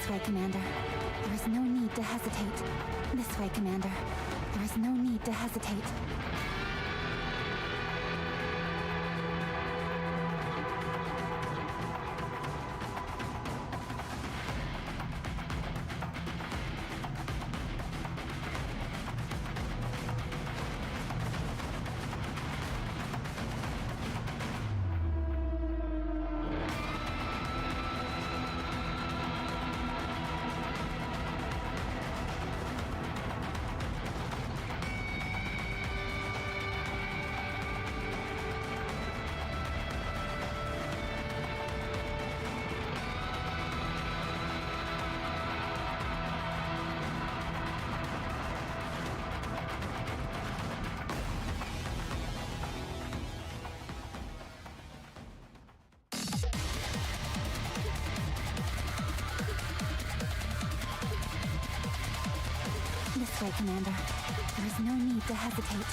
This way, Commander. There is no need to hesitate. This way, Commander. There is no need to hesitate. This way, Commander. There is no need to hesitate.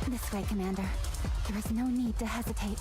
This way, Commander. There is no need to hesitate.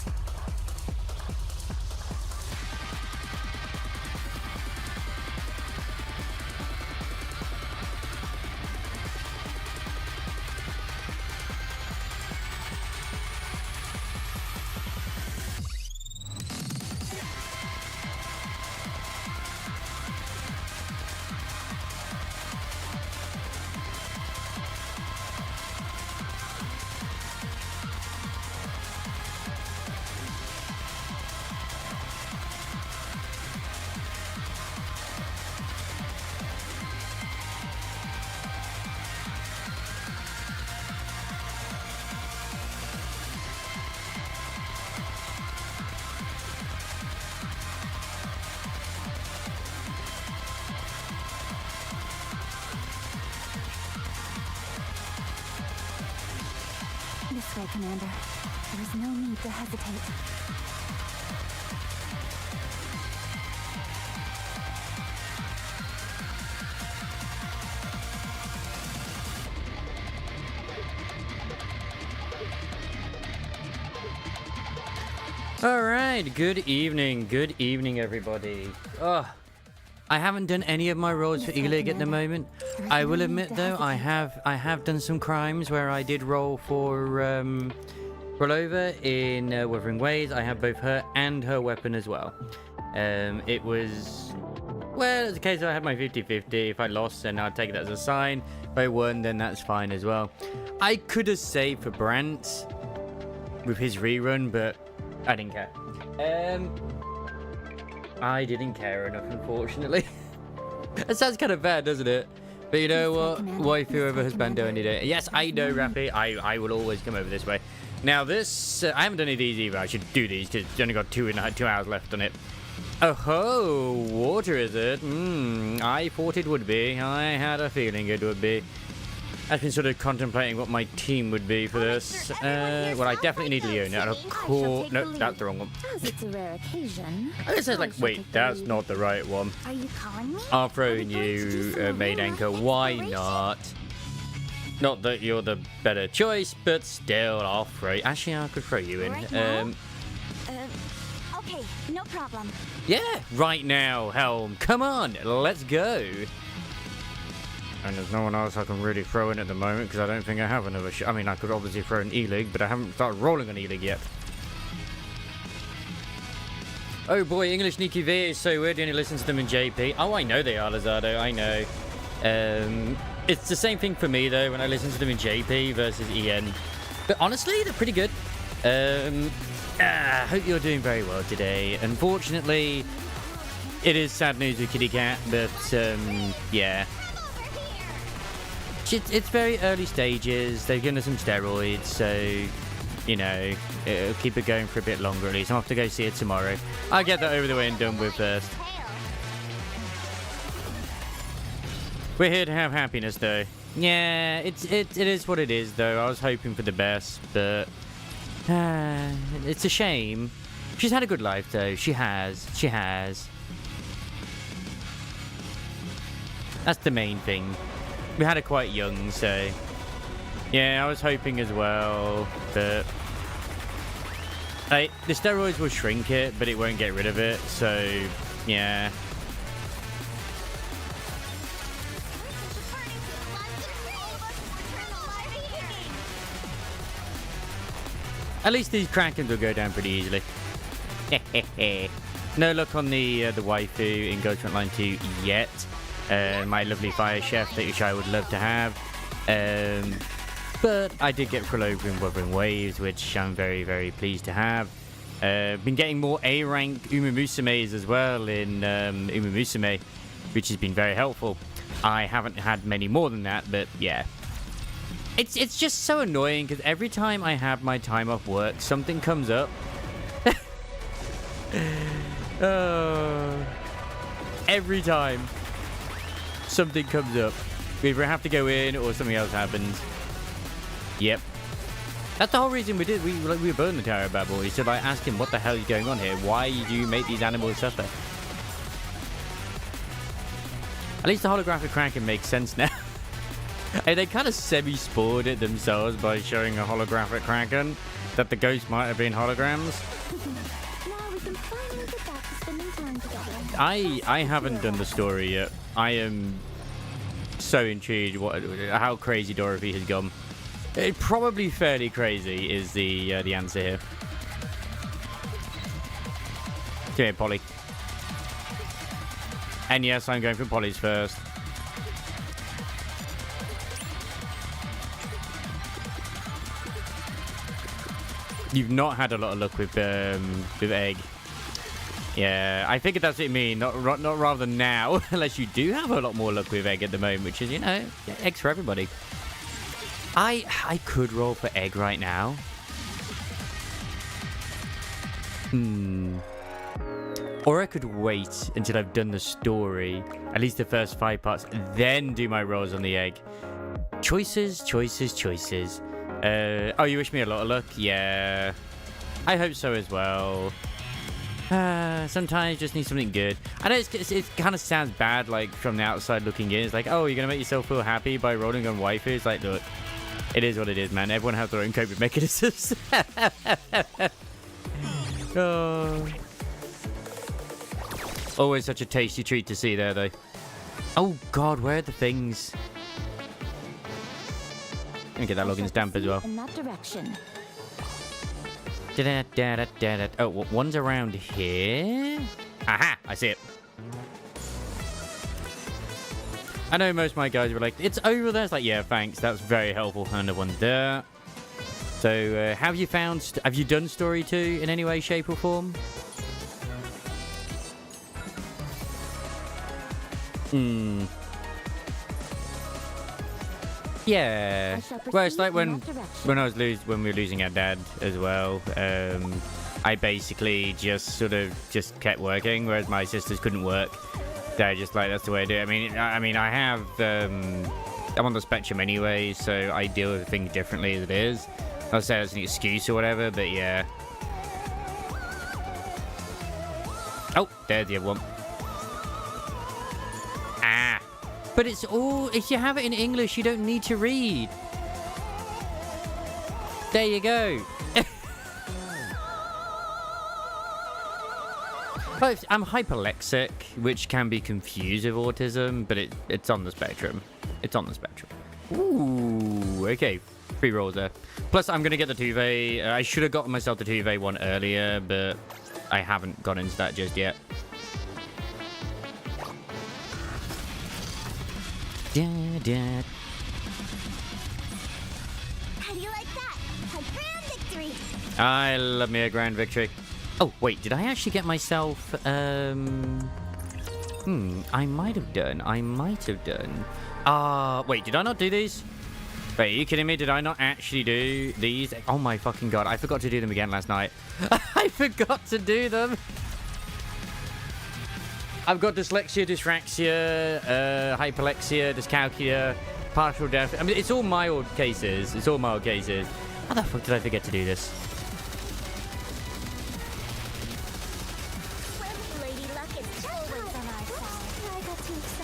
This way, Commander. There is no need to hesitate. Alright, good evening everybody. I haven't done any of my roles for E-League at the moment. I will admit though, I have done some crimes where I did roll for Rollover in Wuthering Ways. I have both her and her weapon as well. It was a case where I had my 50-50. If I lost, then I'd take it as a sign. If I won, then that's fine as well. I could have saved for Brant with his rerun, but I didn't care. I didn't care enough, unfortunately. That sounds kind of bad, doesn't it? But you know what? Wife whoever has Bando any day. Yes, I know, Rafi. I will always come over this way. Now this, I haven't done any of these either. I should do these because it's only got 2 hours left on it. Oh ho, water is it? I thought it would be. I had a feeling it would be. I've been sort of contemplating what my team would be for this. Well, I definitely need Leona. And of course, no, that's the wrong one. It's a rare occasion. It says like, wait, that's not the right one. Are you calling me? I'll throw in you, Maid Anchor. Why not? Not that you're the better choice, but still, I'll throw you. Actually, I could throw you in. Right now? Okay, no problem. Yeah, right now, Helm. Come on, let's go. And there's no one else I can really throw in at the moment because I don't think I have another I mean, I could obviously throw an E-League, but I haven't started rolling on E-League yet. Oh boy, English Nikki V is so weird. You only listen to them in JP. Oh, I know they are, Lizardo. I know. It's the same thing for me, though, when I listen to them in JP versus EN. But honestly, they're pretty good. Hope you're doing very well today. Unfortunately, it is sad news with Kitty Cat, but, yeah. It's very early stages. They've given her some steroids, so, you know, it'll keep it going for a bit longer at least. I'll have to go see it tomorrow. I'll get that over the way and done with first. We're here to have happiness, though. Yeah, it is what it is, though. I was hoping for the best, but it's a shame. She's had a good life, though. She has. She has. That's the main thing. We had her quite young, so yeah, I was hoping as well, but the steroids will shrink it, but it won't get rid of it, so yeah. At least these Krakens will go down pretty easily. No luck on the waifu in Ghost Frontline 2 yet. My lovely fire chef, which I would love to have. But I did get Krolover in Wuthering Waves, which I'm very, very pleased to have. Been getting more A-rank Umumusumes as well in Umumusume, which has been very helpful. I haven't had many more than that, but yeah. It's just so annoying, because every time I have my time off work, something comes up. Every time. Something comes up. We either have to go in or something else happens. Yep. That's the whole reason we did. We burned the Tower of Babel. We said, like, ask him what the hell is going on here. Why do you make these animals suffer? At least the holographic Kraken makes sense now. Hey, they kind of semi-spoiled it themselves by showing a holographic Kraken. That the ghosts might have been holograms. Now we can finally get back to spending time together. I haven't done the story yet. I am so intrigued how crazy Dorothy has gone. Probably fairly crazy is the answer here. Come here, Polly. And yes, I'm going for Polly's first. You've not had a lot of luck with egg. Yeah, I figured that's what you mean. Not rather than now, unless you do have a lot more luck with egg at the moment, which is, you know, eggs for everybody. I could roll for egg right now. Or I could wait until I've done the story, at least the first 5 parts, then do my rolls on the egg. Choices, choices, choices. Oh, you wish me a lot of luck? Yeah. I hope so as well. Sometimes you just need something good. I know it kind of sounds bad, like, from the outside looking in. It's like, oh, you're going to make yourself feel happy by rolling on waifus? Like, look, it is what it is, man. Everyone has their own coping mechanisms. Oh. Always such a tasty treat to see there, though. Oh, God, where are the things? Let me get that login stamp as well. In that direction. Oh, one's around here. Aha! I see it. I know most of my guys were like, it's over there. It's like, yeah, thanks. That's very helpful. Another one there. So, have you done Story 2 in any way, shape, or form? Yeah. Well, it's like when we were losing our dad as well. I basically just kept working, whereas my sisters couldn't work. They're just like, that's the way I do it. I mean, I have I'm on the spectrum anyway, so I deal with things differently as it is. I'll say that's an excuse or whatever, but yeah. Oh, there's the other one. Ah. But it's all, if you have it in English, you don't need to read. There you go. But I'm hyperlexic, which can be confused with autism, but it's on the spectrum. It's on the spectrum. Ooh, okay. 3 rolls there. Plus, I'm going to get the Tuve. I should have gotten myself the Tuve one earlier, but I haven't gone into that just yet. da. How do you like that? A grand victory! I love me a grand victory. Oh, wait, did I actually get myself, I might have done. Wait, did I not do these? Wait, are you kidding me? Did I not actually do these? Oh my fucking god, I forgot to do them again last night. I forgot to do them. I've got dyslexia, dyspraxia, hyperlexia, dyscalculia, partial deaf. I mean, it's all mild cases. How the fuck did I forget to do this?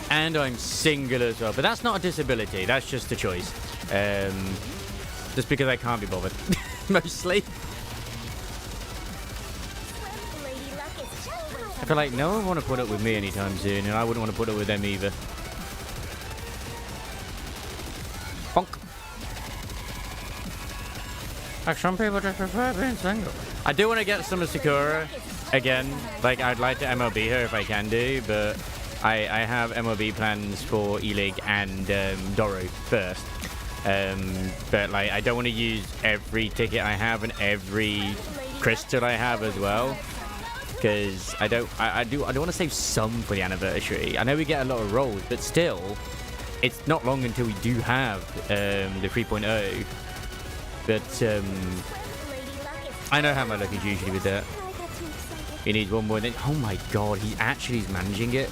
And I'm single as well, but that's not a disability. That's just a choice. Just because I can't be bothered, mostly. I feel like no one want to put up with me anytime soon, and I wouldn't want to put up with them either. Bonk. Like some people just prefer being single. I do want to get some of Sakura again. Like I'd like to MLB her if I can do, but I have MLB plans for E-League and Doro first. But like I don't want to use every ticket I have and every crystal I have as well, because I do want to save some for the anniversary. I know we get a lot of rolls, but still, it's not long until we do have the 3.0. But I know how my luck is usually with that. He needs one more. Oh my god, he actually is managing it.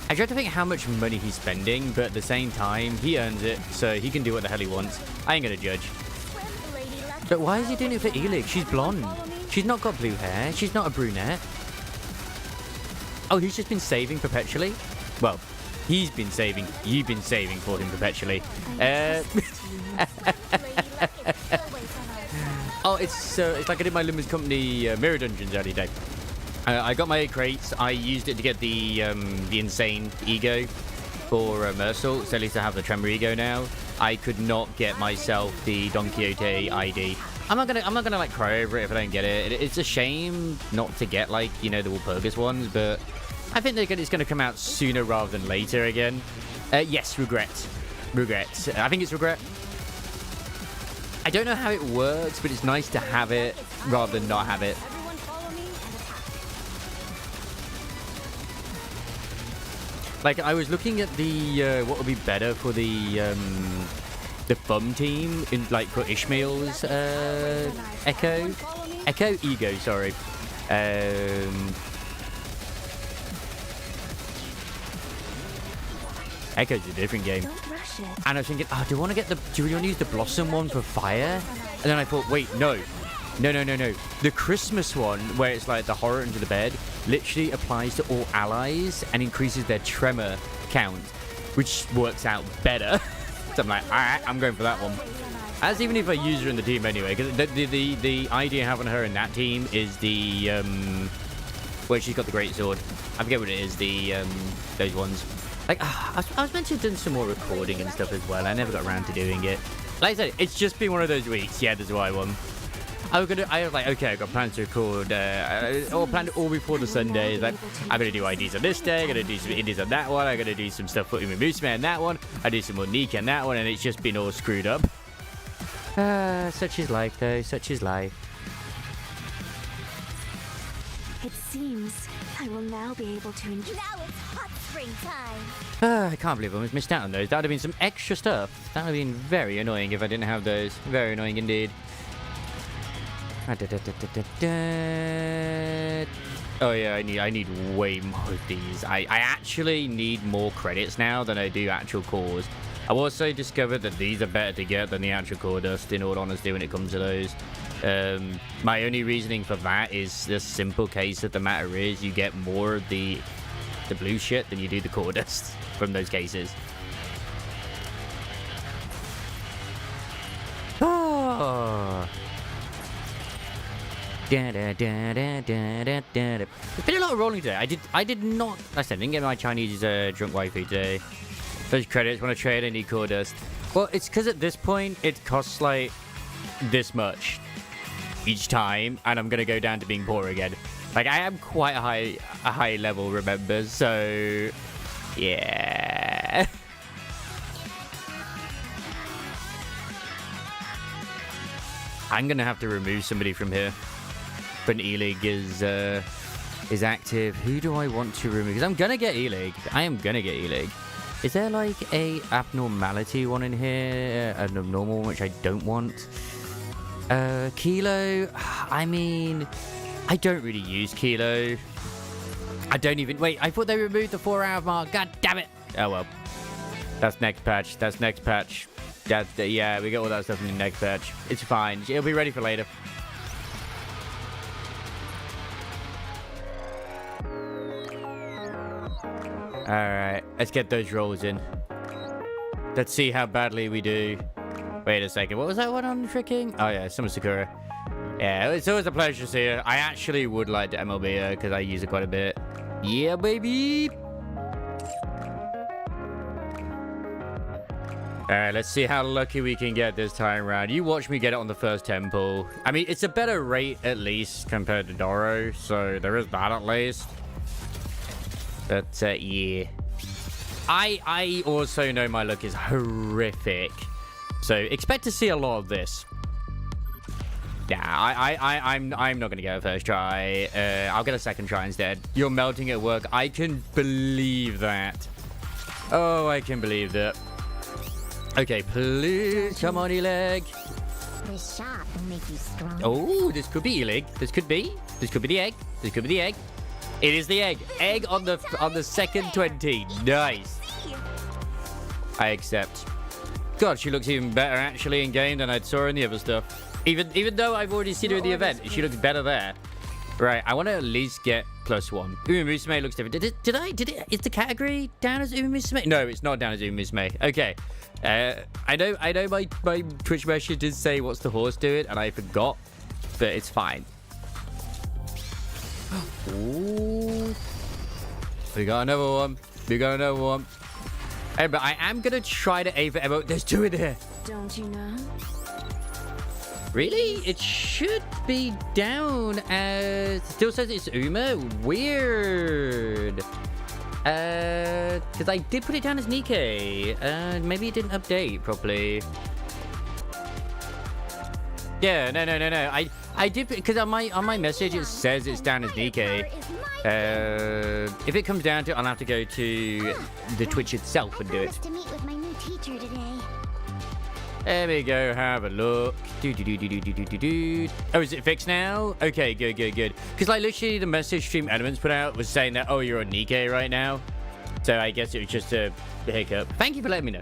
I try to think how much money he's spending, but at the same time, he earns it, so he can do what the hell he wants. I ain't gonna judge. But why is he doing it for E-League? She's blonde. She's not got blue hair. She's not a brunette. Oh, he's just been saving perpetually? Well, he's been saving. You've been saving for him perpetually. Oh, it's like I did my Lumens Company Mirror Dungeons the other day. I got my 8 crates. I used it to get the insane ego for Mercil, so at least I have the Tremor ego now. I could not get myself the Don Quixote ID. I'm not gonna like cry over it if I don't get it. It's a shame not to get like, you know, the Walpurgis ones, but I think it's gonna come out sooner rather than later again. Yes, regret. I think it's regret. I don't know how it works, but it's nice to have it rather than not have it. Like, I was looking at the, what would be better for the FUM team, in, like, for Ishmael's, Echo Ego, sorry. Echo's a different game. And I was thinking, do we want to use the Blossom one for fire? And then I thought, wait, no. The Christmas one, where it's like the horror under the bed, literally applies to all allies and increases their tremor count, which works out better. So I'm like, alright, I'm going for that one. As even if I use her in the team anyway, because the idea having her in that team is the where she's got the great sword. I forget what it is. Those ones. Like, I was meant to have done some more recording and stuff as well. I never got around to doing it. Like I said, it's just been one of those weeks. Yeah, that's why one. I was like, okay, I've got plans to record, or planned it all before the Sunday. Like, I'm going to do IDs on this day, I'm going to do some indies on that one, I'm going to do some stuff putting with Mooseman on that one, I do some more Nika on that one, and it's just been all screwed up. Such is life, though, such is life. It seems I will now be able to enjoy. Now it's hot springtime. I can't believe I almost missed out on those. That would have been some extra stuff. That would have been very annoying if I didn't have those. Very annoying indeed. Oh yeah, I need way more of these. I actually need more credits now than I do actual cores. I also discovered that these are better to get than the actual core dust, in all honesty, when it comes to those. My only reasoning for that is the simple case of the matter is you get more of the blue shit than you do the core dust from those cases. Oh. There's been a lot of rolling today. I did not. I said I didn't get my Chinese drunk waifu today. Those credits when I trade, I need core dust. Well, it's because at this point it costs like this much each time, and I'm gonna go down to being poor again. Like, I am quite a high level, remember? So yeah. I'm gonna have to remove somebody from here. When E-League is active. Who do I want to remove? Because I'm gonna get E-League. I am gonna get E-League. Is there like a abnormality one in here? An abnormal one which I don't want? Kilo. I mean, I don't really use Kilo. I don't even... Wait, I thought they removed the 4-hour mark. God damn it. Oh, well. That's next patch. That's next patch. Yeah, we got all that stuff in the next patch. It's fine. It'll be ready for later. Alright, let's get those rolls in. Let's see how badly we do. Wait a second, what was that one on freaking? Oh yeah, Summer Sakura. Yeah, it's always a pleasure to see her. I actually would like to MLB her because I use it quite a bit. Yeah, baby! Alright, let's see how lucky we can get this time around. You watch me get it on the first temple. I mean, it's a better rate at least compared to Doro, so there is that at least. But, yeah. I also know my luck is horrific. So, expect to see a lot of this. Yeah, I'm not going to get a first try. I'll get a second try instead. You're melting at work. I can believe that. Oh, I can believe that. Okay, please. Come on, E-Leg. This shot will make you strong. Oh, this could be E-Leg. This could be the egg. This could be the egg. It is the egg. Egg on the second 20. Nice. I accept. God, she looks even better actually in game than I saw her in the other stuff. Even though I've already seen her in the event, she looks better there. Right, I want to at least get +1. Umumusume looks different. Is the category down as Umumusume? No, it's not down as Umumusume. Okay. I know my Twitch message did say what's the horse doing, and I forgot, but it's fine. Ooh. We got another one. Hey, but I am gonna try to aim for Evo. There's 2 in there. Don't you know? Really? It should be down as... Still says it's Uma? Weird. Because I did put it down as Nikkei. Maybe it didn't update properly. Yeah, no. I did, because on my message it says it's down as Nikkei. If it comes down to it, I'll have to go to the Twitch itself and do it. To meet with my new teacher today. There we go, have a look. Oh, is it fixed now? Okay, good. Because like literally the message Stream Elements put out was saying that, oh, you're on Nikkei right now. So I guess it was just a hiccup. Thank you for letting me know.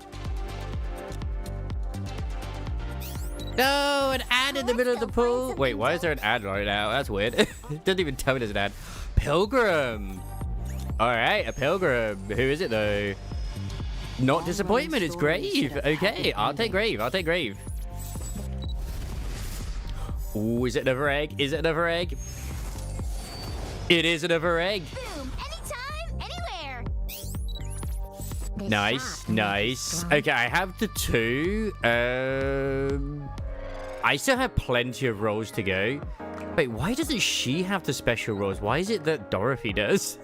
No, an ad in the middle of the pool. Wait, why is there an ad right now? That's weird. It doesn't even tell me there's an ad. Pilgrim. All right, a pilgrim. Who is it though? Not disappointment, it's Grave. Okay, I'll take Grave. Ooh, is it another egg? It is another egg. Boom! Anytime, anywhere. Nice. Okay, I have the 2. I still have plenty of rolls to go. Wait, why doesn't she have the special rolls? Why is it that Dorothy does?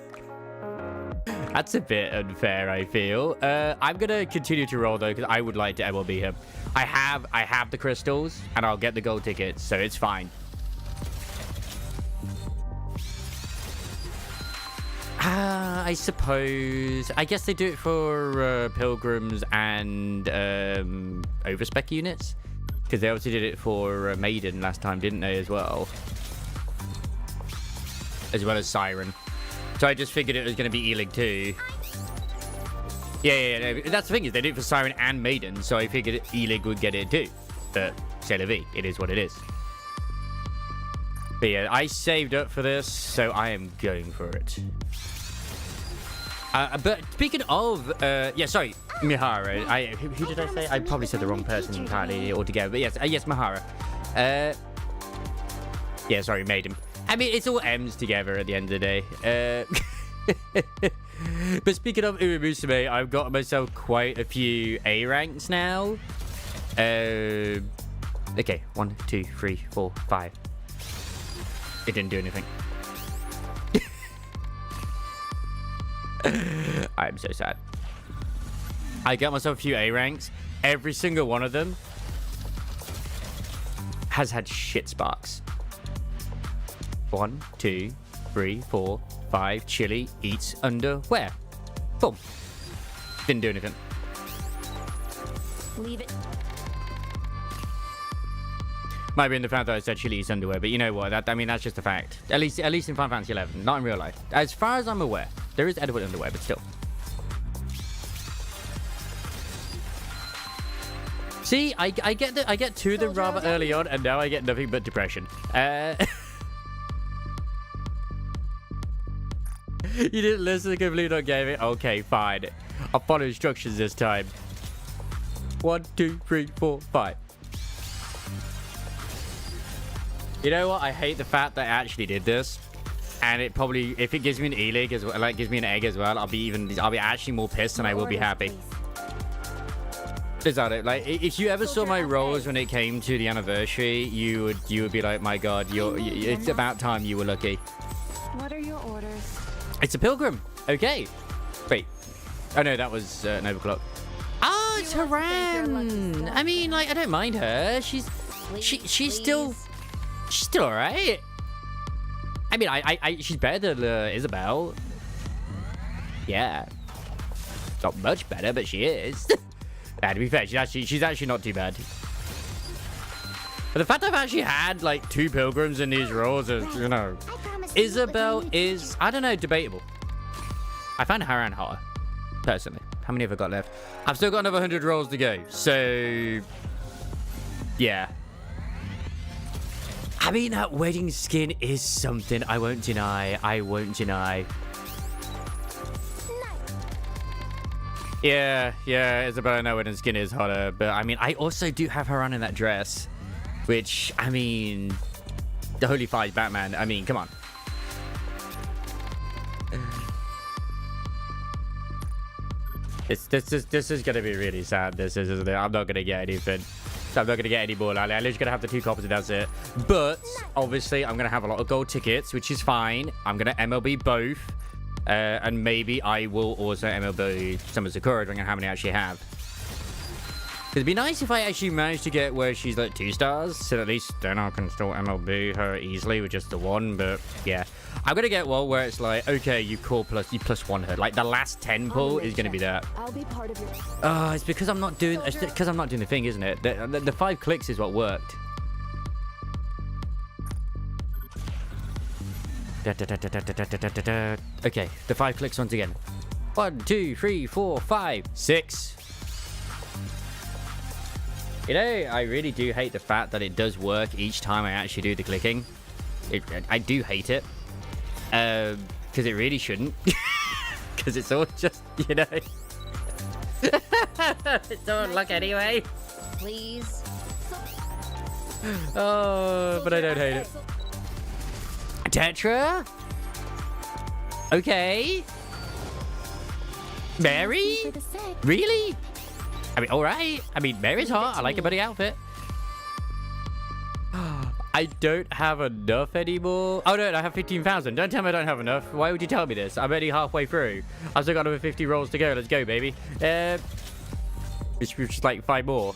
That's a bit unfair, I feel. I'm gonna continue to roll though, because I would like to MLB him. I have the crystals, and I'll get the gold tickets, so it's fine. I suppose. I guess they do it for pilgrims and overspec units, because they also did it for Maiden last time, didn't they, as well? As well as Siren. So I just figured it was going to be E-League too. Yeah. No, that's the thing, is they did it for Siren and Maiden, so I figured E-League would get it too. But c'est la vie, it is what it is. But yeah, I saved up for this, so I am going for it. But speaking of, yeah, sorry, Mihara. Who did I say? I probably said the wrong person entirely altogether. But yes, Mihara. Yeah, sorry, Maiden. I mean, it's all M's together at the end of the day. But speaking of Umumusume, I've got myself quite a few A ranks now. Okay, 1, 2, 3, 4, 5. It didn't do anything. I'm so sad. I got myself a few A ranks. Every single one of them has had shit sparks. 1, 2, 3, 4, 5. Chili eats underwear. Boom. Didn't do anything. Leave it. Might be in the fact that I said Chili eats underwear, but you know what? I mean, that's just a fact. At least in Final Fantasy 11, not in real life. As far as I'm aware, there is edible underwear, but still. See, I get to them rather early on, and now I get nothing but depression. You didn't listen, completely not gave it. Okay, fine. I'll follow instructions this time. 1, 2, 3, 4, 5. You know what? I hate the fact that I actually did this, and it probably, if it gives me an E-Lig as well, like gives me an egg as well, I'll be actually more pissed than I will be happy. Is that it? Like, if you ever saw my rolls when it came to the anniversary, you would be like, my God, it's about time you were lucky. What are your orders? It's a pilgrim. Okay. Wait. Oh no, that was Nova Clock. Oh, it's Haran. I mean, like, I don't mind her. She's still alright. I mean, she's better than Isabel. Yeah. Not much better, but she is. Yeah, to be fair, she's actually not too bad. But the fact I've actually had like 2 pilgrims in these roles is, you know, Isabel is, I don't know, debatable. I find Haran hotter, personally. How many have I got left? I've still got another 100 rolls to go, so yeah. I mean, that wedding skin is something I won't deny. I won't deny. Yeah, Isabella, no, wedding skin is hotter, but I mean, I also do have her on in that dress, which, I mean, the Holy Five Batman. I mean, come on. This is gonna be really sad. This is, isn't it? I'm not gonna get anything. I'm not gonna get any more. I'm literally gonna have the 2 copies and that's it. But obviously, I'm gonna have a lot of gold tickets, which is fine. I'm gonna MLB both, and maybe I will also MLB some of Sakura, depending on how many I actually have. It'd be nice if I actually managed to get where she's like 2 stars, so at least then I can still MLB her easily with just the 1. But yeah, I'm gonna get one where it's like, okay, you plus 1 her. Like the last 10 pull is gonna be that. I'll be part of your... Oh, it's because I'm not doing the thing, isn't it? The 5 clicks is what worked. Okay, the 5 clicks once again. 1, 2, 3, 4, 5, 6. You know, I really do hate the fact that it does work each time I actually do the clicking. I do hate it. Because it really shouldn't. Because it's all just, you know. It's all luck anyway. Please. Oh, but I don't hate it. Tetra? Okay. Mary? Really? I mean, alright. I mean, Mary's hot. I like her buddy outfit. I don't have enough anymore. Oh, no, I have 15,000. Don't tell me I don't have enough. Why would you tell me this? I'm only halfway through. I've still got another 50 rolls to go. Let's go, baby. It's just like 5 more.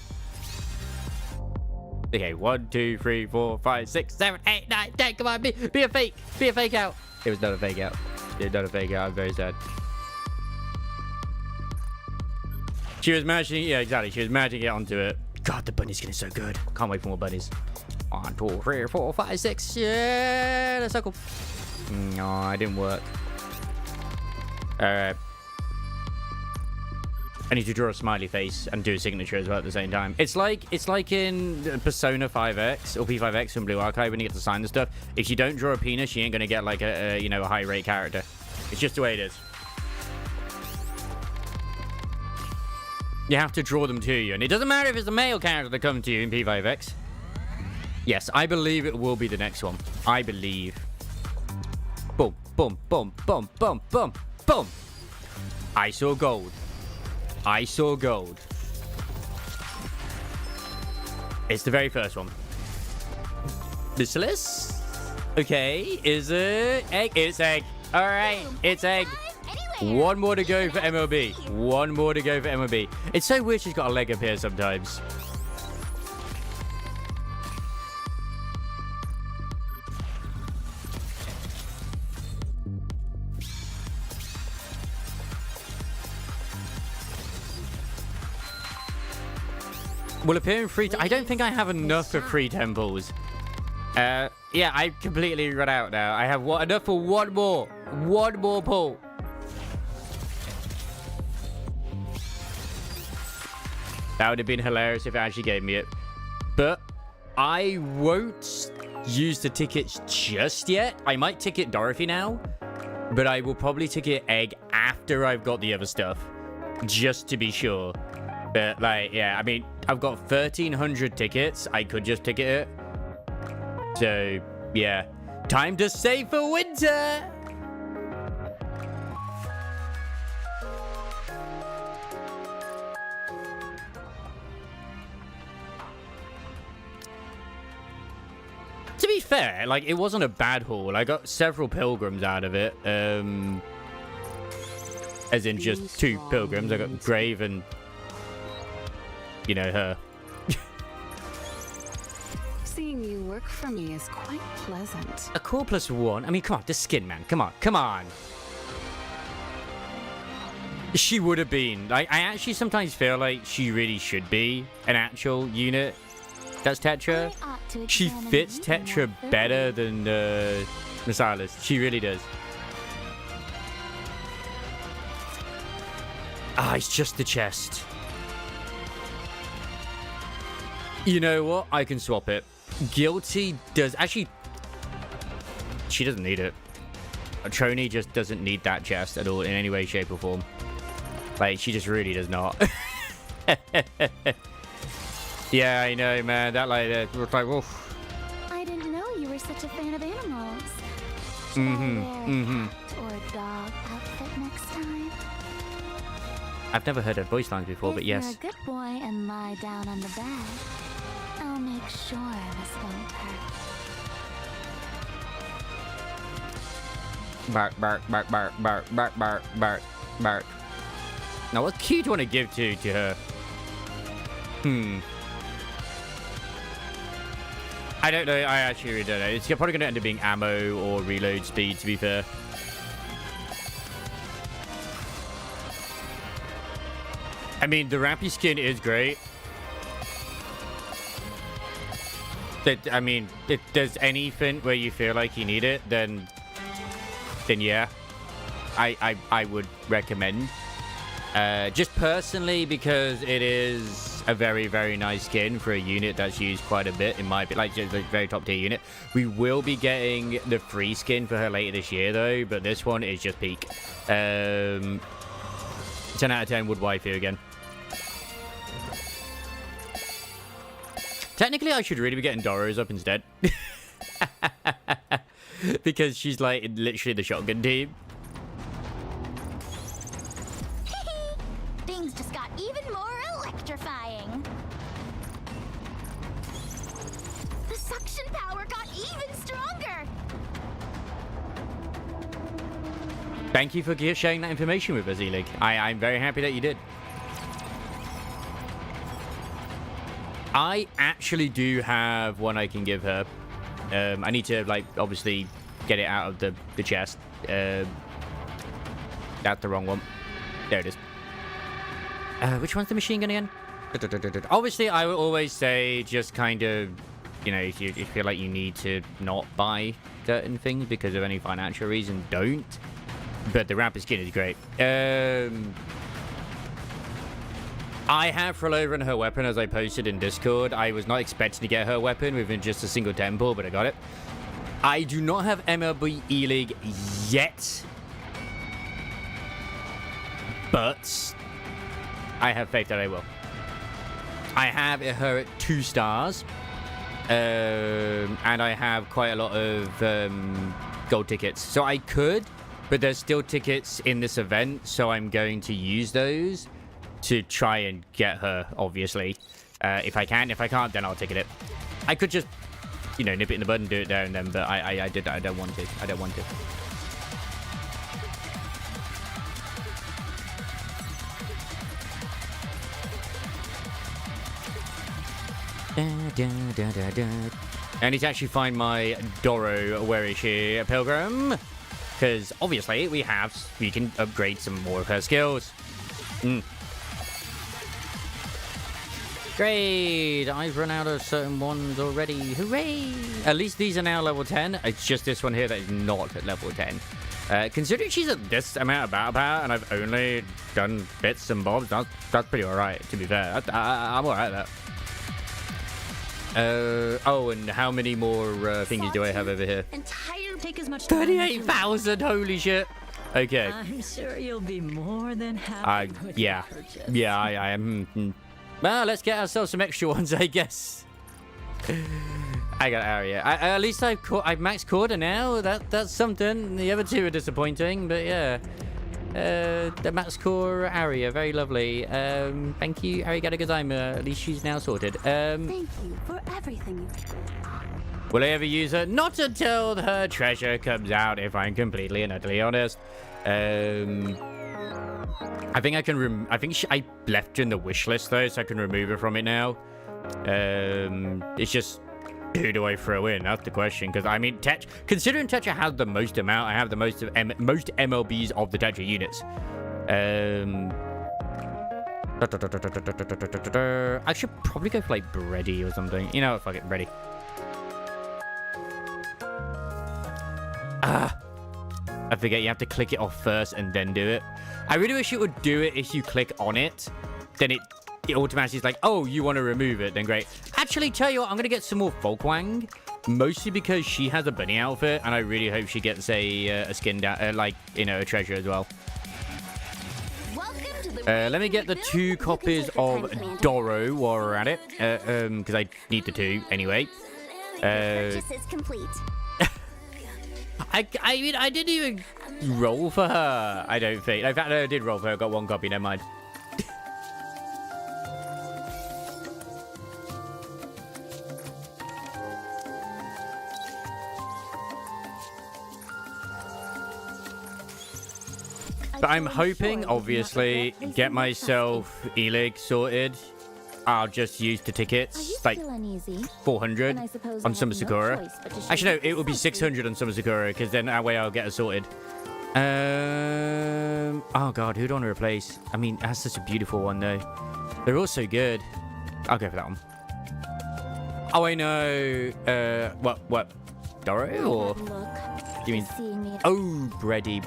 Okay, 1, 2, 3, 4, 5, 6, 7, 8, 9, 10. Come on, be a fake. Be a fake out. It was not a fake out. It was not a fake out. I'm very sad. She was managing, yeah, exactly. She was managing to get onto it. God, the bunny skin is so good. Can't wait for more bunnies. 1, 2, 3, 4, 5, 6. Yeah, the circle. No, it didn't work. Alright. I need to draw a smiley face and do a signature as well at the same time. It's like in Persona 5X or P5X from Blue Archive when you get to sign the stuff. If you don't draw a penis, you ain't gonna get like a high rate character. It's just the way it is. You have to draw them to you, and it doesn't matter if it's a male character that comes to you in P5X. Yes, I believe it will be the next one. I believe. Boom, boom, boom, boom, boom, boom, boom. I saw gold. I saw gold. It's the very first one. Bacillus? Okay, is it egg? It's egg. All right, it's egg. One more to go for MLB. One more to go for MLB. It's so weird she's got a leg up here sometimes. will appear in free... I don't think I have enough for free temples. Yeah, I completely run out now. I have enough for one more. One more pull. That would have been hilarious if it actually gave me it. But I won't use the tickets just yet. I might ticket Dorothy now. But I will probably ticket Egg after I've got the other stuff. Just to be sure. But, like, yeah, I mean, I've got 1,300 tickets. I could just ticket it. So, yeah. Time to save for winter! To be fair, like, it wasn't a bad haul. I got several pilgrims out of it. As in just 2 pilgrims. I got Grave and, you know, her. Seeing you work for me is quite pleasant. A core +1? I mean, come on, the skin, man. Come on, come on. She would have been. Like, I actually sometimes feel like she really should be an actual unit. That's Tetra. She fits Tetra better than Messiahs. She really does. Ah, it's just the chest. You know what? I can swap it. Guilty does... Actually, she doesn't need it. Trony just doesn't need that chest at all in any way, shape, or form. Like, she just really does not. Yeah, I know, man. That, like, looks like, oof. I didn't know you were such a fan of animals. Should I wear a cat or a dog outfit next time? I've never heard her voice lines before, but yes. If you're a good boy and lie down on the bed, I'll make sure this won't hurt. Bark, bark, bark, bark, bark, bark, bark, bark, bark. Now, what key do you want to give to her? I don't know. I actually really don't know. It's probably going to end up being ammo or reload speed, to be fair. I mean, the Rampy skin is great. I mean, if there's anything where you feel like you need it, then yeah, I would recommend. Just personally, because it is a very, very nice skin for a unit that's used quite a bit, in my opinion, like just a very top tier unit. We will be getting the free skin for her later this year, though, but this one is just peak. 10 out of 10 would waifu again. Technically, I should really be getting Doros up instead. Because she's like literally the shotgun team. Things just got even more electrifying. The suction power got even stronger. Thank you for sharing that information with us, Elig. I'm very happy that you did. I actually do have one I can give her. I need to, like, obviously get it out of the chest. That's the wrong one. There it is. Which one's the machine gun again? Obviously, I will always say just kind of, you know, if you feel like you need to not buy certain things because of any financial reason, don't. But the Rampant skin is great. I have Frolova and her weapon, as I posted in Discord. I was not expecting to get her weapon within just a single temple, but I got it. I do not have MLB E-League yet. But I have faith that I will. I have her at 2 stars. And I have quite a lot of gold tickets. So I could, but there's still tickets in this event, so I'm going to use those to try and get her, obviously. If I can. If I can't, then I'll ticket it. I could just, you know, nip it in the bud and do it there and then, but I did that. I don't want to. I don't want to. I need to actually find my Doro. Where is she, Pilgrim? Because obviously we can upgrade some more of her skills. Great! I've run out of certain ones already. Hooray! At least these are now level 10. It's just this one here that is not at level 10. Considering she's at this amount of battle power and I've only done bits and bobs, that's pretty alright, to be fair. I'm alright at that. Oh, and how many more thingies do I have over here? Take as much time. 38,000! Holy shit! Okay. I'm sure you'll be more than happy with your Yeah. purchase. Yeah, I am. Well, let's get ourselves some extra ones, I guess. I got Aria. At least I've maxed Corda now. That's something. The other two are disappointing, but yeah. The max core Aria, very lovely. Thank you, Arigato gozaimasu. At least she's now sorted. Thank you for everything. Will I ever use her? Not until her treasure comes out, if I'm completely and utterly honest. I think I can. I left her in the wish list though, so I can remove her from it now. It's just, who do I throw in? That's the question. Because I mean, considering Tetra has the most amount, I have the most MLBs of the Tetra units. I should probably go for like Bredy or something. You know what? Fuck it, Bredy. I forget you have to click it off first and then do it. I really wish it would do it if you click on it. Then it automatically is like, oh, you want to remove it, then great. Actually, tell you what, I'm going to get some more Folkwang. Mostly because she has a bunny outfit, and I really hope she gets a skin down, like, you know, a treasure as well. Let me get the 2 copies of Doro while we're at it. Because I need the 2 anyway. Purchase is complete. I mean, I didn't even roll for her, I don't think. In fact, I did roll for her. I got 1 copy, never mind. But I'm hoping, obviously, get myself Elig sorted. I'll just use the tickets, like 400 on Summer Sakura. Actually, no, it will be 600 on Summer Sakura, because then that way I'll get it sorted. Oh god, who do I want to replace? I mean, that's such a beautiful one, though. They're all so good. I'll go for that one. Oh, I know. What? Doro, or? You mean? Oh, Bredy.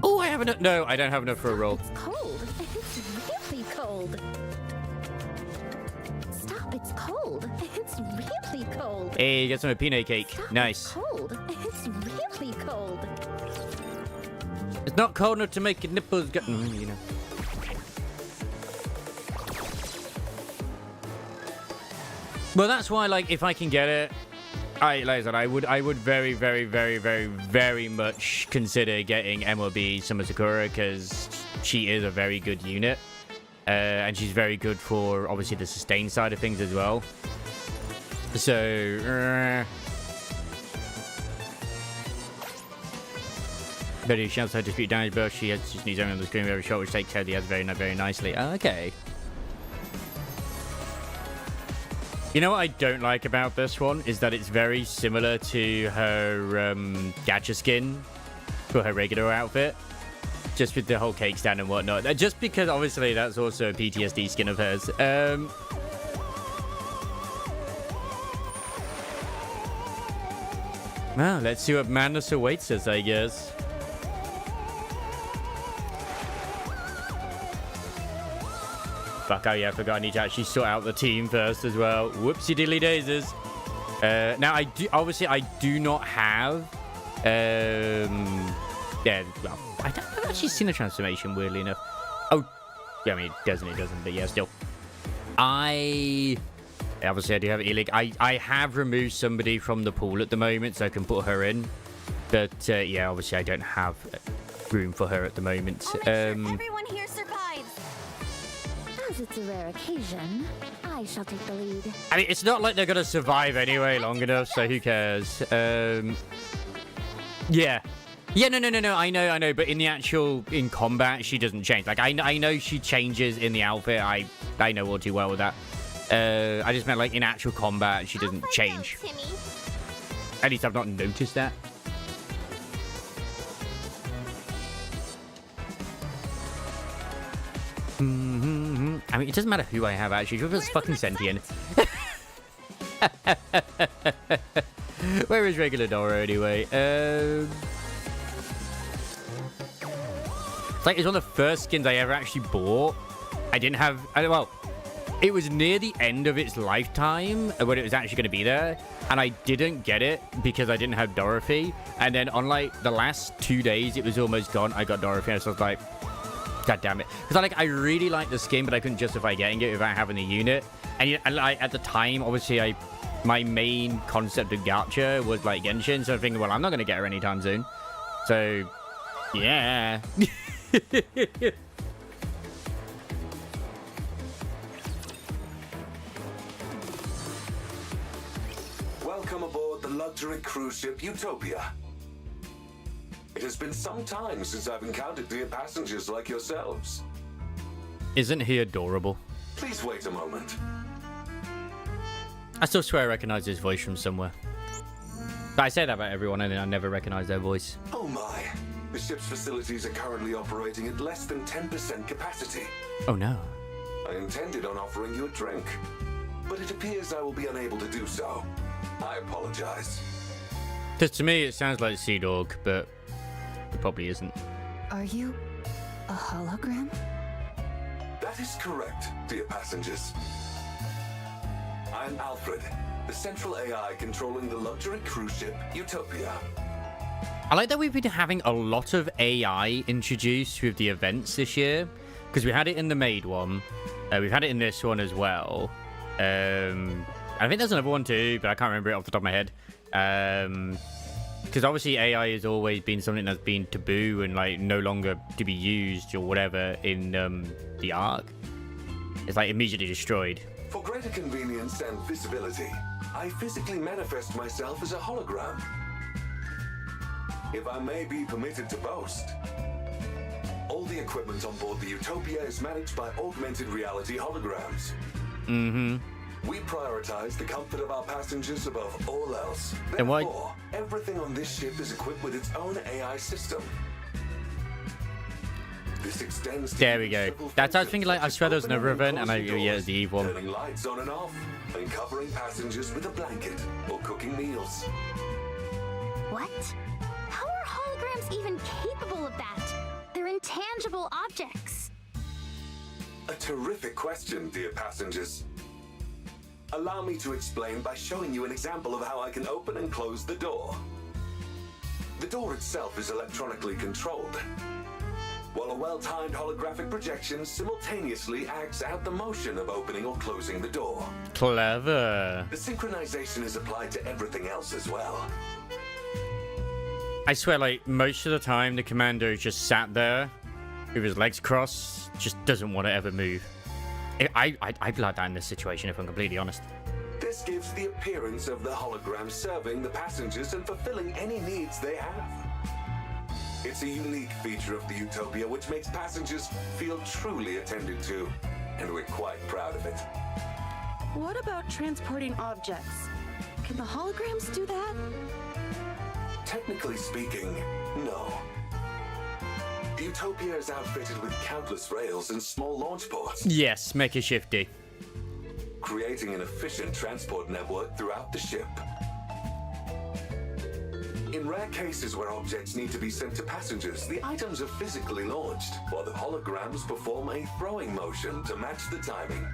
Oh, I have enough. No, I don't have enough for a roll. It's cold. It's really cold. Stop, it's cold. It's really cold. Hey, you got some peanut cake. Stop, Nice. It's cold. It's really cold. It's not cold enough to make your nipples go. You know. Well, that's why, like, if I can get it, like I said, I would very, very, very, very, very much consider getting MLB Summer Sakura, because she is a very good unit. And she's very good for, obviously, the sustain side of things as well. So, Betty shouts her dispute damage buff. She has just needs only on the screen very short, which takes care of the ads very, very nicely. Okay. You know what I don't like about this one is that it's very similar to her gacha skin for her regular outfit. Just with the whole cake stand and whatnot. Just because, obviously, that's also a PTSD skin of hers. Well, let's see what madness awaits us, I guess. Fuck, oh yeah, I forgot I need to actually sort out the team first as well. Whoopsie diddly daisies. Now, I do not have... yeah, well, I've actually seen the transformation, weirdly enough. Oh, yeah, I mean, it doesn't, but yeah, still. Obviously, I do have Elig. I have removed somebody from the pool at the moment, so I can put her in. But, yeah, obviously, I don't have room for her at the moment. I'll make sure everyone here survives. As it's a rare occasion, I shall take the lead. I mean, it's not like they're going to survive anyway long enough, so who cares? Yeah. Yeah, no, I know, but in combat, she doesn't change. Like, I know she changes in the outfit. I know all too well with that. I just meant, like, in actual combat, she doesn't change. At least I've not noticed that. I mean, it doesn't matter who I have, actually. Whoever's fucking sentient. Where is regular Dora, anyway? It's like, it's one of the first skins I ever actually bought. I didn't have... well, it was near the end of its lifetime when it was actually going to be there. And I didn't get it because I didn't have Dorothy. And then on, like, the last 2 days, it was almost gone. I got Dorothy, and so I was like... God damn it. Because I really liked the skin, but I couldn't justify getting it without having the unit. And at the time, obviously, my main concept of gacha was like Genshin. So I'm thinking, well, I'm not going to get her anytime soon. So, yeah. Welcome aboard the luxury cruise ship Utopia. It has been some time since I've encountered dear passengers like yourselves. Isn't he adorable? Please wait a moment. I still swear I recognize his voice from somewhere. But I say that about everyone, and then I never recognize their voice. Oh my. The ship's facilities are currently operating at less than 10% capacity. Oh no. I intended on offering you a drink, but it appears I will be unable to do so. I apologize. Because to me, it sounds like Sea Dog, but it probably isn't. Are you a hologram? That is correct, dear passengers. I'm Alfred, the central AI controlling the luxury cruise ship Utopia. I like that we've been having a lot of AI introduced with the events this year. Because we had it in the Maid one. We've had it in this one as well. I think there's another one too, but I can't remember it off the top of my head. Because obviously AI has always been something that's been taboo and like no longer to be used or whatever in the Ark. It's like immediately destroyed. For greater convenience and visibility, I physically manifest myself as a hologram. If I may be permitted to boast, all the equipment on board the Utopia is managed by augmented reality holograms. Mm-hmm. We prioritize the comfort of our passengers above all else. And why? Therefore, everything on this ship is equipped with its own AI system. This extends to There we go. That's I was thinking like I swear there was another event and yeah, it's the Eve one. Turning lights on and off, and covering passengers with a blanket or cooking meals. What? How are holograms even capable of that? They're intangible objects. A terrific question, dear passengers. Allow me to explain by showing you an example of how I can open and close the door. The door itself is electronically controlled, while a well-timed holographic projection simultaneously acts out the motion of opening or closing the door. Clever. The synchronization is applied to everything else as well. I swear, like, most of the time, the commander is just sat there with his legs crossed, just doesn't want to ever move. I'd be like that in this situation, if I'm completely honest. This gives the appearance of the hologram serving the passengers and fulfilling any needs they have. It's a unique feature of the Utopia which makes passengers feel truly attended to, and we're quite proud of it. What about transporting objects? Can the holograms do that? Technically speaking, no. The Utopia is outfitted with countless rails and small launch ports, Yes, Mecha Shifty. creating an efficient transport network throughout the ship. In rare cases where objects need to be sent to passengers, the items are physically launched, while the holograms perform a throwing motion to match the timing.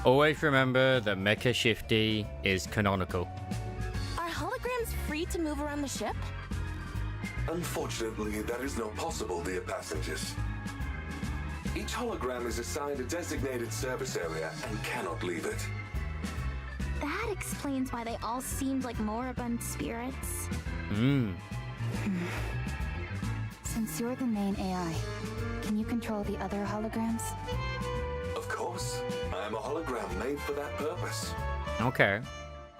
Always remember that Mecha Shifty is canonical. Are holograms free to move around the ship? Unfortunately, that is not possible, dear passengers. Each hologram is assigned a designated service area and cannot leave it. That explains why they all seemed like moribund spirits. Since you're the main AI, can you control the other holograms? Of course, I am a hologram made for that purpose. Okay.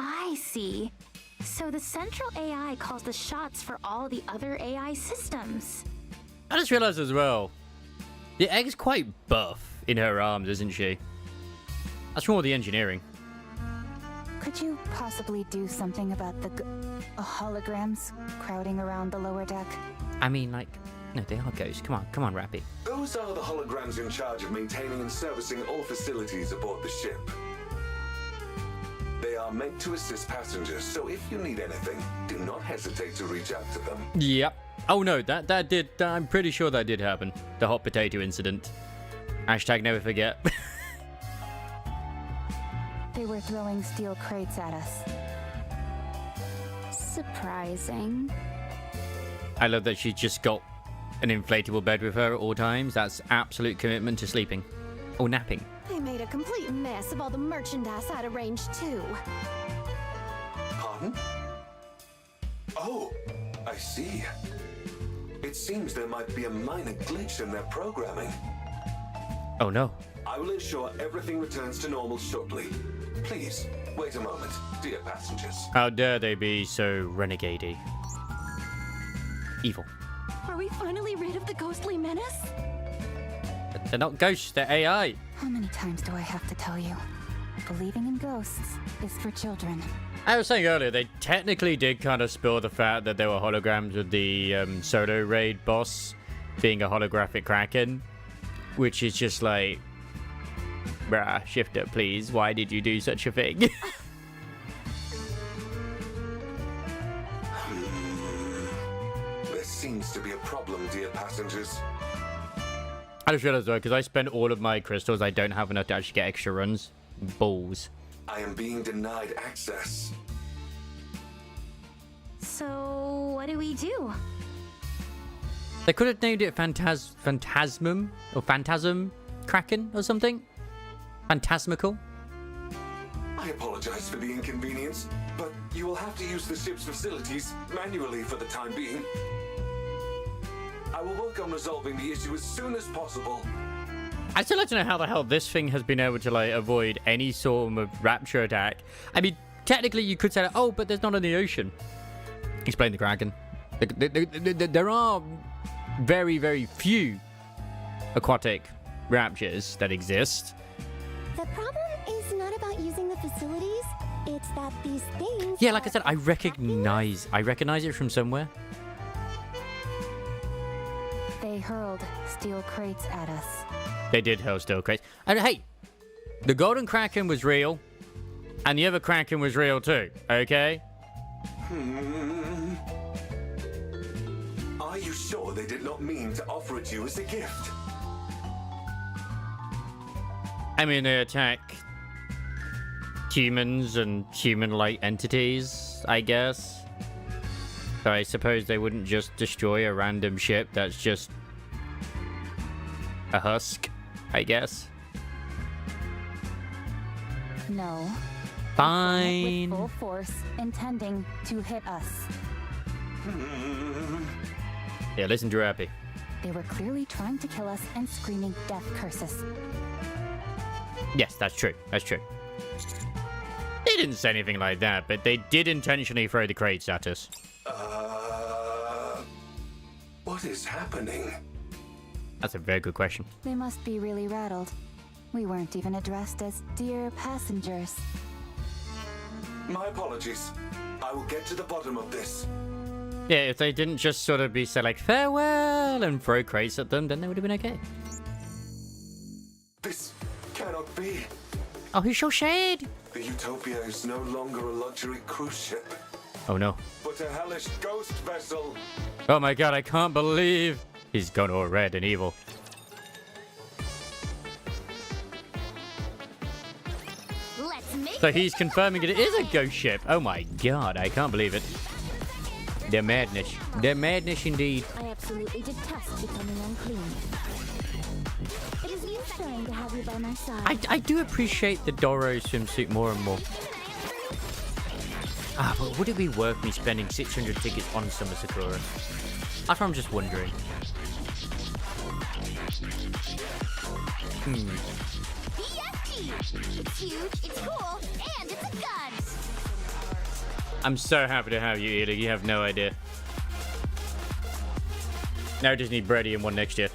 I see. So the central AI calls the shots for all the other AI systems. I just realized as well, the egg's quite buff in her arms, isn't she? That's from all the engineering. Could you possibly do something about the holograms crowding around the lower deck? I mean, like, No, they are ghosts. Come on, Rappy. Those are the holograms in charge of maintaining and servicing all facilities aboard the ship. They are meant to assist passengers, so if you need anything, do not hesitate to reach out to them. Yep. Oh no, that did. I'm pretty sure that did happen. The hot potato incident. Hashtag never forget. They were throwing steel crates at us. Surprising. I love that she's just got an inflatable bed with her at all times. That's absolute commitment to sleeping. Or napping. They made a complete mess of all the merchandise I'd arranged too. Pardon? Oh, I see. It seems there might be a minor glitch in their programming. Oh no. I will ensure everything returns to normal shortly. Please, wait a moment, dear passengers. How dare they be so renegade-y. Evil. Are we finally rid of the ghostly menace? They're not ghosts, they're AI. How many times do I have to tell you? Believing in ghosts is for children. I was saying earlier, they technically did kind of spill the fact that there were holograms with the solo raid boss being a holographic Kraken, which is just like, bruh, Shifter, please, why did you do such a thing? There seems to be a problem, dear passengers. I just realized though, because I spent all of my crystals, I don't have enough to actually get extra runs. Balls. I am being denied access. So, what do we do? They could have named it Phantasmum or Phantasm Kraken or something. Phantasmical. I apologize for the inconvenience, but you will have to use the ship's facilities manually for the time being. I will work on resolving the issue as soon as possible. I'd still like to know how the hell this thing has been able to like avoid any sort of rapture attack. I mean, technically you could say, oh, but there's not in the ocean. Explain the Kraken. There are very, very few aquatic raptures that exist. The problem is not about using the facilities. It's that these things. Yeah, like I said, I recognize it from somewhere. They hurled steel crates at us. They did hurl steel crates. And hey, the golden Kraken was real, and the other Kraken was real too. Okay. Are you sure they did not mean to offer it to you as a gift? I mean, they attack humans and human-like entities, I guess. So I suppose they wouldn't just destroy a random ship that's just a husk, I guess. No. Fine. With full force, intending to hit us. Yeah, listen to Rappy. They were clearly trying to kill us and screaming death curses. Yes, that's true. That's true. They didn't say anything like that, but they did intentionally throw the crates at us. What is happening? That's a very good question. They must be really rattled. We weren't even addressed as dear passengers. My apologies. I will get to the bottom of this. Yeah, if they didn't just sort of be say like farewell and throw crates at them, then they would have been okay. This cannot be. Oh, who's your shade? The Utopia is no longer a luxury cruise ship, Oh no. but a hellish ghost vessel. Oh my god, I can't believe he's gone all red and evil. Let's make So he's confirming it is a ghost ship. Oh my god, I can't believe it. They're madness. They're madness indeed. I absolutely detest becoming unclean. It is reassuring to have you by my side. I do appreciate the Doro swimsuit more and more. Ah, but would it be worth me spending 600 tickets on Summer Sakura? That's what I'm just wondering. BFG! It's huge, it's cool, and it's a gun! I'm so happy to have you, Eda. You have no idea. Now I just need Brady and one next year.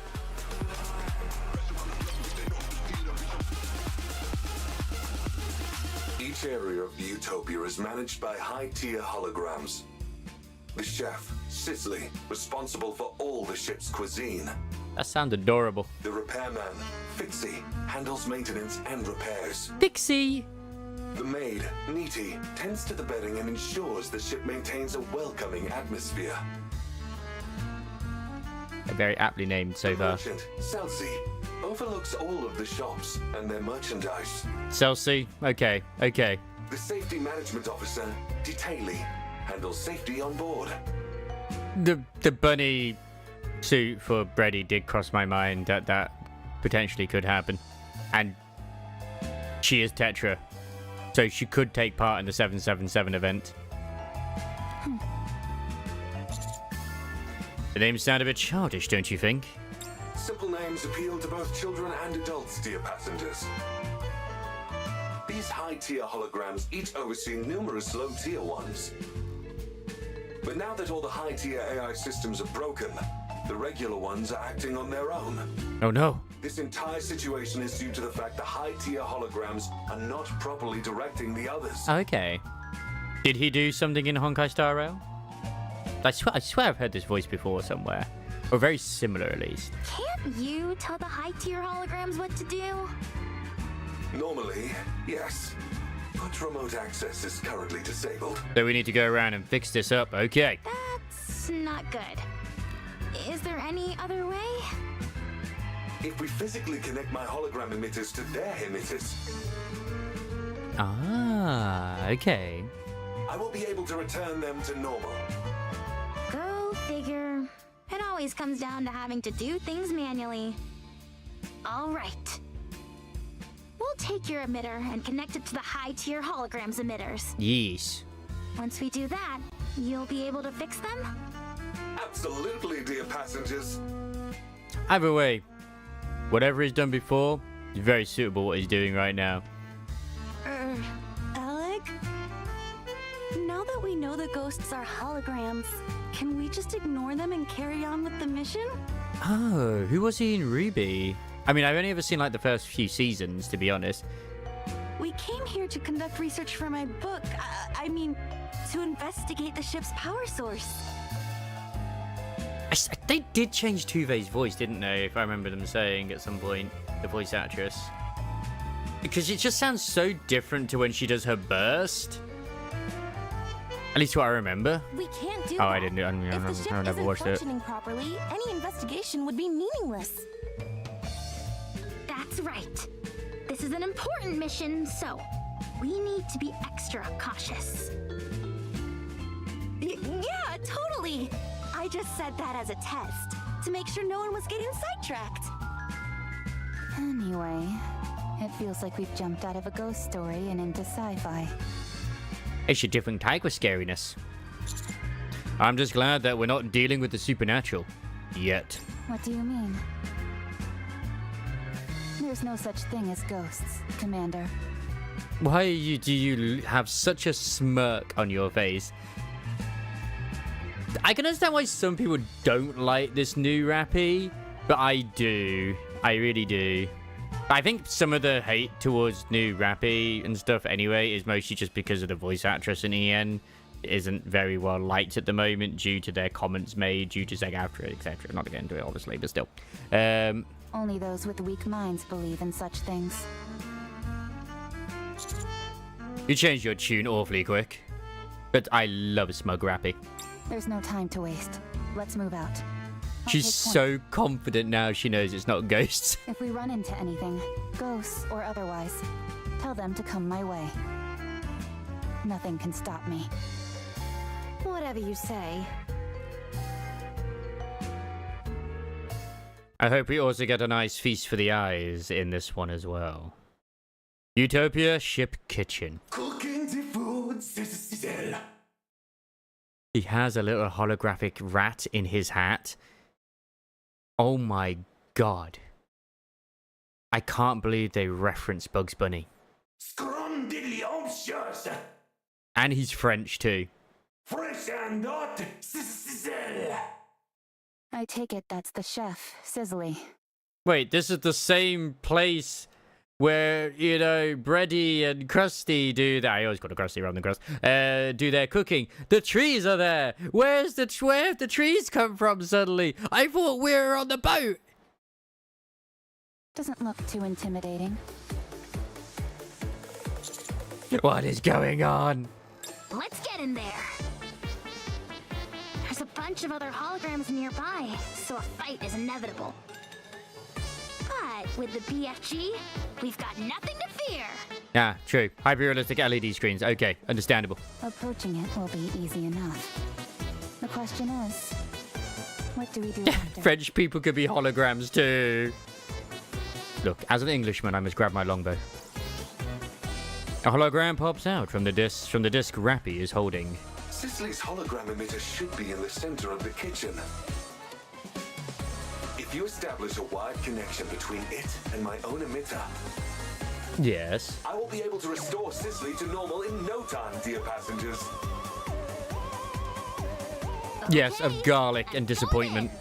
Each area of the Utopia is managed by high-tier holograms. The chef, Sisley, responsible for all the ship's cuisine. That sounds adorable. The repairman, Fixie, handles maintenance and repairs. Pixie! The maid, Neaty, tends to the bedding and ensures the ship maintains a welcoming atmosphere. Very aptly named so The far. merchant, Celsi, overlooks all of the shops and their merchandise. Celsi? Okay, okay. The safety management officer, Detaily, handles safety on board. The bunny suit for Brady did cross my mind that potentially could happen. And she is Tetra. So she could take part in the 777 event. The names sound a bit childish, don't you think? Simple names appeal to both children and adults, dear passengers. These high-tier holograms each oversee numerous low-tier ones. But now that all the high-tier AI systems are broken, the regular ones are acting on their own. Oh no. This entire situation is due to the fact the high-tier holograms are not properly directing the others. Okay. Did he do something in Honkai Star Rail? I swear I've heard this voice before somewhere. Or very similar, at least. Can't you tell the high-tier holograms what to do? Normally, yes. But remote access is currently disabled. So we need to go around and fix this up. Okay. That's not good. Is there any other way? If we physically connect my hologram emitters to their emitters, Ah, okay. I will be able to return them to normal. Go figure. It always comes down to having to do things manually. All right. We'll take your emitter and connect it to the high-tier holograms emitters. Yes. Once we do that, you'll be able to fix them? Absolutely, dear passengers. Either way, whatever he's done before is very suitable what he's doing right now. Alec? Now that we know the ghosts are holograms, can we just ignore them and carry on with the mission? Oh, who was he in Ruby? I mean, I've only ever seen like the first few seasons, to be honest. We came here to conduct research for my book. I mean, to investigate the ship's power source. They did change Tuve's voice, didn't they? If I remember them saying at some point, the voice actress. Because it just sounds so different to when she does her burst. At least what I remember. We can't do Oh, that. I didn't. If the ship I never isn't watched it. functioning properly, any investigation would be meaningless. That's right. This is an important mission, so we need to be extra cautious. Yeah, totally. I just said that as a test, to make sure no one was getting sidetracked. Anyway, it feels like we've jumped out of a ghost story and into sci-fi. It's a different type of scariness. I'm just glad that we're not dealing with the supernatural. Yet. What do you mean? There's no such thing as ghosts, Commander. Why do you have such a smirk on your face? I can understand why some people don't like this new Rappy, but I do. I really do. I think some of the hate towards new Rappy and stuff anyway is mostly just because of the voice actress in EN isn't very well liked at the moment due to their comments made due to SAG-AFTRA, etc. Not getting into it, obviously, but still. Only those with weak minds believe in such things. You changed your tune awfully quick. But I love Smug Rappy. There's no time to waste. Let's move out. I'll She's take point. so confident now she knows it's not ghosts. If we run into anything, ghosts or otherwise, tell them to come my way. Nothing can stop me. Whatever you say. I hope we also get a nice feast for the eyes in this one as well. Utopia Ship Kitchen. Cooking the food, Sizzle. He has a little holographic rat in his hat. Oh my god. I can't believe they reference Bugs Bunny. Scrumdiddlyumptious. And he's French too. Fresh and hot, Sizzle. I take it that's the chef, Sizzly. Wait, this is the same place where, you know, Bready and Krusty do that. I always call it Krusty rather than Crust. Do their cooking. The trees are there. Where have the trees come from suddenly? I thought we were on the boat. Doesn't look too intimidating. What is going on? Let's get in there. There's a bunch of other holograms nearby, so a fight is inevitable. But with the BFG, we've got nothing to fear. Ah, true. Hyper-realistic LED screens. Okay, understandable. Approaching it will be easy enough. The question is, what do we do after? French people could be holograms too. Look, as an Englishman, I must grab my longbow. A hologram pops out from the disc Rappy is holding. Cicely's hologram emitter should be in the center of the kitchen. If you establish a wired connection between it and my own emitter, Yes. I will be able to restore Cicely to normal in no time, dear passengers. Yes, of garlic and disappointment.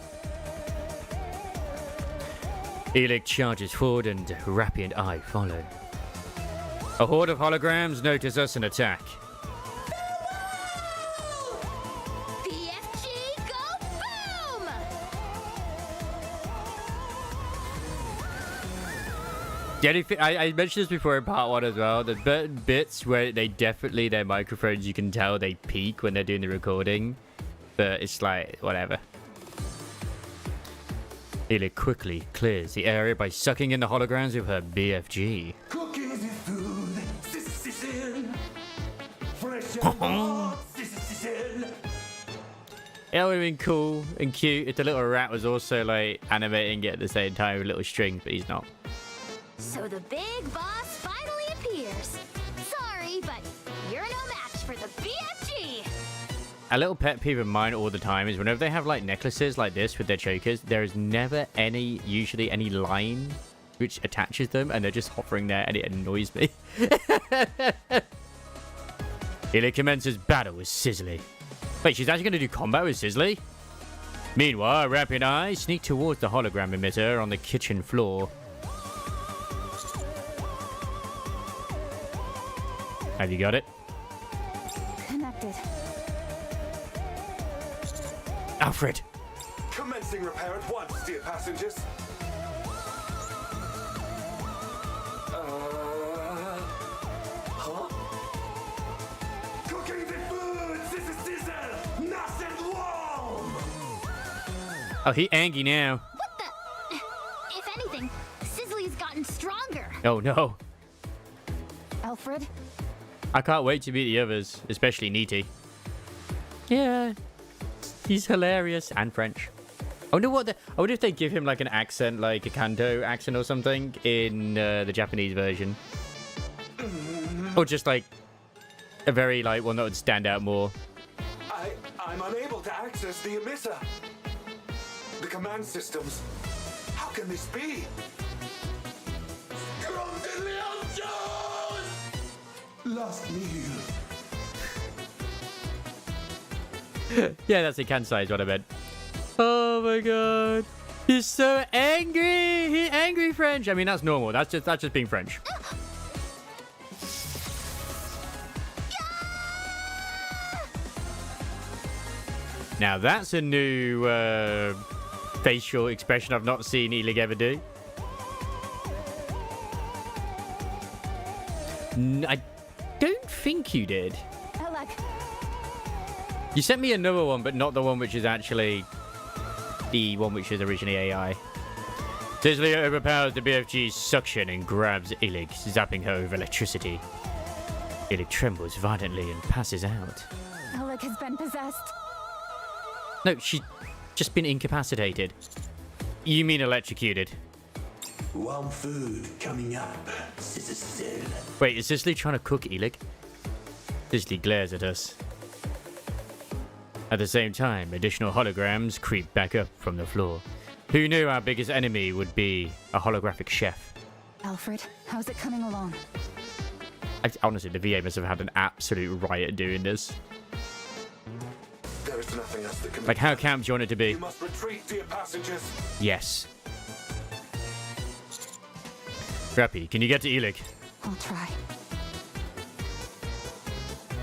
Elix charges forward and Rappy and I follow. A horde of holograms notice us and attack. BFG, go boom! I mentioned this before in part 1 as well. There's certain bits where their microphones, you can tell they peak when they're doing the recording. But it's like, whatever. Elix quickly clears the area by sucking in the holograms with her BFG. Cookies and food, Cicely. Fresh and hot, Cicely. It would have been cool and cute if the little rat was also like animating it at the same time with a little string, but he's not. So the big boss finally appears. Sorry, but you're no match for the BFG. A little pet peeve of mine all the time is whenever they have like necklaces like this with their chokers, there is never usually any line which attaches them, and they're just hovering there, and it annoys me. Elix commences battle with Cicely. Wait, she's actually going to do combat with Cicely? Meanwhile, Rappy and I sneak towards the hologram emitter on the kitchen floor. Have you got it? Connected. Alfred! Commencing repair at once, dear passengers. Huh? Cooking the food, this is Cicely. Nothing wrong. Oh, he angry now. What the? If anything, Cicely's gotten stronger. Oh no. Alfred? I can't wait to meet the others, especially Neaty. Yeah. He's hilarious and French. I wonder if they give him like an accent, like a Kanto accent or something in the Japanese version. Or just like a very like one that would stand out more. I'm unable to access the emitter. The command systems. How can this be? Last meal. Yeah, that's a Kansai is what I meant. Oh my god. He's so angry. He's angry French. I mean, that's normal. That's just being French. Now that's a new facial expression I've not seen Elix ever do. I don't think you did. Alec. You sent me another one, but not the one which is actually the one which is originally AI. Cicely overpowers the BFG's suction and grabs Elix, zapping her with electricity. Elix trembles violently and passes out. Alec has been possessed. No, she's just been incapacitated. You mean electrocuted. Warm food coming up, Cicely. Wait, is Cicely trying to cook Elix? Cicely glares at us. At the same time, additional holograms creep back up from the floor. Who knew our biggest enemy would be a holographic chef? Alfred, how's it coming along? Honestly, the VA must have had an absolute riot doing this. There is nothing else that can Like, how camp do you want it to be? You must retreat, dear passengers. Yes. Rappy, can you get to Elig? I'll try.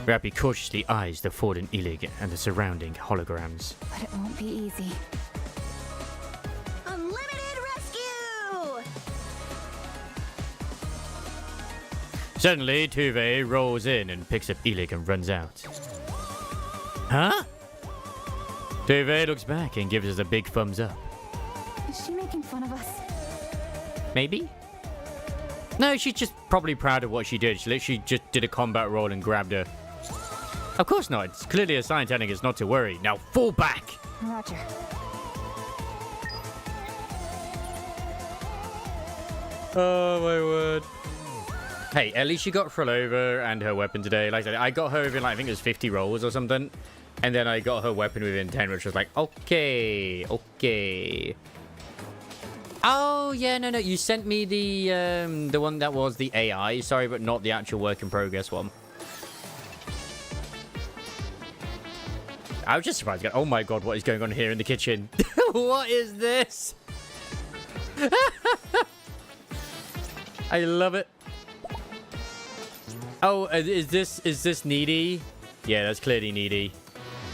Rappy cautiously eyes the fallen Elig and the surrounding holograms. But it won't be easy. Unlimited rescue! Suddenly, Tuve rolls in and picks up Elig and runs out. Huh? Tuve looks back and gives us a big thumbs up. Is she making fun of us? Maybe? No, she's just probably proud of what she did. She literally just did a combat roll and grabbed her. Of course not. It's clearly a sign telling us not to worry. Now fall back! Roger. Oh my word. Hey, at least she got thrown over and her weapon today. Like I said, I got her within, like, I think it was 50 rolls or something. And then I got her weapon within 10, which was like, okay, okay. Oh, yeah, no. You sent me the one that was the AI. Sorry, but not the actual work in progress one. I was just surprised. Oh my god, what is going on here in the kitchen? What is this? I love it. Oh, is this Needy? Yeah, that's clearly Needy.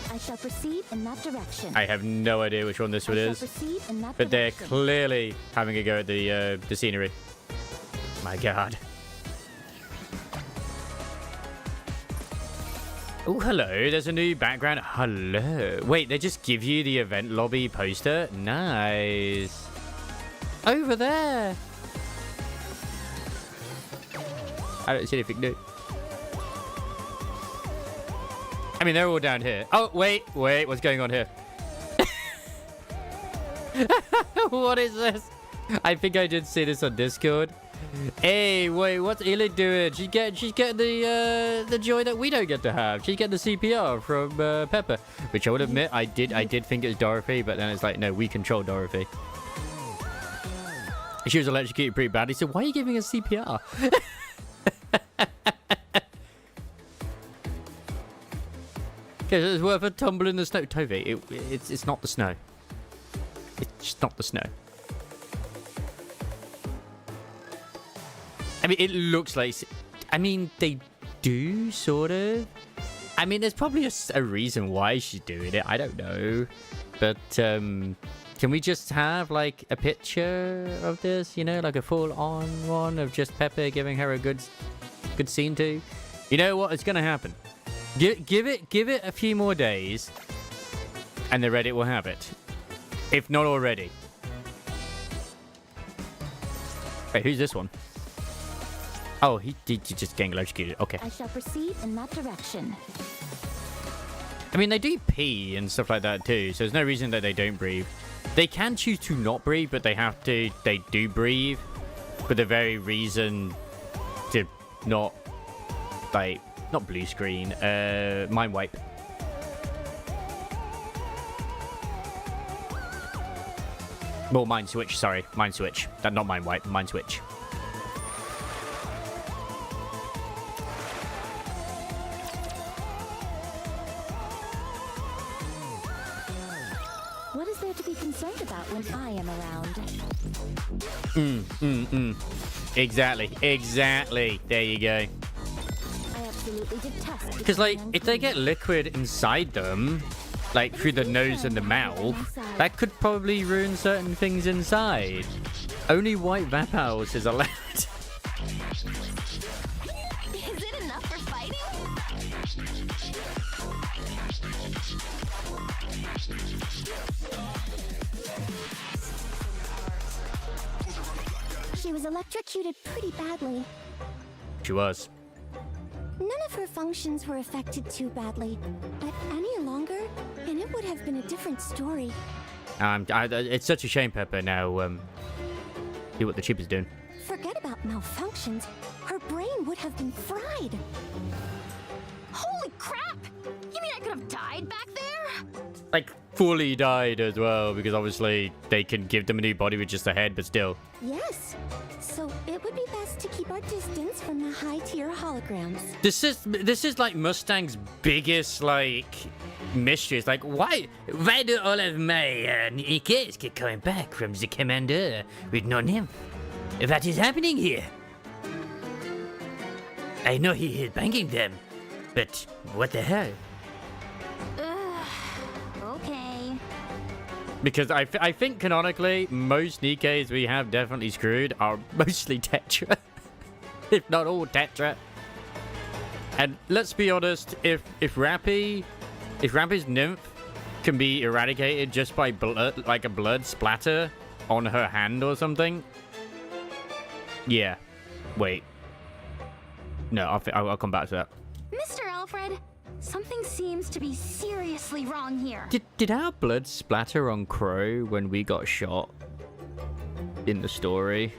I shall proceed in that direction. I have no idea which one this one is. Proceed in that But they're direction. clearly having a go at the scenery. My god. Oh, hello. There's a new background. Hello. Wait, they just give you the event lobby poster? Nice. Over there. I don't see anything new. I mean, they're all down here. Oh, wait. What's going on here? What is this? I think I did see this on Discord. Hey, wait, what's Elig doing? She's getting the joy that we don't get to have. She's getting the CPR from Pepper, which I would admit I did think it was Dorothy, but then it's like, no, we control Dorothy. She was electrocuted pretty badly, so why are you giving us CPR? Okay, so it's worth a tumble in the snow. Tovi, it's not the snow. It's just not the snow. I mean, it looks like... I mean, they do, sort of. I mean, there's probably a reason why she's doing it. I don't know. But, can we just have, like, a picture of this? You know, like a full-on one of just Pepper giving her a good scene to? You know what? It's going to happen. Give it a few more days, and the Reddit will have it. If not already. Wait, who's this one? Oh, he just getting electrocuted. Okay. I shall proceed in that direction. I mean, they do pee and stuff like that too, so there's no reason that they don't breathe. They can choose to not breathe, but they do breathe for the very reason to not, like, not blue screen, mind wipe. Well, mind switch, sorry. Mind switch. Not mind wipe, mind switch. What is there to be concerned about when I am around? Exactly. There you go. I absolutely detest. Because, like, if they get liquid inside them, like through the nose and the mouth, that could probably ruin certain things inside. Only white vapors is allowed. Is it enough for fighting? She was electrocuted pretty badly. She was. None of her functions were affected too badly. But any longer, and it would have been a different story. It's such a shame, Pepper. Now, see what the chip is doing. Forget about malfunctions. Her brain would have been fried. Holy crap! You mean I could have died back there? Like, fully died as well, because obviously they can give them a new body with just a head, but still. Yes. So it would be best to keep our distance from the high-tier holograms. This is like Mustang's biggest, like, mystery. It's like, why do all of my kids keep coming back from the commander with no name? What is happening here? I know he is banging them, but what the hell? Okay. Because I think canonically, most Nikes we have definitely screwed are mostly Tetra. If not all Tetra. And let's be honest, if Rappy's nymph can be eradicated just by blood, like a blood splatter on her hand or something. Yeah. Wait. No, I'll come back to that. Mr. Alfred, something seems to be seriously wrong here. Did our blood splatter on Crow when we got shot in the story?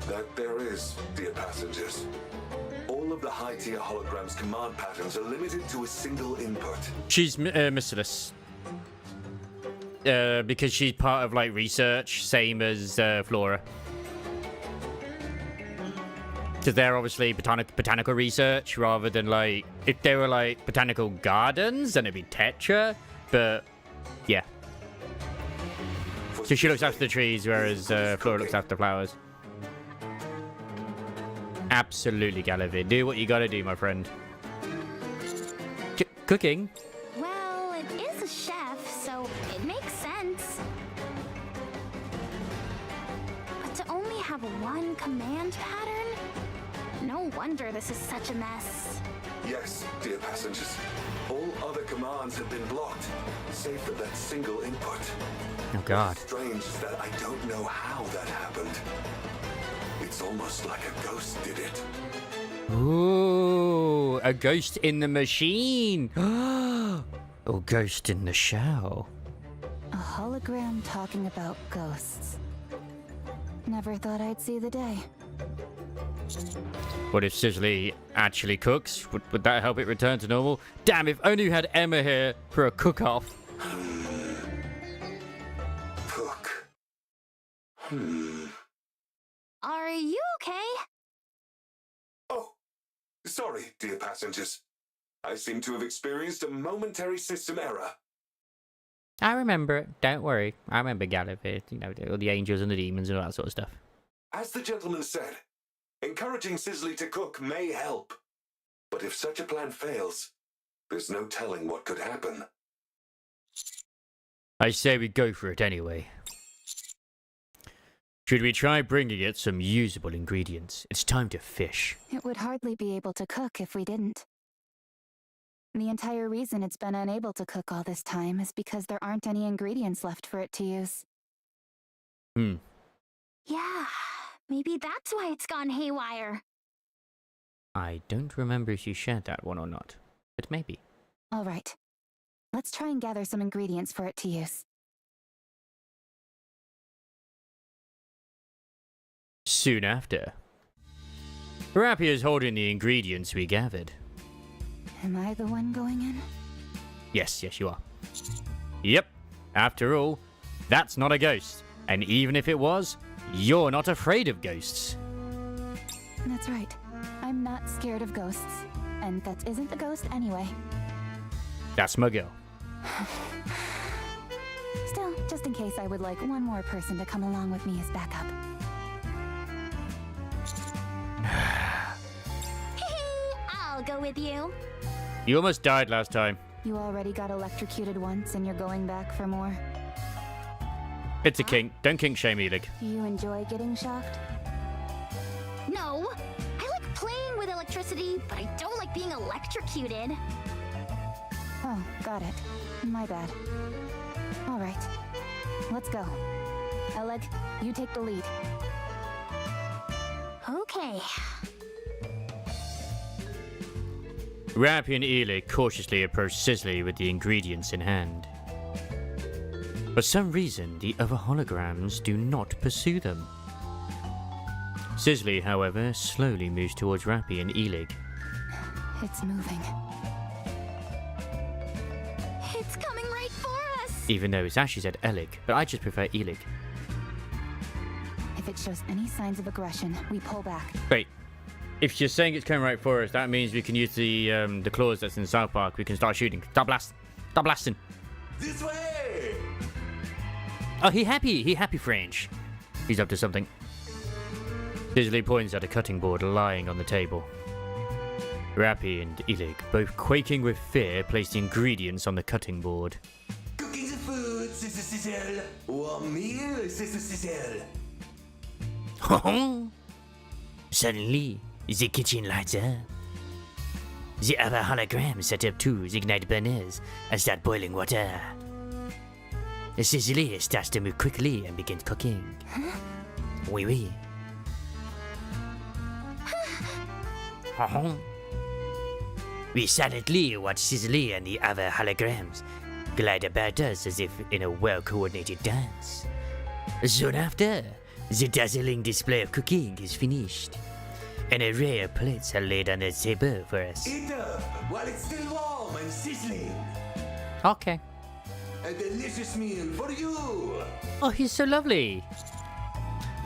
That there is, dear passengers. All of the high-tier holograms' command patterns are limited to a single input. She's missiless. Because she's part of, like, research, same as Flora. Because they're obviously botanical research rather than, like, if they were, like, botanical gardens, then it'd be Tetra. But, yeah. So she looks after the trees, whereas Flora looks after flowers. Absolutely, Gallivant. Do what you gotta do, my friend. Cooking? Well, it is a chef, so it makes sense. But to only have one command pattern? No wonder this is such a mess. Yes, dear passengers. All other commands have been blocked, save for that single input. Oh, God. What's strange is that I don't know how that happened. It's almost like a ghost did it. Ooh, a ghost in the machine. Or ghost in the shell. A hologram talking about ghosts. Never thought I'd see the day. What if Sizzly actually cooks? Would that help it return to normal? Damn, if only you had Emma here for a cook-off. Cook. Are you okay? Oh, sorry, dear passengers. I seem to have experienced a momentary system error. I remember it. Don't worry. I remember Gallivant. You know, all the angels and the demons and all that sort of stuff. As the gentleman said, encouraging Sizzly to cook may help. But if such a plan fails, there's no telling what could happen. I say we go for it anyway. Should we try bringing it some usable ingredients? It's time to fish. It would hardly be able to cook if we didn't. The entire reason it's been unable to cook all this time is because there aren't any ingredients left for it to use. Yeah, maybe that's why it's gone haywire. I don't remember if you shared that one or not, but maybe. All right. Let's try and gather some ingredients for it to use. Soon after, Rappy is holding the ingredients we gathered. Am I the one going in? Yes, you are. Yep. After all, that's not a ghost. And even if it was, you're not afraid of ghosts. That's right. I'm not scared of ghosts. And that isn't a ghost anyway. That's my girl. Still, just in case, I would like one more person to come along with me as backup. I'll go with you. You almost died last time. You already got electrocuted once and you're going back for more. It's a kink. Don't kink shame Elig. Do you enjoy getting shocked? No, I like playing with electricity, but I don't like being electrocuted. Oh, got it. My bad. All right. Let's go. Oleg, you take the lead. Okay. Rappy and Elig cautiously approach Sizzly with the ingredients in hand. For some reason, the other holograms do not pursue them. Sizzly, however, slowly moves towards Rappy and Elig. It's moving. It's coming right for us. Even though it's actually said Elig, but I just prefer Elig. If it shows any signs of aggression, we pull back. Wait, if you're saying it's coming right for us, that means we can use the claws that's in South Park. We can start shooting. Start blasting. Start blasting. This way! Oh, he happy French. He's up to something. Sizzly points at a cutting board lying on the table. Rappy and Illig, both quaking with fear, place the ingredients on the cutting board. Cooking the food, Sister Sizzle. Warm meal, Sister Sizzle. Suddenly, the kitchen lights up. The other holograms set up too, ignite burners, and start boiling water. Sizzly starts to move quickly and begins cooking. Oui, oui. We silently watch Sizzly and the other holograms glide about us as if in a well-coordinated dance. Soon after, the dazzling display of cooking is finished. An array of plates are laid on the table for us. Eat up while it's still warm and sizzling. Okay. A delicious meal for you. Oh, he's so lovely.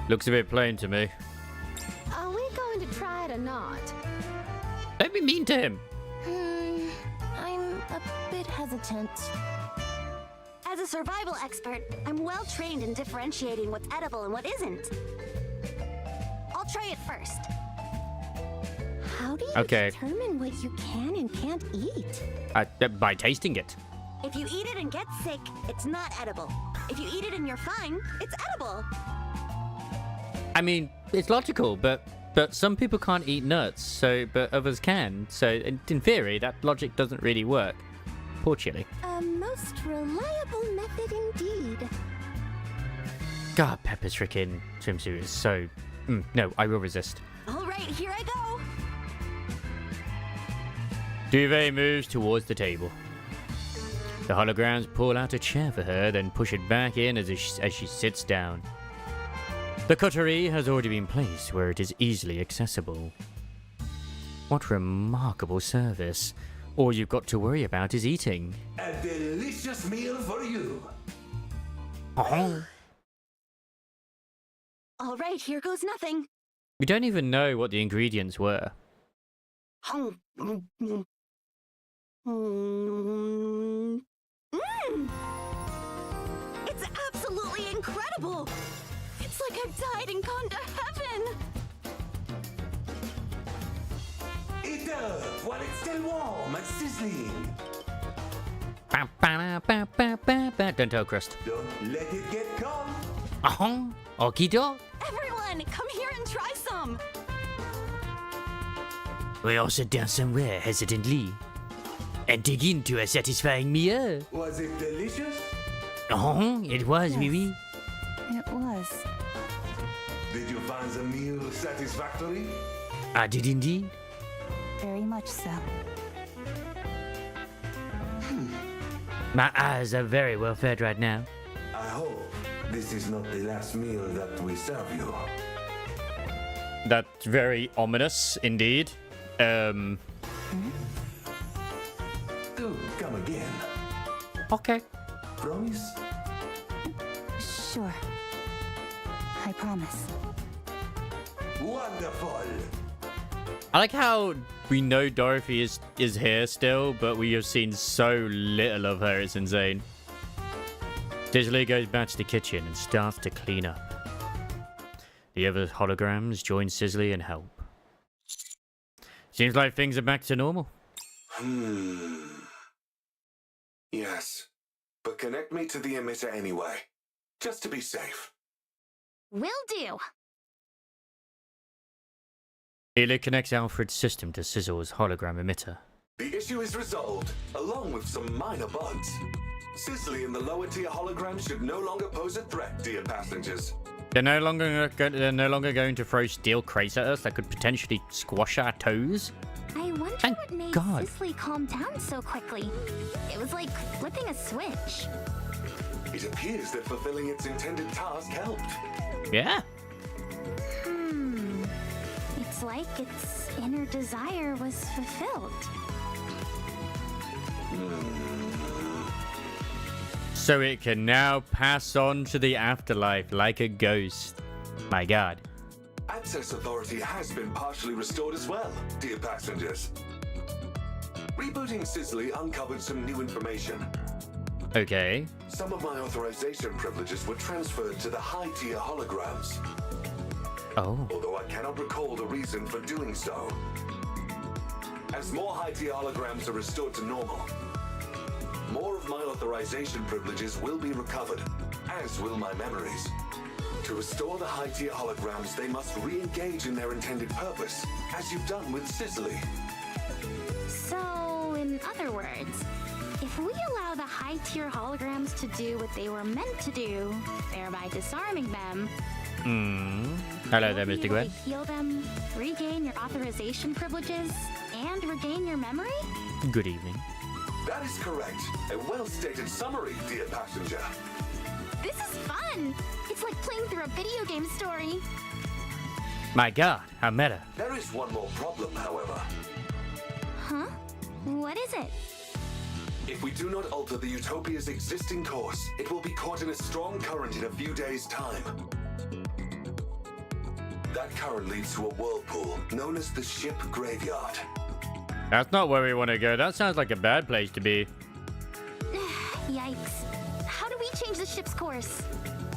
Looks a bit plain to me. Are we going to try it or not? Don't be mean to him. I'm a bit hesitant. As a survival expert, I'm well trained in differentiating what's edible and what isn't. I'll try it first. How do you Okay. determine what you can and can't eat? By tasting it. If you eat it and get sick, it's not edible. If you eat it and you're fine, it's edible. I mean, it's logical, but some people can't eat nuts, but others can. So in theory, that logic doesn't really work. Poor Chili. A most reliable method indeed. God, Pepper's freaking swimsuit is so... no, I will resist. All right, here I go. Duvet moves towards the table. The holograms pull out a chair for her, then push it back in as she sits down. The cutlery has already been placed where it is easily accessible. What remarkable service. All you've got to worry about is eating. A delicious meal for you. Oh. All right, here goes nothing. We don't even know what the ingredients were. It's absolutely incredible. It's like I've died and gone to heaven. Eat up while it's still warm and sizzling. Don't tell Crust. Don't let it get cold. Okie doke. Everyone, come here and try some. We all sit down somewhere hesitantly and dig into a satisfying meal. Was it delicious? It was, Yes. Mimi. It was. Did you find the meal satisfactory? I did indeed. Very much so. My eyes are very well fed right now. I hope this is not the last meal that we serve you. That's very ominous indeed. Do come again. Okay. Promise? Sure. I promise. Wonderful. I like how we know Dorothy is here still, but we have seen so little of her, it's insane. Sizzly goes back to the kitchen and starts to clean up. The other holograms join Sizzly and help. Seems like things are back to normal. Yes, but connect me to the emitter anyway, just to be safe. Will do. Ela connects Alfred's system to Sizzle's hologram emitter. The issue is resolved, along with some minor bugs. Sizzly and the lower tier holograms should no longer pose a threat, dear passengers. They're no longer going to throw steel crates at us that could potentially squash our toes. I wonder Thank what made God. Cicely calm down so quickly. It was like flipping a switch. It appears that fulfilling its intended task helped. Yeah. It's like its inner desire was fulfilled. So it can now pass on to the afterlife like a ghost. My God. Access authority has been partially restored as well, dear passengers. Rebooting Sizzly uncovered some new information. Okay. Some of my authorization privileges were transferred to the high-tier holograms, Oh. although I cannot recall the reason for doing so. As more high-tier holograms are restored to normal, more of my authorization privileges will be recovered, as will my memories. To restore the high-tier holograms, they must re-engage in their intended purpose, as you've done with Cicely. So, in other words, if we allow the high-tier holograms to do what they were meant to do, thereby disarming them, Hello there, you'll Mr. be able Gwen. to heal them, regain your authorization privileges, and regain your memory? Good evening. That is correct. A well-stated summary, dear passenger. This is fun! It's like playing through a video game story. My God, how meta. There is one more problem, however. Huh? What is it? If we do not alter the Utopia's existing course, it will be caught in a strong current in a few days' time. That current leads to a whirlpool known as the ship graveyard. That's not where we want to go. That sounds like a bad place to be. Yikes. How do we change the ship's course?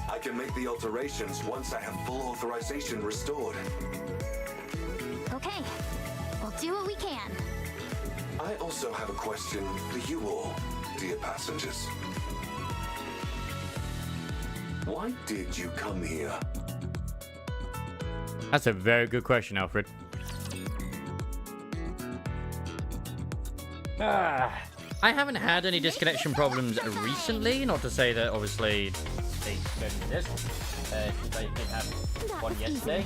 I can make the alterations once I have full authorization restored. Okay, we'll do what we can. I also have a question for you all, dear passengers. Why did you come here? That's a very good question, Alfred. I haven't had any disconnection problems recently. Not to say that, obviously, they don't exist. Since I did have one yesterday.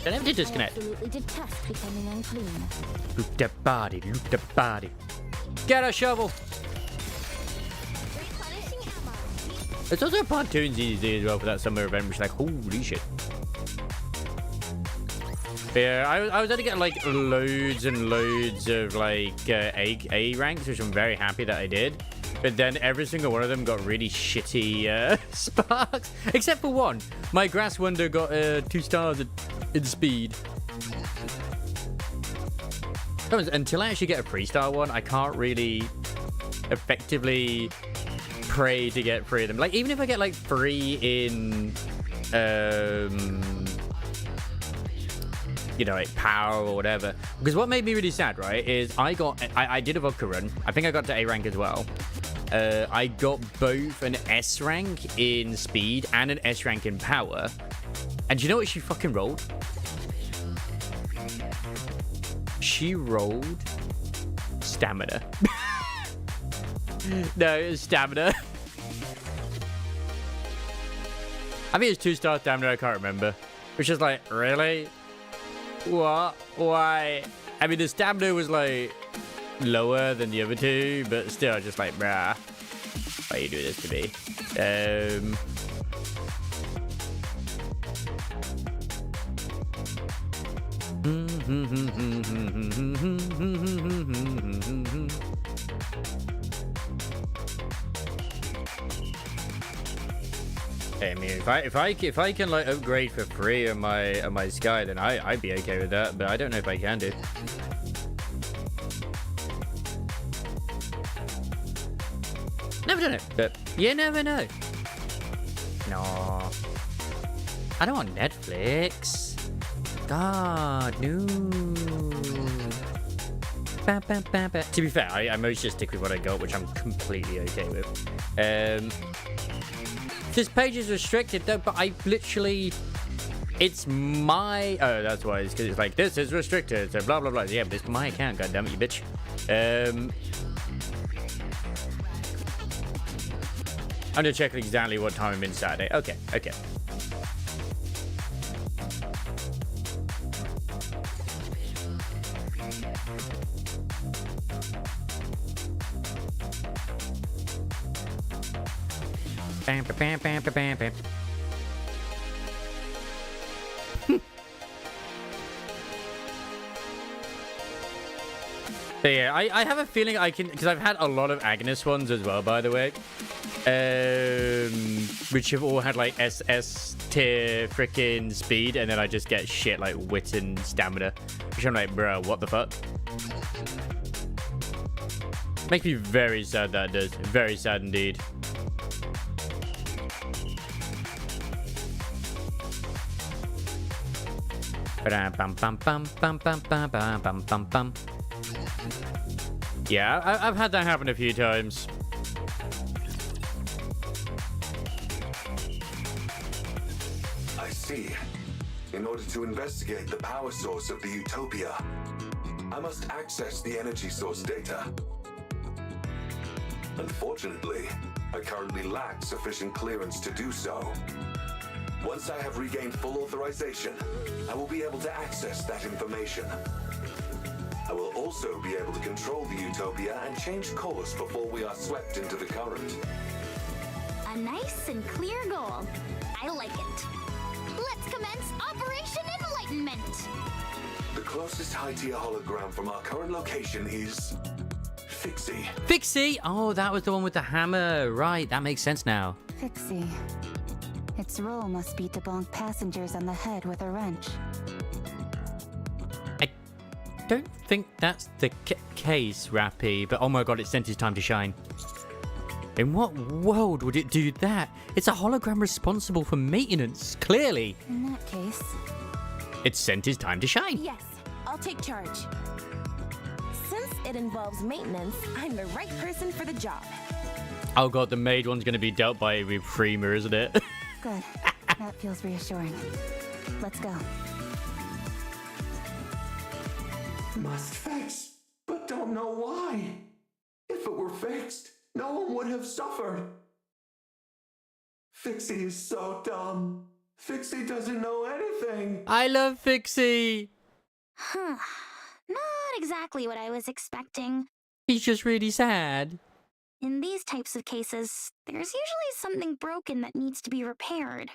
I never did disconnect. Absolutely detest becoming unclean. Loot the body, loot the body. Get a shovel. There's also pontoons these days as well for that summer event, which is like, holy shit. But yeah, I was able to get like loads and loads of like A ranks, which I'm very happy that I did. But then every single one of them got really shitty sparks, except for one. My Grass Wonder got 2 stars in speed. Until I actually get a 3-star one, I can't really effectively pray to get 3 of them. Like even if I get like 3 in you know, like power or whatever. Because what made me really sad, right, is I did a vodka run. I think I got to A rank as well. I got both an S rank in speed and an S rank in power. And do you know what she fucking rolled? She rolled stamina. No, it was stamina. I think it's 2-star stamina, I can't remember. Which is like, really? What? Why? I mean, the stamina was like lower than the other 2, but still just like, bruh, why you do this to me? I mean, if I can like upgrade for free on my Sky, then I'd be okay with that. But I don't know if I can do. Never done it, but you never know. No, I don't want Netflix. God, no. Ba, ba, ba, ba. To be fair, I mostly just stick with what I got, which I'm completely okay with. This page is restricted though, but I literally, it's my, oh, that's why, it's because it's like, this is restricted, so blah, blah, blah. Yeah, but it's my account, goddammit, you bitch. I'm gonna check exactly what time I'm in Saturday. Okay, okay. Bam, bam, bam, bam, bam, bam. So yeah, I have a feeling I can, because I've had a lot of Agnes ones as well, by the way, which have all had like SS tier freaking speed, and then I just get shit like wit and stamina, which I'm like, bro, what the fuck? Makes me very sad, that does. Very sad indeed. Yeah, I've had that happen a few times. I see. In order to investigate the power source of the Utopia, I must access the energy source data. Unfortunately, I currently lack sufficient clearance to do so. Once I have regained full authorization, I will be able to access that information. I will also be able to control the Utopia and change course before we are swept into the current. A nice and clear goal. I like it. Let's commence Operation Enlightenment. The closest high-tier hologram from our current location is Fixie. Fixie! Oh, that was the one with the hammer. Right, that makes sense now. Fixie. Its role must be to bonk passengers on the head with a wrench. I don't think that's the case, Rappy, but oh my god, it sent his time to shine. In what world would it do that? It's a hologram responsible for maintenance, clearly. In that case... It sent his time to shine. Yes, I'll take charge. Since it involves maintenance, I'm the right person for the job. Oh god, the maid one's gonna be dealt by a Freemer, isn't it? Good. That feels reassuring. Let's go. Must fix, but don't know why. If it were fixed, no one would have suffered. Fixie is so dumb. Fixie doesn't know anything. I love Fixie. Huh. Not exactly what I was expecting. He's just really sad. In these types of cases, there's usually something broken that needs to be repaired.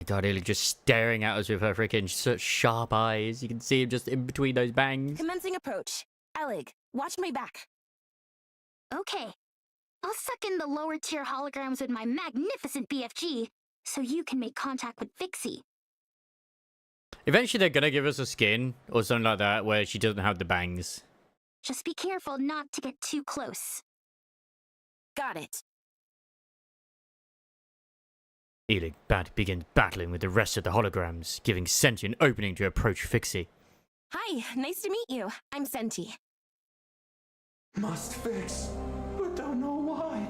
God, he's just staring at us with her freaking such sharp eyes. You can see him just in between those bangs. Commencing approach. Alec, watch my back. Okay. I'll suck in the lower tier holograms with my magnificent BFG, so you can make contact with Fixie. Eventually they're gonna give us a skin or something like that where she doesn't have the bangs. Just be careful not to get too close. Got it. Elig begins battling with the rest of the holograms, giving Senti an opening to approach Fixie. Hi, nice to meet you. I'm Senti. Must fix, but don't know why.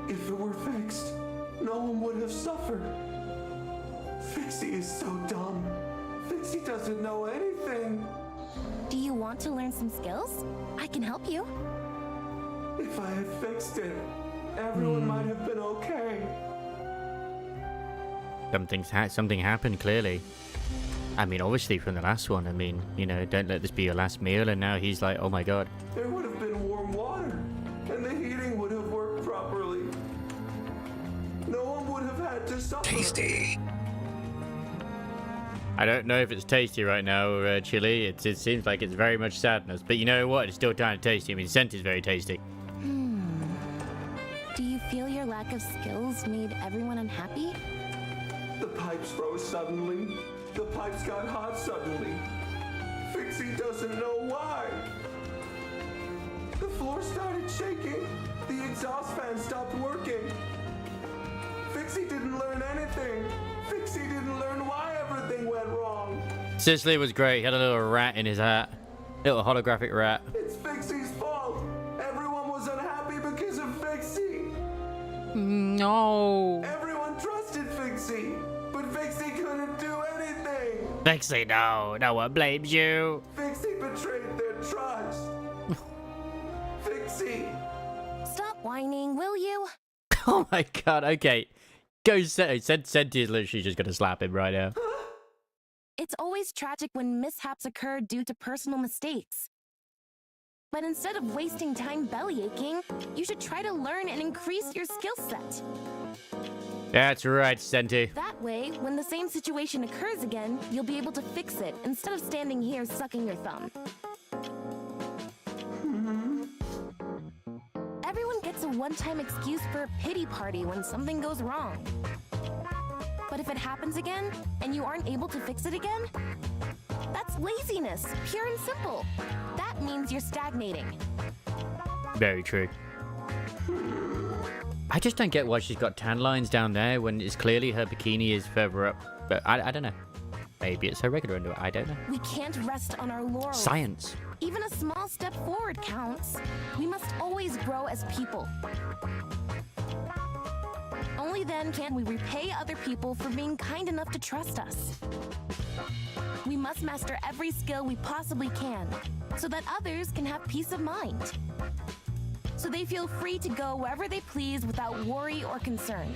If it were fixed, no one would have suffered. Fixie is so dumb. Fixie doesn't know anything. Do you want to learn some skills? I can help you. If I had fixed it, everyone might have been okay. Something happened, clearly. I mean, obviously from the last one. I mean, you know, don't let this be your last meal. And now he's like, oh my god. There would have been warm water, and the heating would have worked properly. No one would have had to suffer. Tasty. I don't know if it's tasty right now or chili. It seems like it's very much sadness. But you know what? It's still kind of tasty. I mean, scent is very tasty. Do you feel your lack of skills made everyone unhappy? The pipes froze suddenly. The pipes got hot suddenly. Fixie doesn't know why. The floor started shaking. The exhaust fan stopped working. Fixie didn't learn anything. Fixie didn't learn why everything went wrong. Cicely was great. He had a little rat in his hat. Little holographic rat. It's Fixie's fault. Everyone was unhappy because of Fixie. No. Everyone trusted Fixie, but Fixie couldn't do anything. Fixie, no. No one blames you. Fixie betrayed their trust. Fixie. Stop whining, will you? Oh my god. Okay. Go Senti is literally just gonna slap him right now. It's always tragic when mishaps occur due to personal mistakes. But instead of wasting time belly aching, you should try to learn and increase your skill set. That's right, Senti. That way, when the same situation occurs again, you'll be able to fix it instead of standing here sucking your thumb. Everyone gets a one-time excuse for a pity party when something goes wrong. But if it happens again, and you aren't able to fix it again, that's That's laziness, pure and simple. That means you're stagnating. Very true. I just don't get why she's got tan lines down there when it's clearly her bikini is further up. But I don't know. Maybe it's her regular underwear. I don't know. We can't rest on our laurels. Science. Even a small step forward counts. We must always grow as people. Only then can we repay other people for being kind enough to trust us. We must master every skill we possibly can, so that others can have peace of mind. So they feel free to go wherever they please without worry or concern.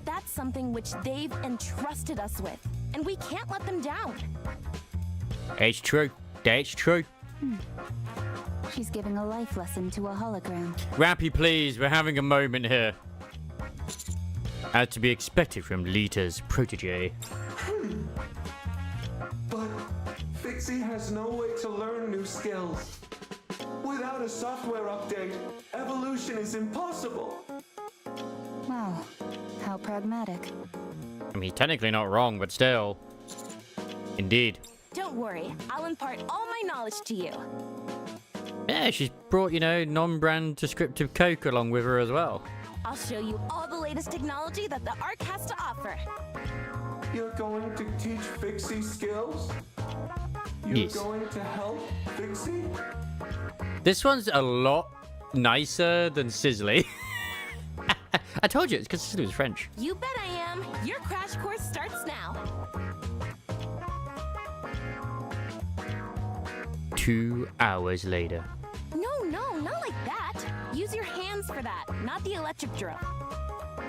That's something which they've entrusted us with, and we can't let them down. It's true. That's true. She's giving a life lesson to a hologram. Rappy, please. We're having a moment here. As to be expected from Lita's protege. But Fixie has no way to learn new skills. Without a software update, evolution is impossible. Wow, how pragmatic. I mean, he's technically not wrong, but still. Indeed. Don't worry, I'll impart all my knowledge to you. Yeah, she's brought, you know, non-brand descriptive Coke along with her as well. I'll show you all the latest technology that the Ark has to offer. You're going to teach Fixie skills? You're Yes. going to help Fixie? This one's a lot nicer than Sizzly. I told you, it's because Sizzly was French. You bet I am. Your crash course starts now. 2 hours later. No, not like that. Use your hands for that, not the electric drill.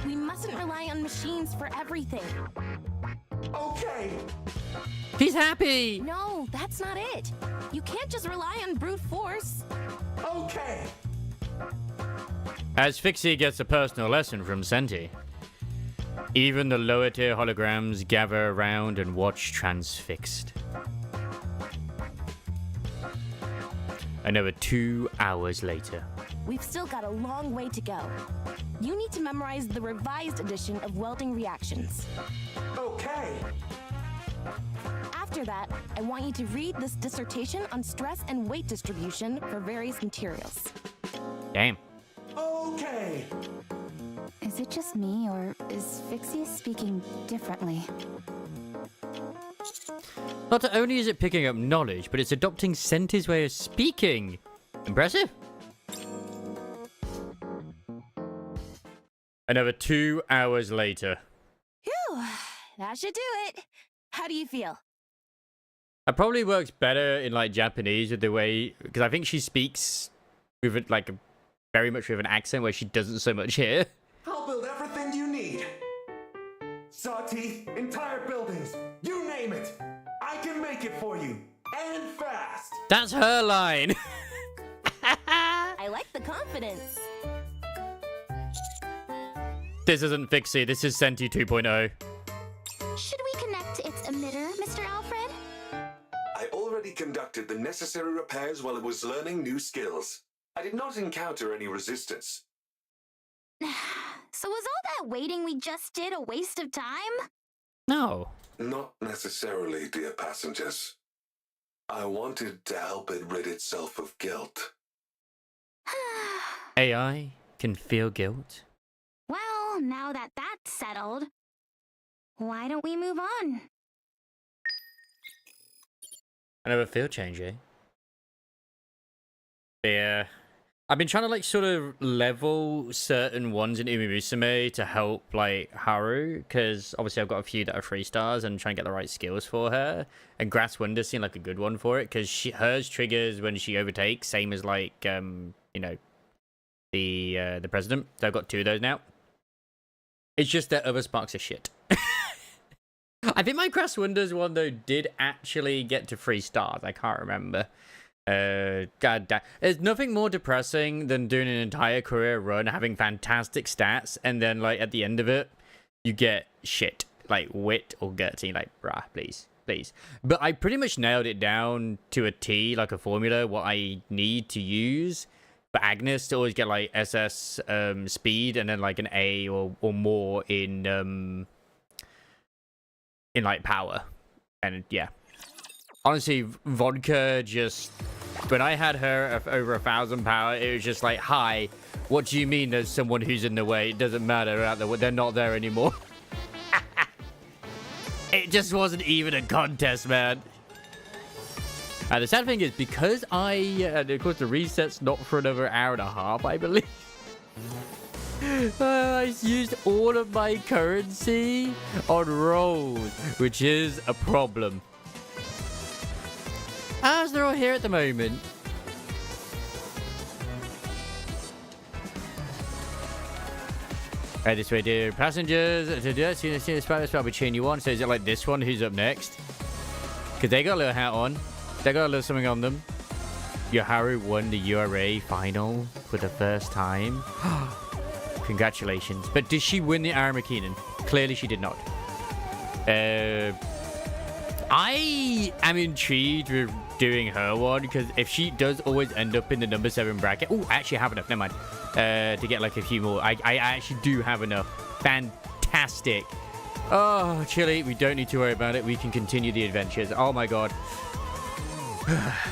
We mustn't rely on machines for everything. Okay. He's happy! No, that's not it. You can't just rely on brute force. Okay. As Fixie gets a personal lesson from Senti. Even the lower tier holograms gather around and watch transfixed. Another 2 hours later. We've still got a long way to go. You need to memorize the revised edition of welding reactions. Okay. After that, I want you to read this dissertation on stress and weight distribution for various materials. Damn. Okay. Is it just me, or is Fixie speaking differently? Not only is it picking up knowledge, but it's adopting Senti's way of speaking. Impressive. Another 2 hours later. Phew, that should do it. How do you feel? It probably works better in like Japanese with the way, because I think she speaks with like very much with an accent where she doesn't so much hear. I'll build everything you need. Saw teeth, entire buildings, you name it. I can make it for you. And fast. That's her line. I like the confidence. This isn't Fixie, this is Senti 2.0. Should we connect its emitter, Mr. Alfred? I already conducted the necessary repairs while it was learning new skills. I did not encounter any resistance. So was all that waiting we just did a waste of time? No. Not necessarily, dear passengers. I wanted to help it rid itself of guilt. AI can feel guilt. Well, now that that's settled, why don't we move on? Another field change, eh? Yeah. I've been trying to like sort of level certain ones in Umumusume to help like Haru, because obviously I've got a few that are 3 stars and trying to get the right skills for her. And Grass Wonder seemed like a good one for it, because hers triggers when she overtakes, same as like you know, the president. So I've got 2 of those now. It's just that other sparks are shit. I think my Grass Wonders one though did actually get to 3 stars. I can't remember. God damn. There's nothing more depressing than doing an entire career run, having fantastic stats, and then like at the end of it, you get shit like wit or guts, and you're like, bruh, please. But I pretty much nailed it down to a T, like a formula, what I need to use for Agnes to always get like SS speed, and then like an A or more in like power. And yeah. Honestly, vodka just... When I had her of over 1,000 power, it was just like, hi, what do you mean there's someone who's in the way? It doesn't matter. They're not there anymore. It just wasn't even a contest, man. And the sad thing is, because of course, the reset's not for another hour and a half, I believe. I used all of my currency on rolls, which is a problem. As they're all here at the moment. Right, this way, dear passengers. See the spot between you on. So is it like this one? Who's up next? Because they got a little hat on. They got a little something on them. Yoharu won the URA final for the first time. Congratulations. But did she win the Armor Keenan? Clearly she did not. I am intrigued with doing her one, because if she does always end up in the number 7 bracket... Oh, I actually have enough. Never mind. To get like a few more. I actually do have enough. Fantastic. Oh, Chili, we don't need to worry about it. We can continue the adventures. Oh my god. Nice.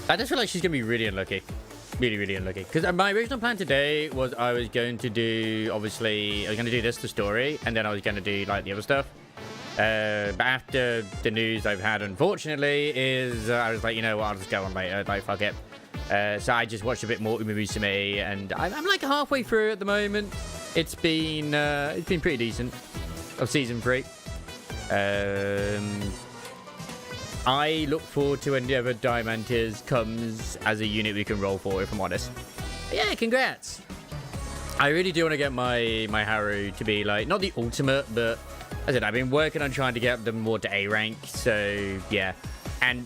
I just feel like she's going to be really unlucky. Really, really unlucky. Because my original plan today was I was going to do, obviously, I was going to do this, the story, and then I was going to do, like, the other stuff. But after the news I've had, unfortunately, is I was like, you know what, I'll just go on later. Like, fuck it. So I just watched a bit more Umamusume, and I'm like halfway through at the moment. It's been pretty decent of season 3. I look forward to whenever Diamantis comes as a unit we can roll for, if I'm honest. But yeah, congrats. I really do want to get my Haru to be like, not the ultimate, but as I said, I've been working on trying to get them more to A rank. So yeah, and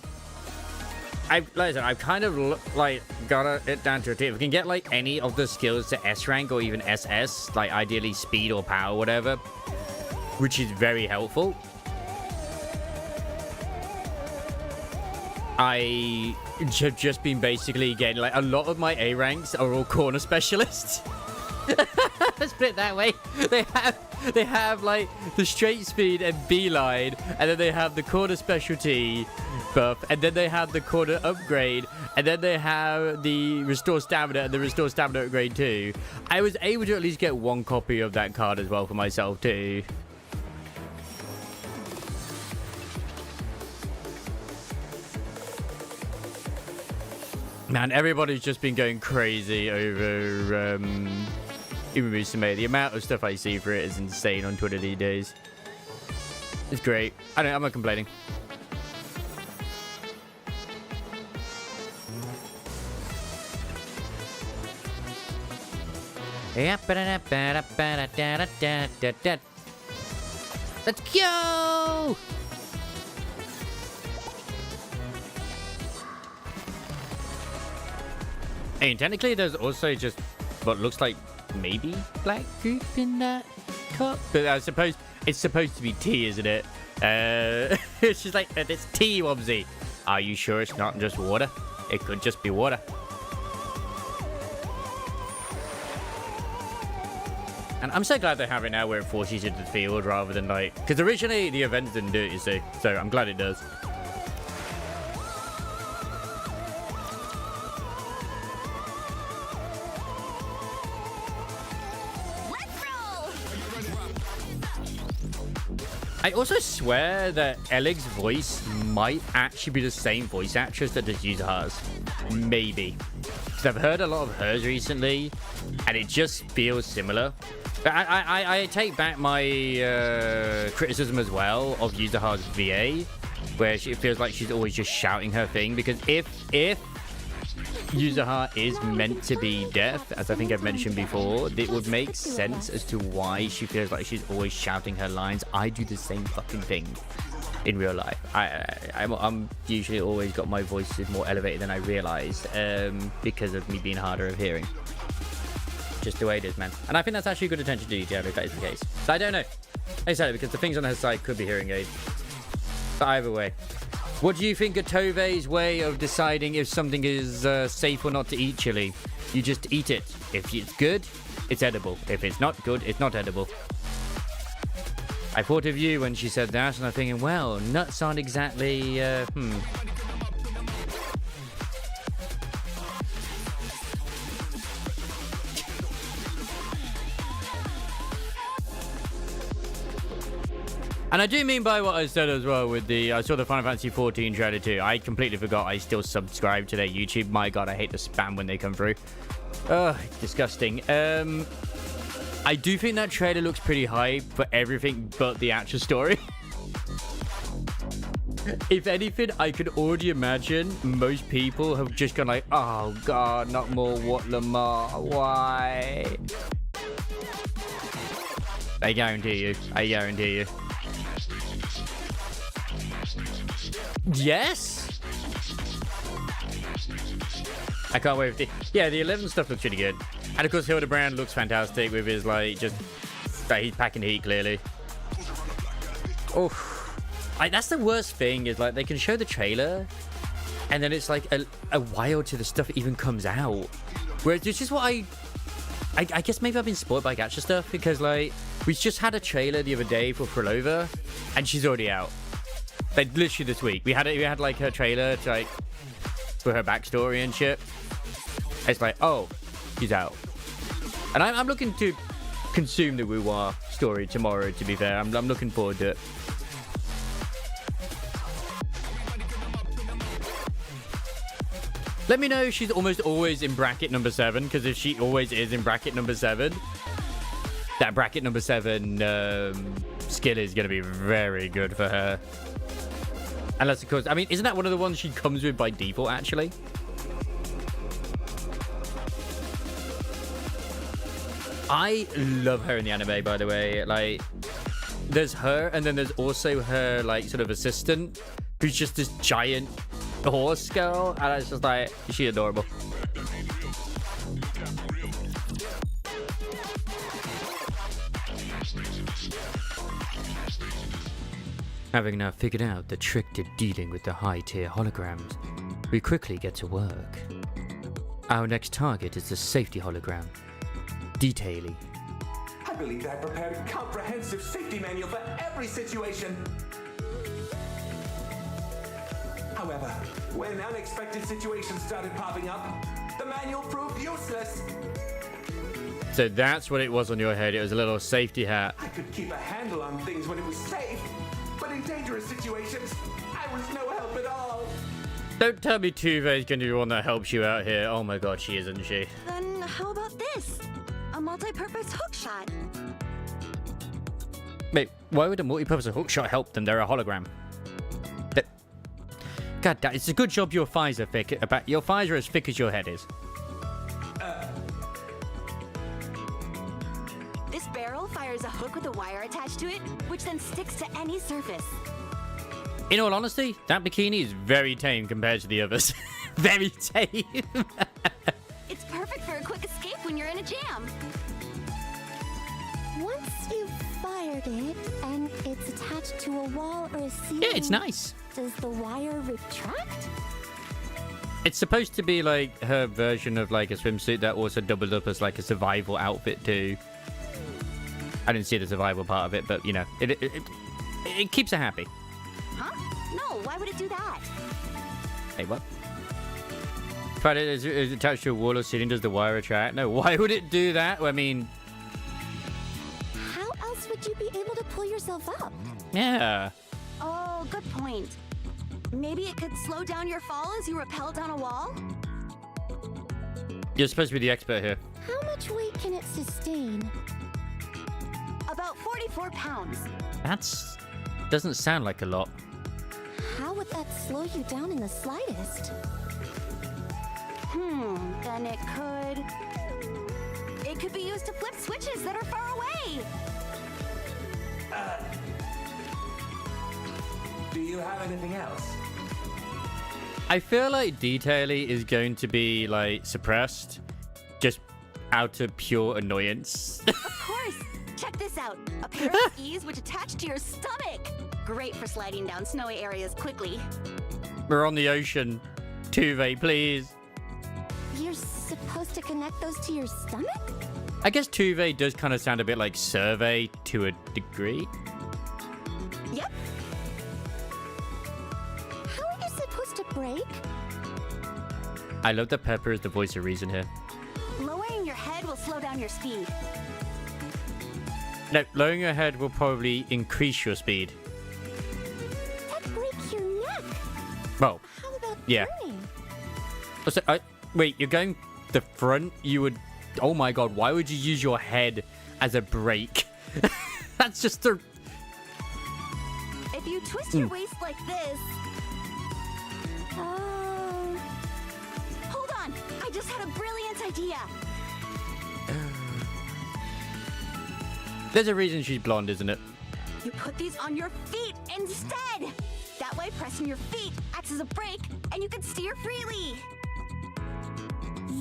like I said, I've kind of like got it down to a T. If we can get like any of the skills to S rank or even SS, like ideally speed or power, whatever, which is very helpful. I have just been basically getting like a lot of my A ranks are all corner specialists. Let's put it that way. They have like the straight speed and beeline, and then they have the corner specialty buff, and then they have the corner upgrade, and then they have the restore stamina and the restore stamina upgrade too. I was able to at least get one copy of that card as well for myself too. Man, everybody's just been going crazy over Umamusume. The amount of stuff I see for it is insane on Twitter these days. It's great. I'm not complaining. Let's go! Hey, technically there's also just what looks like maybe black goop in that cup, but I suppose it's supposed to be tea, isn't it? It's just like, it's tea, Wobsy. Are you sure it's not just water? It could just be water. And I'm so glad they have it now where it forces you to the field rather than like, because originally the event didn't do it, you see, so I'm glad it does. I also swear that Elig's voice might actually be the same voice actress that does Yuzuha's. Maybe. Because I've heard a lot of hers recently, and it just feels similar. But I take back my criticism as well of Yuzuha's VA, where it feels like she's always just shouting her thing. Because if Yuzuha is meant to be deaf, as I think I've mentioned before, it would make sense as to why she feels like she's always shouting her lines. I do the same fucking thing in real life. I'm usually always got my voice more elevated than I realized because of me being harder of hearing. Just the way it is, man. And I think that's actually good attention to detail if that is the case. So I don't know. I said it because the things on her side could be hearing aids. But either way, What do you think of Tovei's way of deciding if something is safe or not to eat chili? You just eat it. If it's good, it's edible. If it's not good, it's not edible. I thought of you when she said that, and I'm thinking, well, nuts aren't exactly, And I do mean by what I said as well with the... I saw the Final Fantasy 14 trailer too. I completely forgot I still subscribe to their YouTube. My god, I hate the spam when they come through. Ugh, it's disgusting. I do think that trailer looks pretty hype for everything but the actual story. If anything, I could already imagine most people have just gone like, oh god, not more what Lamar, why? I guarantee you. I guarantee you. Yes? I can't wait for the... Yeah, the 11 stuff looks really good. And of course, Hildebrand looks fantastic with his, like, just... he's packing heat, clearly. Oh. That's the worst thing, is, like, they can show the trailer, and then it's, like, a while till the stuff even comes out. Whereas, this is what I guess maybe I've been spoiled by gacha stuff, because, like, we just had a trailer the other day for Prolova, and she's already out. Like, literally this week. We had like, her trailer to, like, for her backstory and shit. It's like, oh, she's out. And I'm looking to consume the Wuwa story tomorrow, to be fair. I'm looking forward to it. Let me know if she's almost always in bracket number 7, because if she always is in bracket number 7, that bracket number 7 skill is going to be very good for her. Unless, of course, I mean, isn't that one of the ones she comes with by default, actually? I love her in the anime, by the way. Like, there's her, and then there's also her, like, sort of assistant, who's just this giant horse girl, and it's just like, she's adorable. Having now figured out the trick to dealing with the high-tier holograms, we quickly get to work. Our next target is the safety hologram, Detailee. I believe I prepared a comprehensive safety manual for every situation. However, when unexpected situations started popping up, the manual proved useless. So that's what it was on your head. It was a little safety hat. I could keep a handle on things when it was safe, but in dangerous situations, I was no help at all. Don't tell me Tuvei's going to be one that helps you out here. Oh my god, she is, isn't she? Then how about this? A multi-purpose hook shot. Wait, why would a multi-purpose hook shot help them? They're a hologram. God damn, it's a good job your thighs are thick. Your thighs are as thick as your head is. This barrel fires a hook with a wire attached to it, which then sticks to any surface. In all honesty, that bikini is very tame compared to the others. Very tame. It's perfect for a quick escape when you're in a jam. Once you've fired it and it's attached to a wall or a ceiling, Yeah, it's nice. does the wire retract? It's supposed to be like her version of like a swimsuit that also doubled up as like a survival outfit too. I didn't see the survival part of it, but you know, it keeps her happy. Huh? No, why would it do that? Hey, what? If it is attached to a wall or ceiling, does the wire attract? No, why would it do that? I mean, How else would you be able to pull yourself up? yeah. Oh, good point. Maybe it could slow down your fall as you rappel down a wall? You're supposed to be the expert here. How much weight can it sustain? About 44 pounds. That's... doesn't sound like a lot. How would that slow you down in the slightest? Then it could be used to flip switches that are far away. Do you have anything else? I feel like Detailee is going to be, like, suppressed just out of pure annoyance. Of course. Check this out. A pair of skis which attach to your stomach. Great for sliding down snowy areas quickly. We're on the ocean. Tuve, please. You're supposed to connect those to your stomach? I guess Tuve does kind of sound a bit like survey to a degree. Yep. How are you supposed to brake? I love that Pepper is the voice of reason here. Lowering your head will slow down your speed. No, lowering your head will probably increase your speed. That breaks your neck. Well, How about yeah. turning? Wait, you're going the front? You would... Oh my god, why would you use your head as a brake? That's just a... If you twist your waist like this... Hold on! I just had a brilliant idea! There's a reason she's blonde, isn't it? You put these on your feet instead! That way, pressing your feet acts as a brake, and you can steer freely!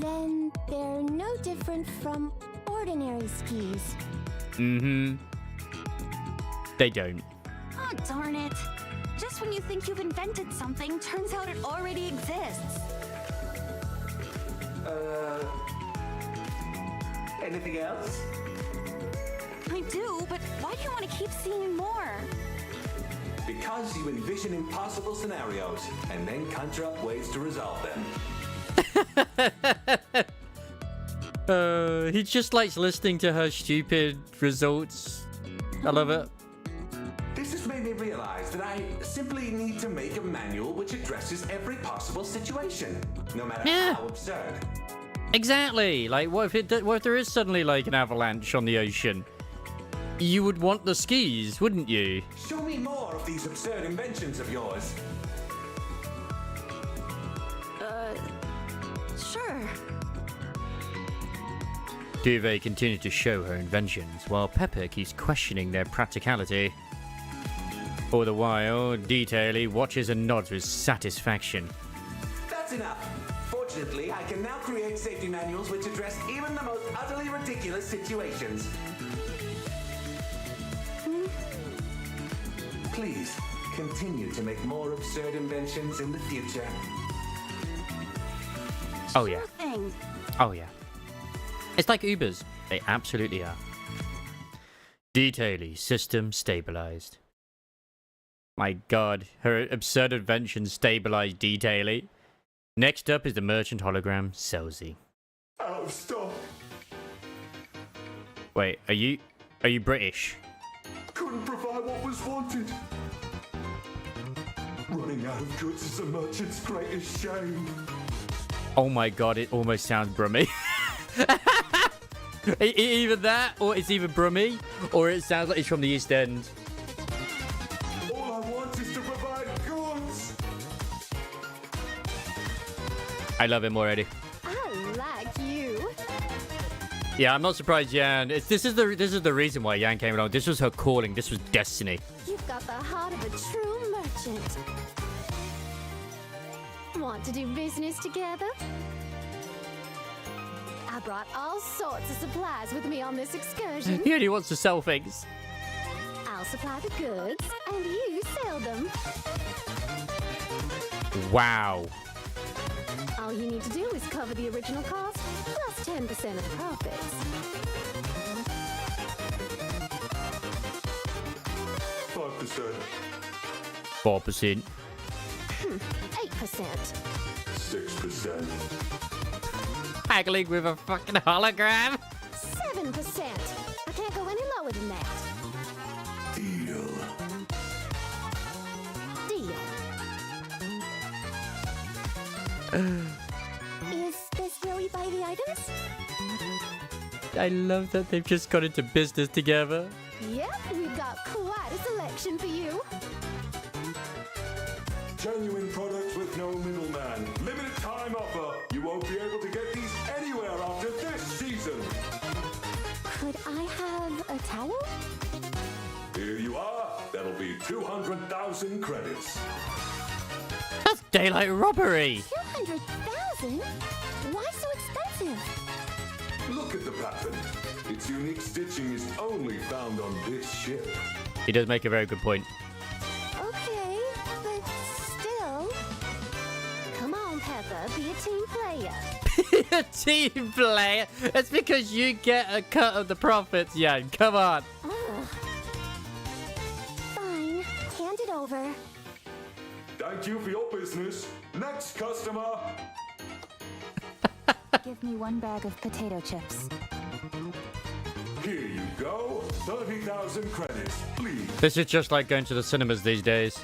Then they're no different from ordinary skis. Mm-hmm. They don't. Oh, darn it. Just when you think you've invented something, turns out it already exists. Anything else? I do, but why do you want to keep seeing more? Because you envision impossible scenarios and then conjure up ways to resolve them. He just likes listening to her stupid results. I love it. This has made me realize that I simply need to make a manual which addresses every possible situation, no matter how absurd. Exactly. Like, what if there is suddenly like an avalanche on the ocean? You would want the skis, wouldn't you? Show me more of these absurd inventions of yours. Sure. Duvet continued to show her inventions, while Pepper keeps questioning their practicality. All the while, Detaily watches and nods with satisfaction. That's enough. Fortunately, I can now create safety manuals which address even the most utterly ridiculous situations. Please, continue to make more absurd inventions in the future. Oh yeah. Sure thing. Oh yeah. It's like Ubers. They absolutely are. Detaily, system stabilized. My god, her absurd invention stabilized Detaily. Next up is the merchant hologram, Selzy. Out of stock. Wait, are you British? Couldn't provide what was wanted. Running out of goods is a merchant's greatest shame. Oh my god, it almost sounds Brummy. Either that, or it's either Brummy, or it sounds like it's from the East End. All I want is to provide goods. I love him already. I like you. Yeah, I'm not surprised, Yan. This is the reason why Yan came along. This was her calling. This was destiny. You've got the heart of a true merchant. Want to do business together? I brought all sorts of supplies with me on this excursion. He only wants to sell things. I'll supply the goods, and you sell them. Wow. All you need to do is cover the original cost, plus 10% of the profits. 5%. 4%. 8%. 6%. Haggling with a fucking hologram. 7%. I can't go any lower than that. Deal. Deal. Is this where we buy the items? I love that they've just got into business together. Yep, we've got quite a selection for you. Genuine products with no middleman. Limited time offer. You won't be able to get these anywhere after this season. Could I have a towel? Here you are. That'll be 200,000 credits. That's daylight robbery. 200,000? Why so expensive? Look at the pattern. Its unique stitching is only found on this ship. He does make a very good point. Okay, but still. team player. Team player. It's because you get a cut of the profits, Yan. Come on. Fine. Hand it over. Thank you for your business. Next customer. Give me 1 bag of potato chips. Here you go. 30,000 credits, please. This is just like going to the cinemas these days.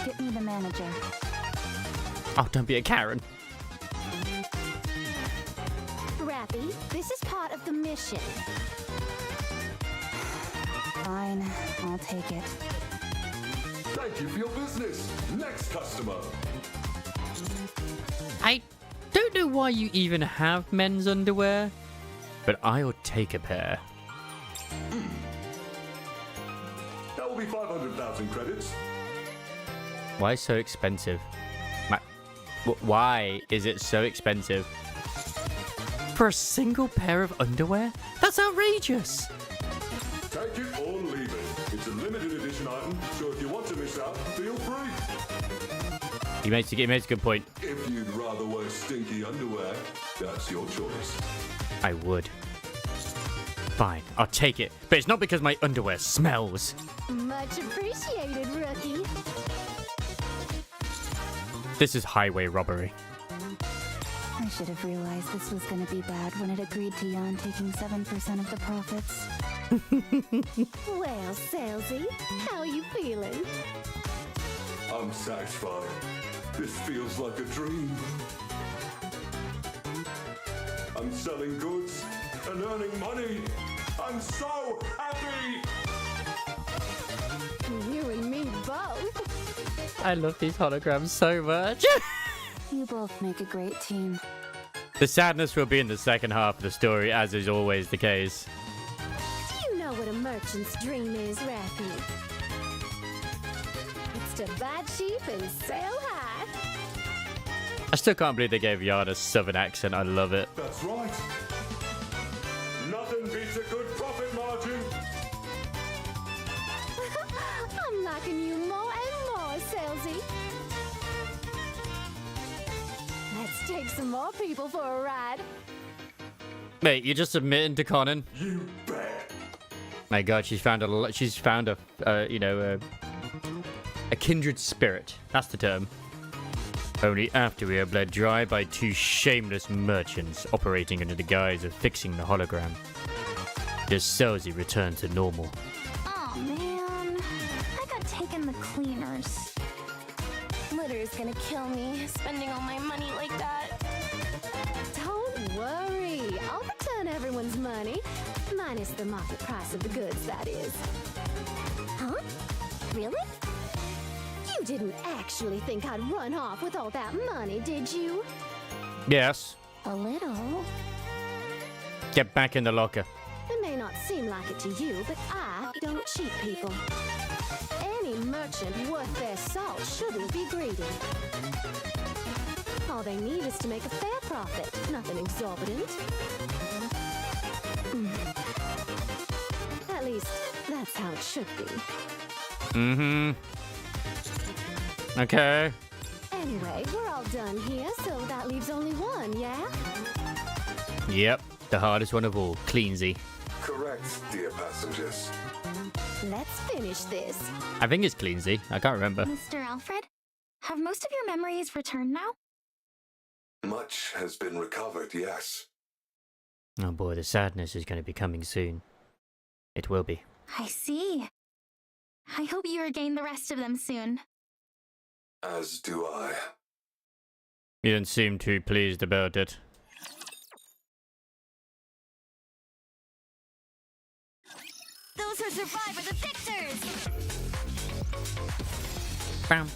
Get me the manager. Oh, don't be a Karen. Rappy, this is part of the mission. Fine, I'll take it. Thank you for your business. Next customer. I don't know why you even have men's underwear, but I'll take a pair. That will be 500,000 credits. Why so expensive? Why is it so expensive? For a single pair of underwear? That's outrageous! Take it or leave it. It's a limited edition item, so if you want to miss out, feel free. He makes a good point. If you'd rather wear stinky underwear, that's your choice. I would. Fine, I'll take it. But it's not because my underwear smells. Much appreciated, rookie. This is highway robbery. I should have realized this was gonna be bad when it agreed to Jan taking 7% of the profits. Well, Salesy, how you feeling? I'm satisfied. This feels like a dream. I'm selling goods and earning money. I'm so happy! You and me both. I love these holograms so much. You both make a great team. The sadness will be in the second half of the story, as is always the case. Do you know what a merchant's dream is, Rappy? It's to buy cheap and sell high. I still can't believe they gave Yard a southern accent. I love it. That's right. Nothing beats a good profit margin. I'm liking you more and more, Salesy. Let's take some more people for a ride. Mate, you're just admitting to Conan. You bet. My God, she's found a kindred spirit. That's the term. Only after we are bled dry by 2 shameless merchants operating under the guise of fixing the hologram, does Selzy return to normal. Oh man, I got taken the cleaners. Litter's gonna kill me, spending all my money like that. Don't worry. I'll return everyone's money. Minus the market price of the goods, that is. Huh? Really? You didn't actually think I'd run off with all that money, did you? Yes. A little. Get back in the locker. It may not seem like it to you, but I don't cheat people. Any merchant worth their salt shouldn't be greedy. All they need is to make a fair profit, nothing exorbitant. At least, that's how it should be. Mm-hmm. Okay. Anyway, we're all done here, so that leaves only one, yeah? Yep. The hardest one of all. Cleansy. Correct, dear passengers. Let's finish this. I think it's Cleansy. I can't remember. Mr. Alfred, have most of your memories returned now? Much has been recovered, yes. Oh boy, the sadness is going to be coming soon. It will be. I see. I hope you regain the rest of them soon. As do I. You don't seem too pleased about it. Those who survive are the victors! I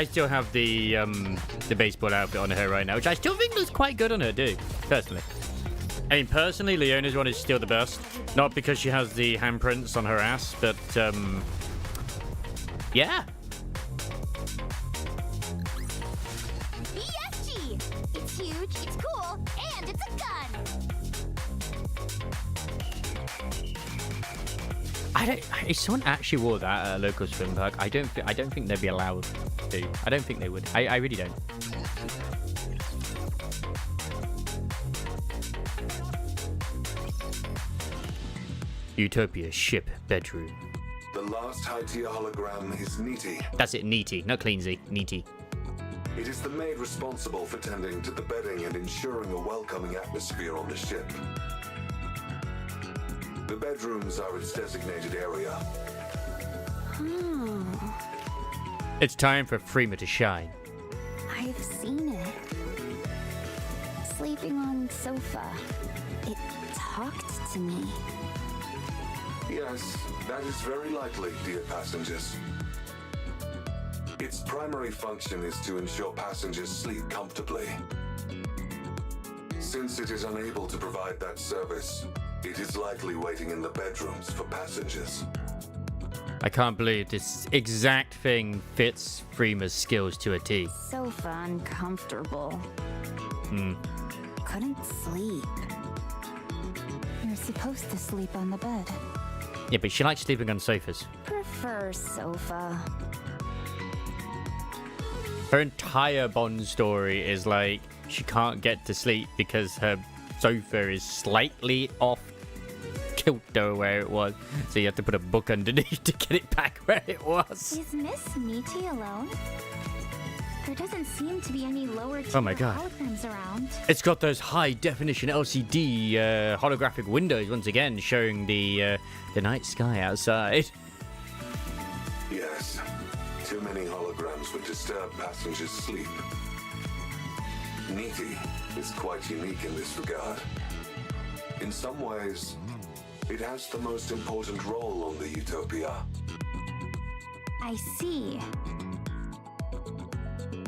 still have the baseball outfit on her right now, which I still think looks quite good on her, too. Personally. I mean, personally, Leona's one is still the best. Not because she has the handprints on her ass, but, yeah. BFG! It's huge, it's cool, and it's a gun! If someone actually wore that at a local swim park, I don't think they'd be allowed to. I don't think they would. I really don't. Utopia ship bedroom. The last high-tier hologram is Neaty. That's it, Neaty, not Cleansy. Neaty. It is the maid responsible for tending to the bedding and ensuring a welcoming atmosphere on the ship. The bedrooms are its designated area. It's time for Freema to shine. I've seen it. Sleeping on sofa. It talked to me. Yes, that is very likely, dear passengers. Its primary function is to ensure passengers sleep comfortably. Since it is unable to provide that service, it is likely waiting in the bedrooms for passengers. I can't believe this exact thing fits Freema's skills to a T. Sofa uncomfortable. Couldn't sleep. You're supposed to sleep on the bed. Yeah, but she likes sleeping on sofas. Prefer sofa. Her entire Bond story is like she can't get to sleep because her sofa is slightly off kilter where it was. So you have to put a book underneath to get it back where it was. Is Miss Neaty alone? There doesn't seem to be any lower tier Oh my God. holograms around. It's got those high definition LCD holographic windows once again showing the night sky outside. Yes, too many holograms would disturb passengers' sleep. Neaty is quite unique in this regard. In some ways, it has the most important role on the Utopia. I see.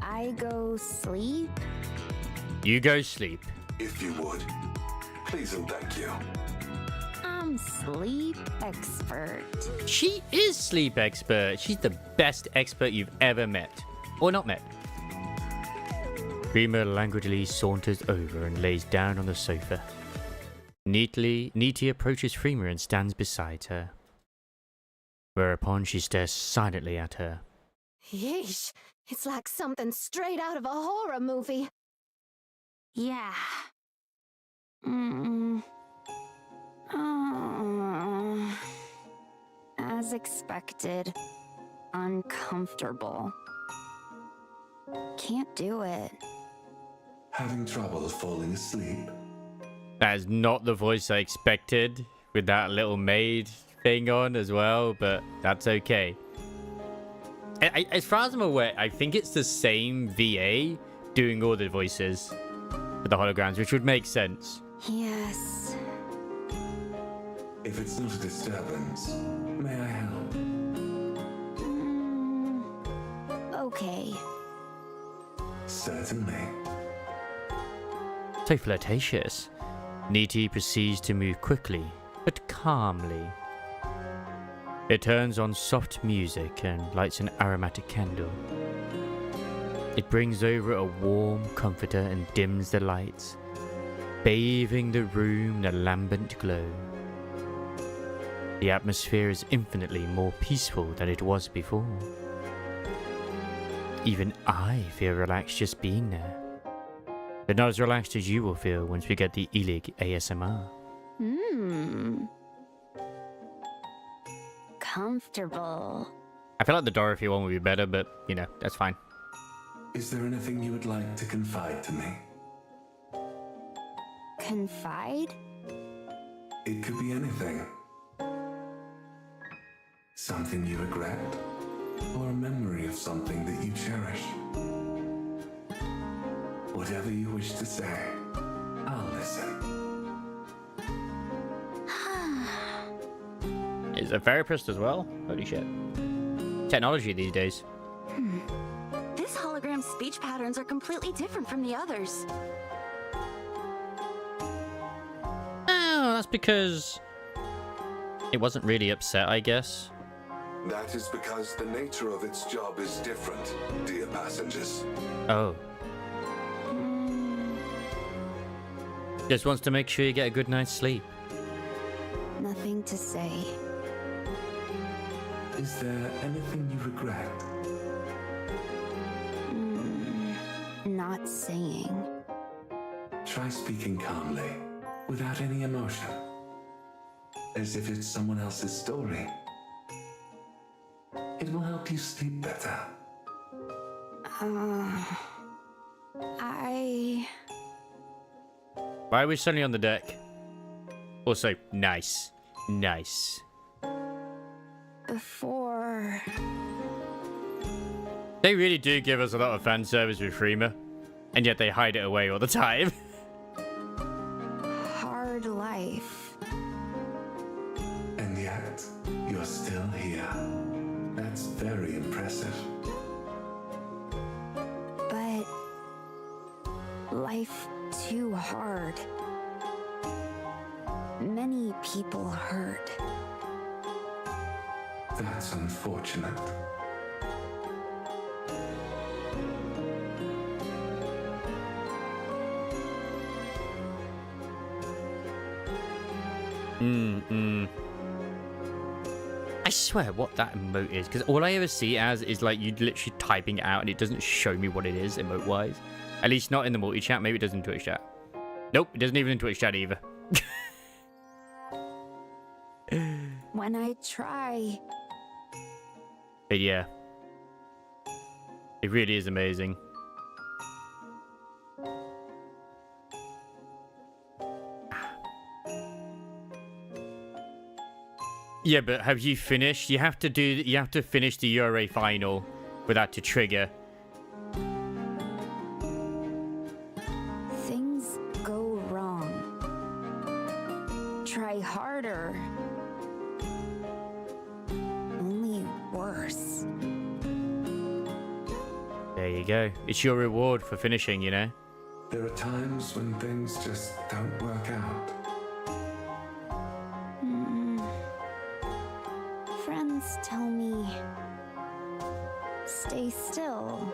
I go sleep. You go sleep. If you would, please and thank you. I'm sleep expert. She is sleep expert. She's the best expert you've ever met. Or not met. Freema languidly saunters over and lays down on the sofa. Neaty approaches Freema and stands beside her. Whereupon she stares silently at her. Yeesh, it's like something straight out of a horror movie. Yeah. As expected. Uncomfortable. Can't do it. Having trouble falling asleep? That is not the voice I expected, with that little maid thing on as well, but that's okay. As far as I'm aware, I think it's the same VA doing all the voices for the holograms, which would make sense. Yes. If it's not a disturbance, may I help? Okay. Certainly. So flirtatious. Neaty proceeds to move quickly, but calmly. It turns on soft music and lights an aromatic candle. It brings over a warm comforter and dims the lights, bathing the room in a lambent glow. The atmosphere is infinitely more peaceful than it was before. Even I feel relaxed just being there. But not as relaxed as you will feel once we get the Elig ASMR. Comfortable. I feel like the Dorothy one would be better, but, you know, that's fine. Is there anything you would like to confide to me? Confide? It could be anything. Something you regret, or a memory of something that you cherish. Whatever you wish to say, I'll listen. Is a therapist as well? Holy shit. Technology these days. This hologram's speech patterns are completely different from the others. Oh, that's because it wasn't really upset, I guess. That is because the nature of its job is different, dear passengers. Oh. Just wants to make sure you get a good night's sleep. Nothing to say. Is there anything you regret? Not saying. Try speaking calmly, without any emotion. As if it's someone else's story. It will help you sleep better. Why are we suddenly on the deck? Also, nice. Nice. Before... They really do give us a lot of fan service with Freema, and yet they hide it away all the time. hard life. And yet, you're still here. That's very impressive. But... life too hard. Many people hurt. That's unfortunate. I swear what that emote is, because all I ever see it as is like you literally typing it out and it doesn't show me what it is emote wise. At least not in the multi-chat. Maybe it does in Twitch chat. Nope, it doesn't even in Twitch chat either. When I try... But yeah. It really is amazing. Yeah, but have you finished? You have to finish the URA final for that to trigger. Things go wrong. Try harder. Only worse. There you go. It's your reward for finishing, you know? There are times when things just don't work out. Friends tell me, stay still.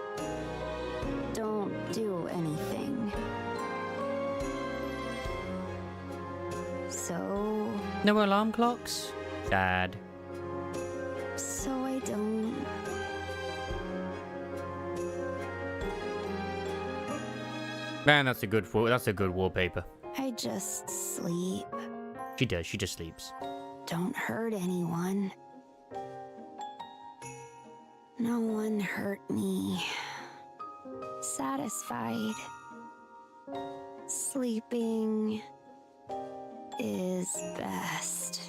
Don't do anything. So... No alarm clocks? Sad. So I don't... Man, that's a good wallpaper. I just sleep. She does, she just sleeps. Don't hurt anyone. No one hurt me. Satisfied. Sleeping is best.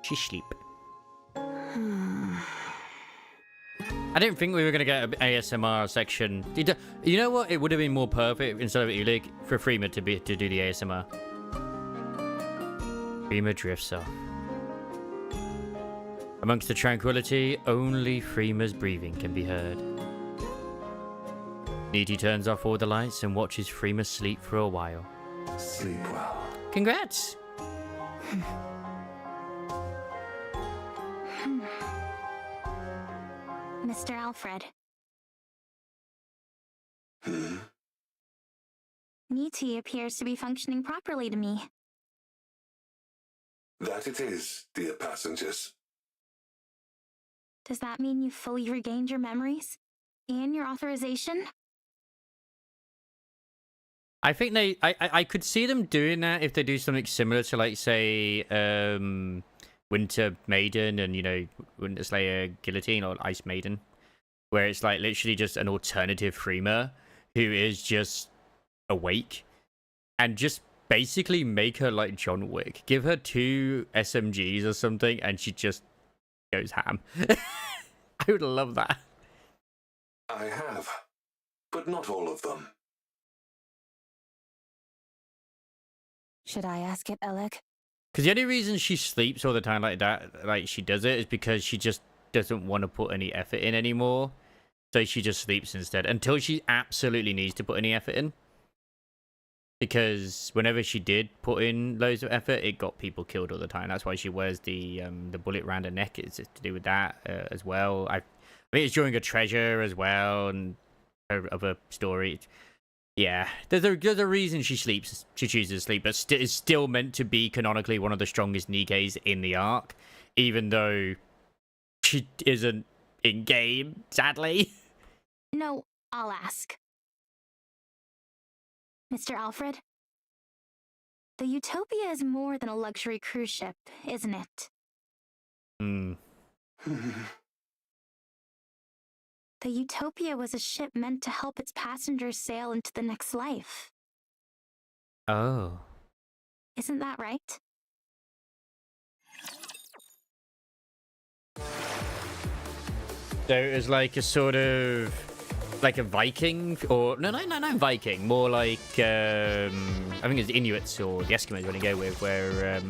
She sleep. I didn't think we were going to get an ASMR section. You know what? It would have been more perfect instead of Elig for Freema to do the ASMR. Freema drifts off. Amongst the tranquility, only Freema's breathing can be heard. Needy turns off all the lights and watches Freema sleep for a while. Sleep well. Congrats! Mr. Alfred. Niti appears to be functioning properly to me. That it is, dear passengers. Does that mean you've fully regained your memories? And your authorization? I think I could see them doing that if they do something similar to, like, say, Winter Maiden and, you know, Winter Slayer Guillotine or Ice Maiden, where it's, like, literally just an alternative Freema who is just awake, and just basically make her like John Wick. Give her 2 SMGs or something, and she just goes ham. I would love that. I have, but not all of them. Should I ask it, Alec? Because the only reason she sleeps all the time like that, like she does it, is because she just doesn't want to put any effort in anymore. So she just sleeps instead until she absolutely needs to put any effort in. Because whenever she did put in loads of effort, it got people killed all the time. That's why she wears the bullet around her neck. It's to do with that as well. I think it's during a treasure as well, and her other story. Yeah, there's a reason she sleeps. She chooses to sleep, but is still meant to be canonically one of the strongest Nikes in the arc, even though She isn't in game, sadly. No, I'll ask. Mr. Alfred? The Utopia is more than a luxury cruise ship, isn't it? Hmm. The Utopia was a ship meant to help its passengers sail into the next life. Oh. Isn't that right? So it was like a sort of like a Viking, or no, Viking, more like I think it's the Inuits or the Eskimos when you go with, where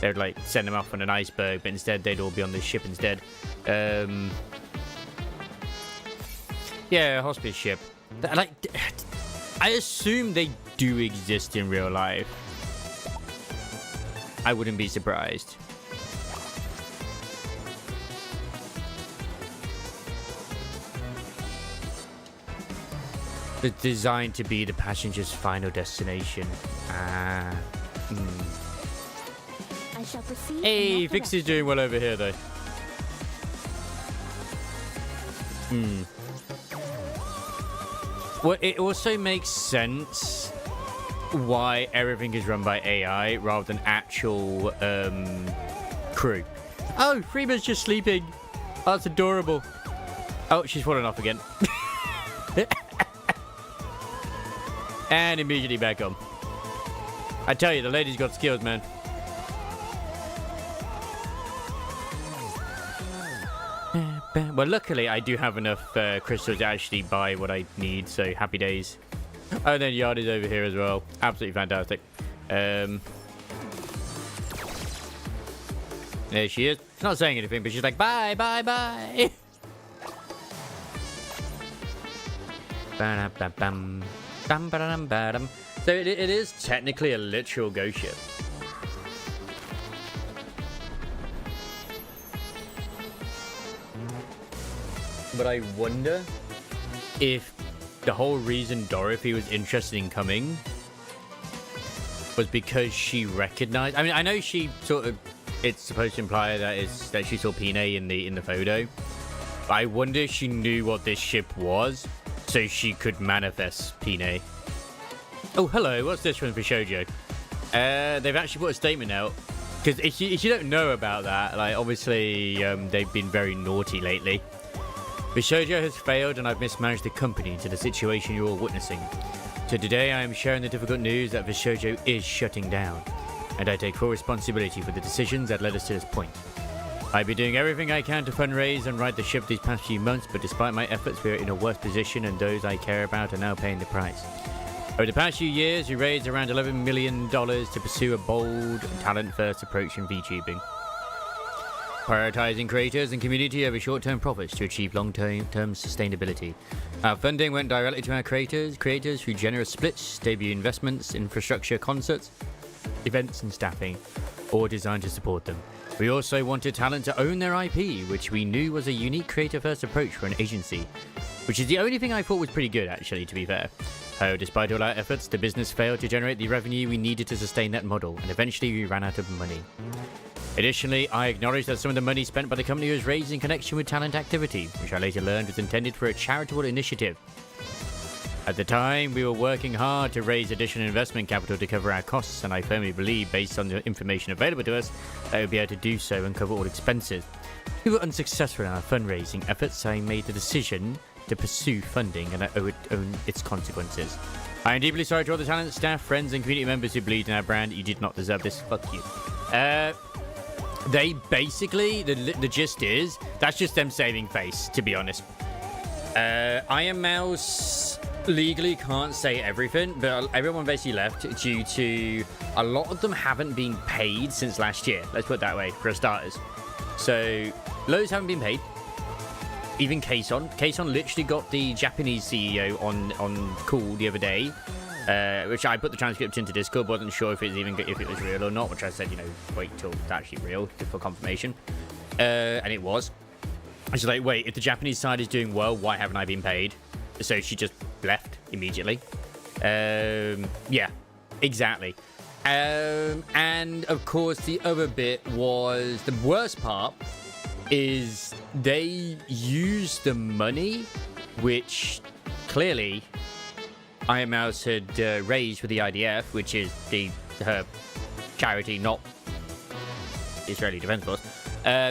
they would like send them off on an iceberg, but instead they'd all be on the ship instead. Yeah, a hospice ship. Like, I assume they do exist in real life. I wouldn't be surprised. It's designed to be the passenger's final destination. Ah. I shall proceed. Hey, Fix is doing well over here, though. Well, it also makes sense why everything is run by AI rather than actual crew. Oh, Freema's just sleeping. Oh, that's adorable. Oh, she's fallen off again. And immediately back on. I tell you, the lady's got skills, man. Well, luckily, I do have enough crystals to actually buy what I need, so happy days. Oh, and then Yard is over here as well. Absolutely fantastic. There she is. She's not saying anything, but she's like, bye, bye, bye. Ba-da-ba-bum. Bam-ba-da-dum-ba-dum. So it is technically a literal ghost ship. But I wonder if the whole reason Dorothy was interested in coming was because she recognized... I mean, I know she sort of... It's supposed to imply that she saw Pine in the photo. But I wonder if she knew what this ship was, so she could manifest Pine. Oh, hello. What's this one for Shoujo? They've actually put a statement out. Because if you don't know about that, like, obviously, they've been very naughty lately. Vishojo has failed and I've mismanaged the company into the situation you're all witnessing. So today I am sharing the difficult news that Vishojo is shutting down, and I take full responsibility for the decisions that led us to this point. I've been doing everything I can to fundraise and right the ship these past few months, but despite my efforts we are in a worse position and those I care about are now paying the price. Over the past few years we raised around $11 million to pursue a bold, talent-first approach in VTubing. Prioritizing creators and community over short-term profits to achieve long-term sustainability. Our funding went directly to our creators through generous splits, debut investments, infrastructure, concerts, events and staffing, all designed to support them. We also wanted talent to own their IP, which we knew was a unique creator-first approach for an agency, which is the only thing I thought was pretty good, actually, to be fair. However, despite all our efforts, the business failed to generate the revenue we needed to sustain that model, and eventually we ran out of money. Additionally, I acknowledge that some of the money spent by the company was raised in connection with talent activity, which I later learned was intended for a charitable initiative. At the time, we were working hard to raise additional investment capital to cover our costs, and I firmly believe, based on the information available to us, that we would be able to do so and cover all expenses. We were unsuccessful in our fundraising efforts, so I made the decision to pursue funding and own its consequences. I am deeply sorry to all the talent, staff, friends, and community members who believed in our brand. You did not deserve this. Fuck you. They basically, the gist is, that's just them saving face, to be honest. Iron Mouse legally can't say everything, but everyone basically left due to a lot of them haven't been paid since last year. Let's put it that way, for starters. So, loads haven't been paid. Even Kason. Kason literally got the Japanese CEO on call the other day. Which I put the transcript into Discord, wasn't sure if it was real or not, which I said, wait till it's actually real for confirmation. And it was. I was like, wait, if the Japanese side is doing well, why haven't I been paid? So she just left immediately. Yeah, exactly. And of course, the other bit was the worst part is they use the money, which clearly Iron Mouse had raised with the IDF, which is her charity, not Israeli Defense Force,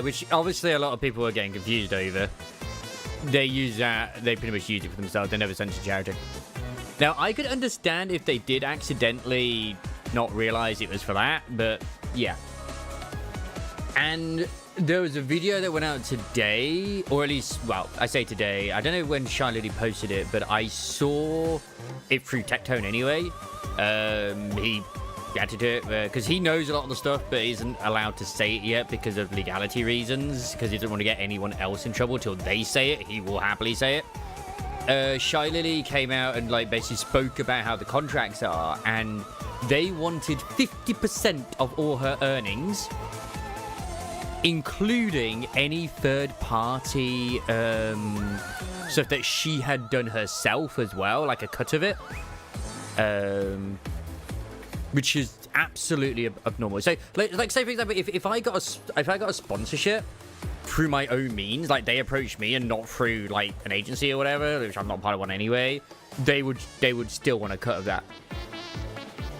which obviously a lot of people are getting confused over. They use that, they pretty much use it for themselves. They never send it to charity. Now, I could understand if they did accidentally not realize it was for that, but yeah. And there was a video that went out today, or at least, well, I say today. I don't know when Charlotte posted it, but I saw it through Tectone anyway. He had to do it because he knows a lot of the stuff, but isn't allowed to say it yet because of legality reasons, because he doesn't want to get anyone else in trouble till they say it. He will happily say it. Shy Lily came out and like basically spoke about how the contracts are, and they wanted 50% of all her earnings, including any third-party stuff that she had done herself as well, like a cut of it, which is absolutely abnormal. So, like say for example, if I got a sponsorship through my own means, like they approached me and not through like an agency or whatever, which I'm not part of one anyway, they would still want a cut of that,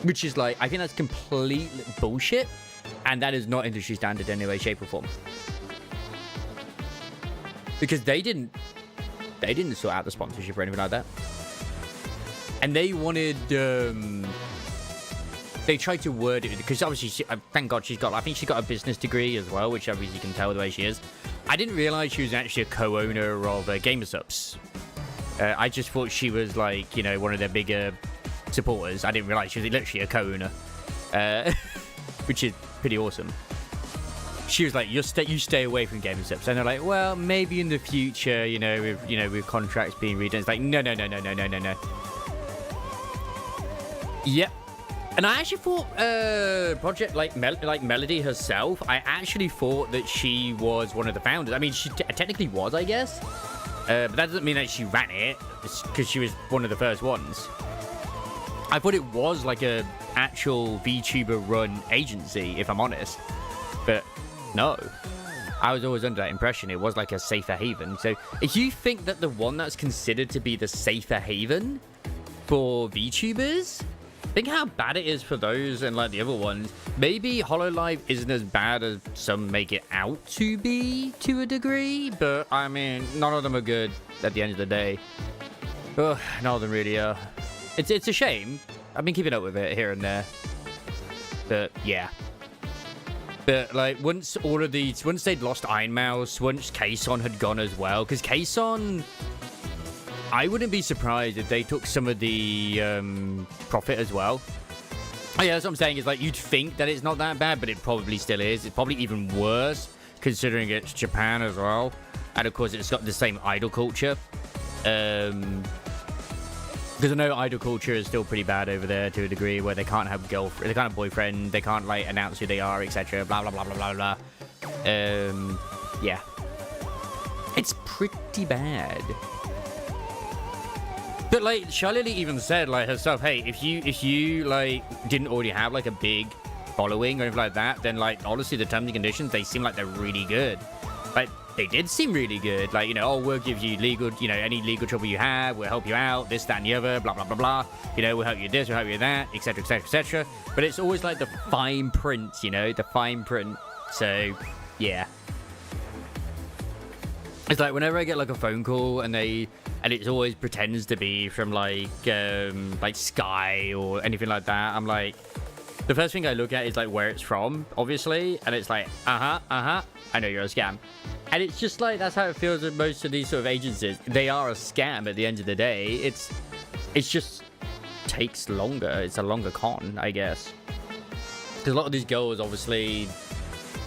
which is like, I think that's complete bullshit. And that is not industry standard in any way, shape, or form. Because they didn't sort out the sponsorship or anything like that. And they wanted, they tried to word it, because obviously, thank God I think she got a business degree as well, which obviously you can tell the way she is. I didn't realize she was actually a co-owner of GamerSups. I just thought she was like, you know, one of their bigger supporters. I didn't realize she was literally a co-owner. Which is pretty awesome. She was like, you stay away from GamerSups. And they're like, well, maybe in the future, with contracts being redone. It's like, no. Yep. And I actually thought Project like Melody herself, I actually thought that she was one of the founders. I mean, she technically was, I guess. But that doesn't mean that she ran it, because she was one of the first ones. I thought it was like a actual VTuber run agency, if I'm honest, but no, I was always under that impression it was like a safer haven. So if you think that the one that's considered to be the safer haven for VTubers, think how bad it is for those and like the other ones. Maybe HoloLive isn't as bad as some make it out to be to a degree, but I mean, none of them are good at the end of the day. Ugh, none of them really are. It's a shame. I've been keeping up with it here and there. But yeah. But like once they'd lost Iron Mouse, once Kason had gone as well, because Kason, I wouldn't be surprised if they took some of the profit as well. Oh yeah, that's what I'm saying, is like you'd think that it's not that bad, but it probably still is. It's probably even worse considering it's Japan as well. And of course it's got the same idol culture. Because I know idol culture is still pretty bad over there to a degree, where they can't have girlfriend, they can't have boyfriend, they can't like announce who they are, etc. Blah blah blah blah blah blah. Yeah, it's pretty bad. But like Charlotte even said like herself, hey, if you like didn't already have like a big following or anything like that, then like honestly the terms and conditions, they seem like they're really good. Like they did seem really good. Like, we'll give you legal, any legal trouble you have, we'll help you out, this, that, and the other, blah, blah, blah, blah. We'll help you with this, we'll help you with that, etc., etc., etc. But it's always like the fine print, the fine print. So, yeah. It's like whenever I get like a phone call and it always pretends to be from like Sky or anything like that, I'm like, the first thing I look at is like where it's from, obviously, and it's like, I know you're a scam. And it's just like, that's how it feels with most of these sort of agencies. They are a scam at the end of the day. It's just takes longer. It's a longer con, I guess. Because a lot of these girls, obviously,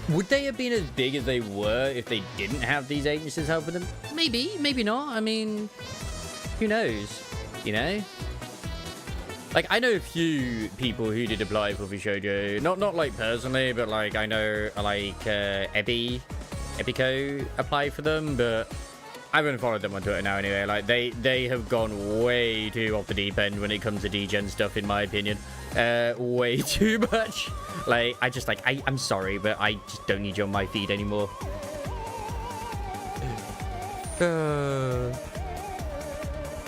would they have been as big as they were if they didn't have these agencies helping them? Maybe, maybe not. I mean, who knows, Like, I know a few people who did apply for VShojo. Not like personally, but like I know like Epico applied for them, but I haven't followed them on Twitter now anyway. Like they have gone way too off the deep end when it comes to degen stuff, in my opinion. Way too much. Like I'm sorry, but I just don't need you on my feed anymore.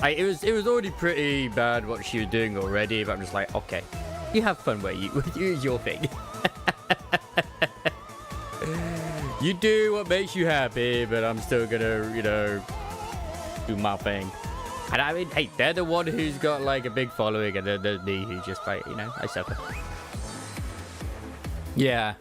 It was already pretty bad what she was doing already, but I'm just like, okay, you have fun where you use your thing. You do what makes you happy, but I'm still gonna, you know, do my thing. And I mean, hey, they're the one who's got like a big following, and there's me who's just like, you know, I suffer. Yeah.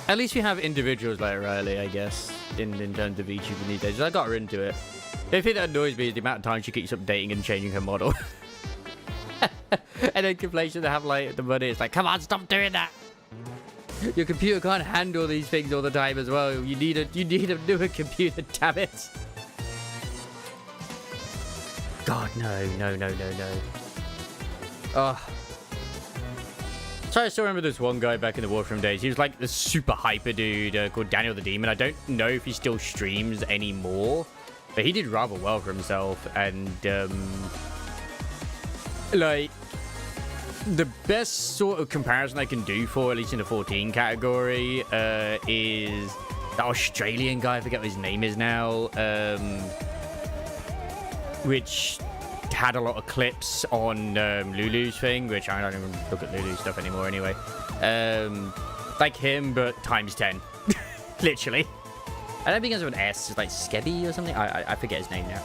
At least we have individuals like Riley, I guess, in terms of YouTubing these days. I got her into it. The thing that annoys me is the amount of time she keeps updating and changing her model. And then complains that they have like the money. It's like, come on, stop doing that. Your computer can't handle these things all the time as well. You need a newer computer, damn it. God, no. Oh. So I still remember this one guy back in the Warframe days. He was like the super hyper dude called Daniel the Demon. I don't know if he still streams anymore, but he did rather well for himself. And like the best sort of comparison I can do for, at least in the 14 category, is the Australian guy. I forget what his name is now, which had a lot of clips on Lulu's thing, which I don't even look at Lulu's stuff anymore anyway. Like him, but times 10. Literally. I don't think it's with an S. It's like Skebby or something. I forget his name now.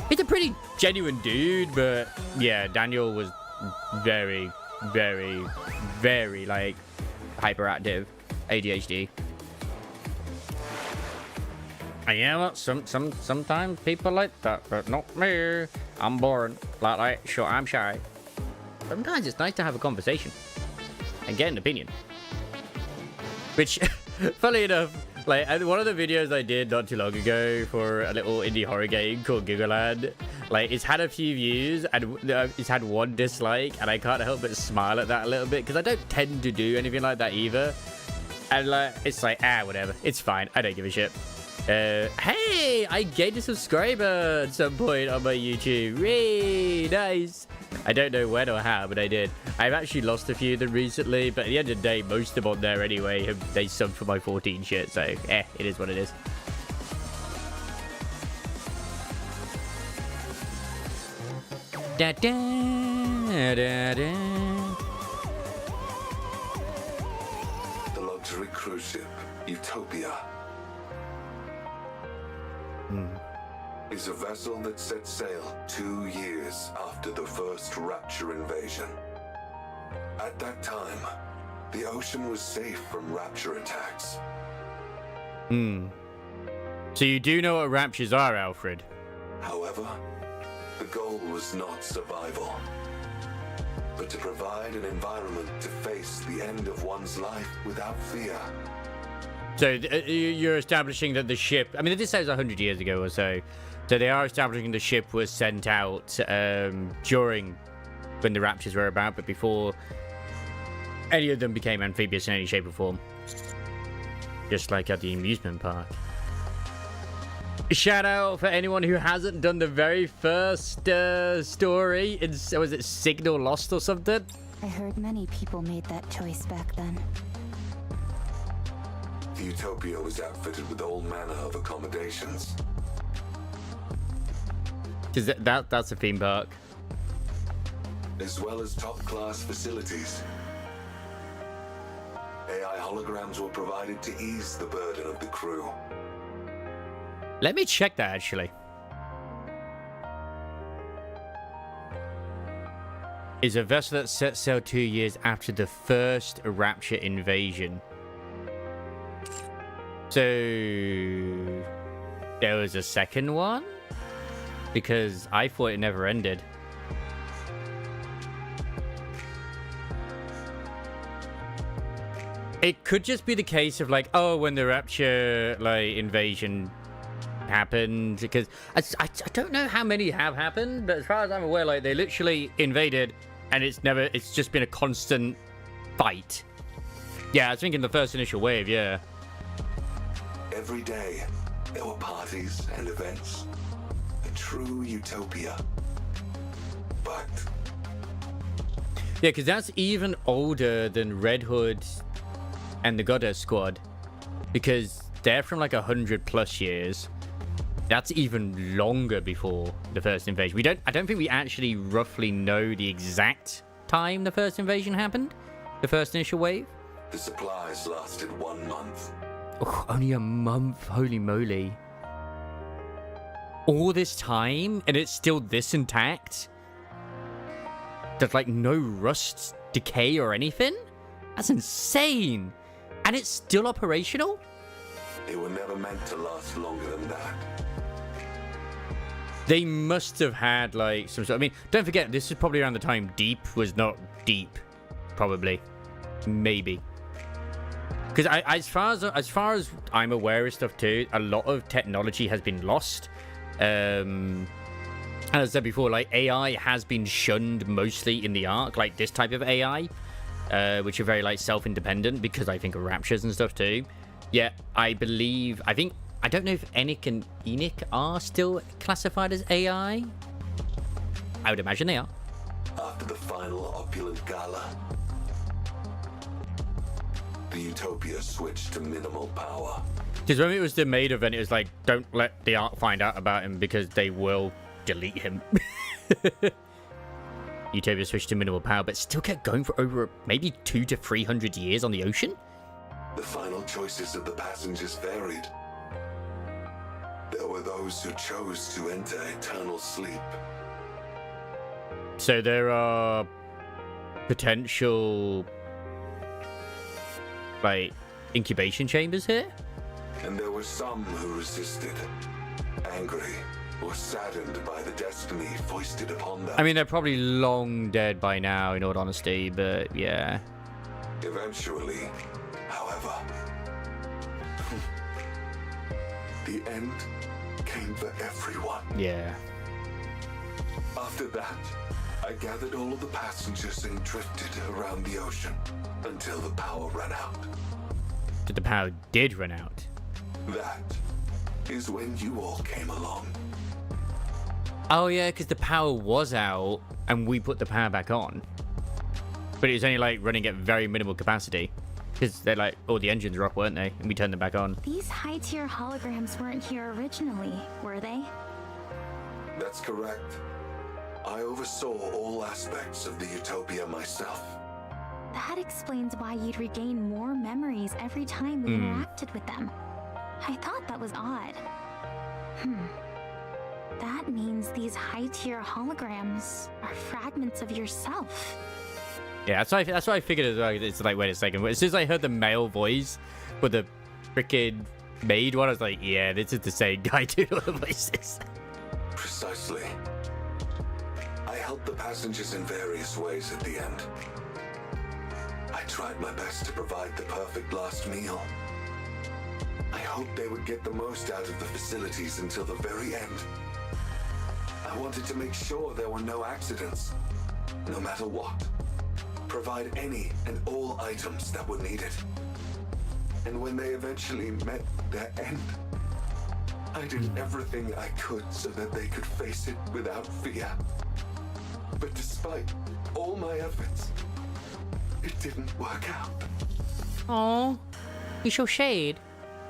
He's a pretty genuine dude, but yeah, Daniel was very, very, very like hyperactive, ADHD. Yeah, well, sometimes people like that, but not me. I'm boring. Like, sure, I'm shy. Sometimes it's nice to have a conversation and get an opinion. Which, funny enough, like one of the videos I did not too long ago for a little indie horror game called Gigaland, like it's had a few views and it's had one dislike, and I can't help but smile at that a little bit because I don't tend to do anything like that either. And like, it's like, whatever, it's fine. I don't give a shit. Hey, I gained a subscriber at some point on my YouTube. Yay, nice. I don't know when or how, but I did. I've actually lost a few of them recently, but at the end of the day, most of them on there anyway, they subbed for my 14 shit, so it is what it is. Da, da, da, da. The luxury cruise ship, Utopia, is a vessel that set sail 2 years after the first Rapture invasion. At that time, the ocean was safe from Rapture attacks. So you do know what Raptures are, Alfred? However, the goal was not survival, but to provide an environment to face the end of one's life without fear. So you're establishing that the ship... I mean, this says 100 years ago or so. So they are establishing the ship was sent out during when the Raptures were about, but before any of them became amphibious in any shape or form. Just like at the amusement park. Shout out for anyone who hasn't done the very first story. Was it Signal Lost or something? I heard many people made that choice back then. The Utopia was outfitted with all manner of accommodations. Because that's a theme park. As well as top-class facilities. AI holograms were provided to ease the burden of the crew. Let me check that, actually. Is a vessel that set sail 2 years after the first Rapture invasion. So there was a second one? Because I thought it never ended. It could just be the case of like, oh, when the Rapture like invasion happened, because I don't know how many have happened, but as far as I'm aware, like they literally invaded and it's just been a constant fight. Yeah, I was thinking the first initial wave, yeah. Every day, there were parties and events. A true utopia. but Yeah, because that's even older than Red Hood and the Goddess Squad, because they're from like 100+ years. That's even longer before the first invasion. I don't think we actually roughly know the exact time the first invasion happened, the first initial wave. the supplies lasted 1 month. Oh, only a month, holy moly. All this time and it's still this intact? There's like no rust, decay or anything? That's insane. And it's still operational? They were never meant to last longer than that. They must have had like some sort. I mean, don't forget, this is probably around the time Deep was not deep. Probably. Maybe. Because as far as I'm aware of stuff too, a lot of technology has been lost. As I said before, like AI has been shunned mostly in the Ark, like this type of AI, which are very like self-independent, because I think of raptures and stuff too. Yeah, I don't know if Enoch and Enoch are still classified as AI. I would imagine they are. After the final opulent gala, the Utopia switched to minimal power. Because when it was the maid event, it was like, don't let the Ark find out about him because they will delete him. Utopia switched to minimal power, but still kept going for over maybe 200 to 300 years on the ocean. The final choices of the passengers varied. There were those who chose to enter eternal sleep. So there are potential, like, incubation chambers here? And there were some who resisted, angry or saddened by the destiny foisted upon them. I mean, they're probably long dead by now, in all honesty, but yeah. Eventually, however, the end came for everyone. Yeah. After that, I gathered all of the passengers and drifted around the ocean until the power ran out. The power did run out. That is when you all came along. Oh yeah, because the power was out and we put the power back on. But it was only like running at very minimal capacity. Because they're like, all the engines were up, weren't they? And we turned them back on. These high-tier holograms weren't here originally, were they? That's correct. I oversaw all aspects of the Utopia myself. That explains why you'd regain more memories every time we interacted with them. I thought that was odd. That means these high-tier holograms are fragments of yourself. Yeah, that's what I figured as well. It's like, wait a second. As soon as I heard the male voice with the freaking maid one, I was like, yeah, this is the same guy doing all the voices. Precisely. I helped the passengers in various ways at the end. I tried my best to provide the perfect last meal. I hoped they would get the most out of the facilities until the very end. I wanted to make sure there were no accidents, no matter what. Provide any and all items that were needed. And when they eventually met their end, I did everything I could so that they could face it without fear. But despite all my efforts, it didn't work out. Oh, you show shade.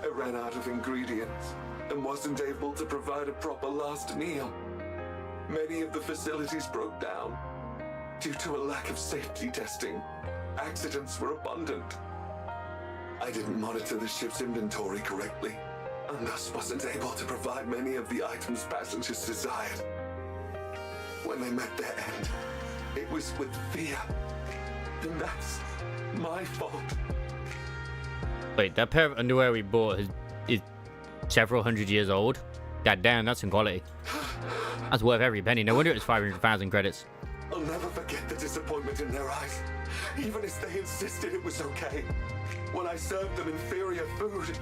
I ran out of ingredients and wasn't able to provide a proper last meal. Many of the facilities broke down. Due to a lack of safety testing, accidents were abundant. I didn't monitor the ship's inventory correctly, and thus wasn't able to provide many of the items passengers desired. When they met their end, it was with fear. And that's my fault. Wait, that pair of underwear we bought is several hundred years old. God damn, that's some quality. That's worth every penny. No wonder it was 500,000 credits. I'll never forget the disappointment in their eyes, even as they insisted it was okay. When I served them inferior food,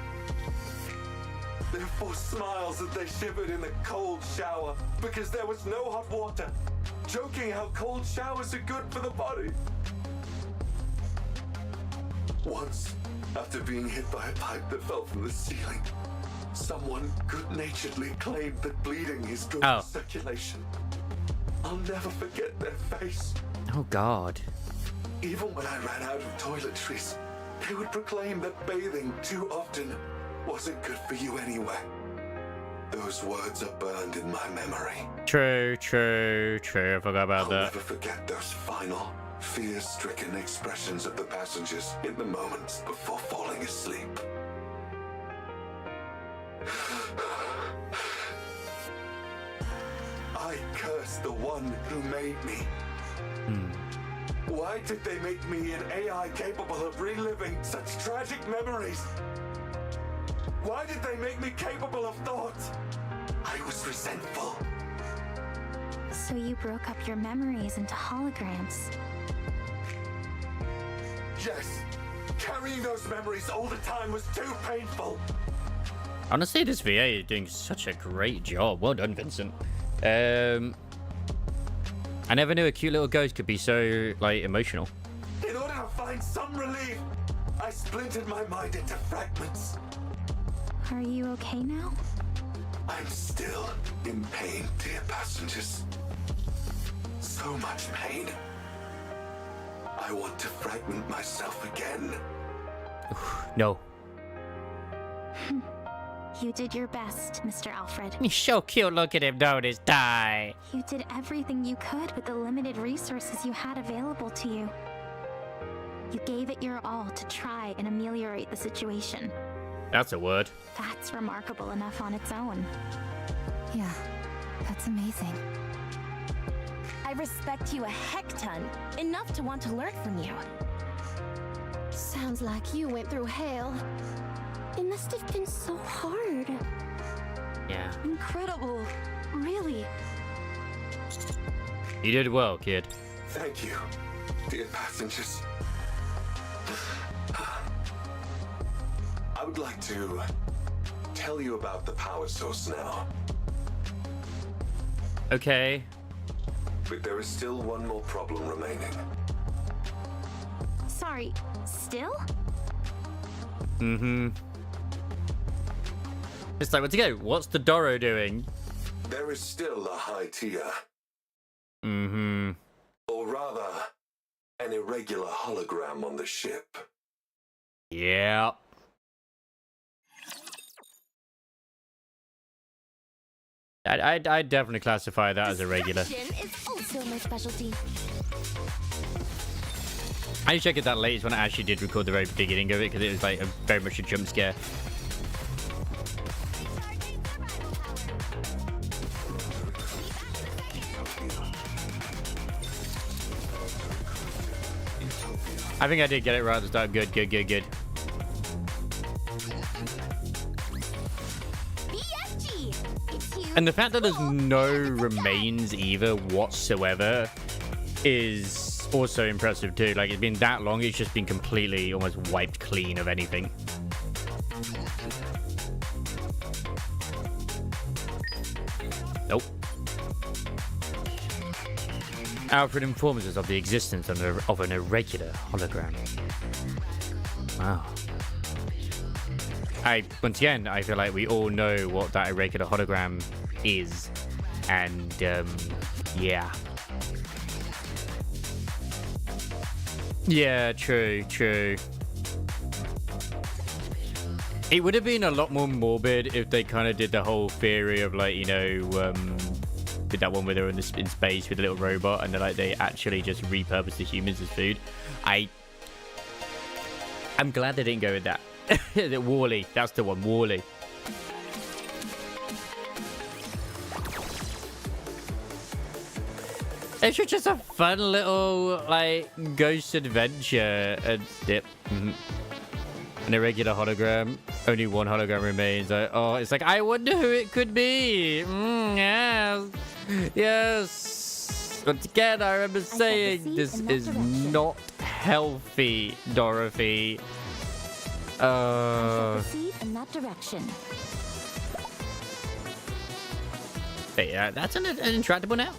their forced smiles as they shivered in the cold shower because there was no hot water, joking how cold showers are good for the body. Once, after being hit by a pipe that fell from the ceiling, someone good-naturedly claimed that bleeding is good for circulation. I'll never forget their face. Oh, God. Even when I ran out of toiletries, they would proclaim that bathing too often wasn't good for you anyway. Those words are burned in my memory. True. I forgot about I'll that. never forget those final, fear-stricken expressions of the passengers in the moments before falling asleep. I curse the one who made me. Why did they make me an AI capable of reliving such tragic memories? Why did they make me capable of thought? I was resentful. So you broke up your memories into holograms. Yes, carrying those memories all the time was too painful. Honestly, this VA is doing such a great job. Well done, Vincent. I never knew a cute little ghost could be so, like, emotional. In order to find some relief, I splintered my mind into fragments. Are you okay now? I'm still in pain, dear passengers. So much pain. I want to fragment myself again. No. You did your best, Mr. Alfred. He's so cute. Look at him. Notice die. You did everything you could with the limited resources you had available to you. You gave it your all to try and ameliorate the situation. That's a word. That's remarkable enough on its own. Yeah, that's amazing. I respect you a heck ton. Enough to want to learn from you. Sounds like you went through hell. It must have been so hard. Yeah. Incredible. Really. You did well, kid. Thank you, dear passengers. I would like to tell you about the power source now. Okay. But there is still one more problem remaining. Sorry, still? Mm-hmm. It's like, what's he go? What's the Doro doing? There is still a high tier, Mm-hmm. or rather, an irregular hologram on the ship. Yeah. I'd definitely classify that as a regular. Destruction is also my specialty. I need to check if that latest one I actually did record the very beginning of it, because it was like very much a jump scare. I think I did get it right at the start. Good. BFG! It's you. And the fact that there's no remains either whatsoever is also impressive too. Like, it's been that long, it's just been completely almost wiped clean of anything. Nope. Alfred informs us of the existence of an irregular hologram. Wow. Once again, I feel like we all know what that irregular hologram is. And, yeah. Yeah, true. It would have been a lot more morbid if they kind of did the whole theory of, like, you know, did that one where they're in space with a little robot and they actually just repurposed the humans as food. I'm glad they didn't go with that. Wall-E, that's the one, Wall-E. It's just a fun little, like, ghost adventure. And yep. An irregular hologram. Only one hologram remains. It's like, I wonder who it could be. Yes. Once again, I remember saying this is not healthy, Dorothy. Proceed in that direction. But yeah, that's an interactable now.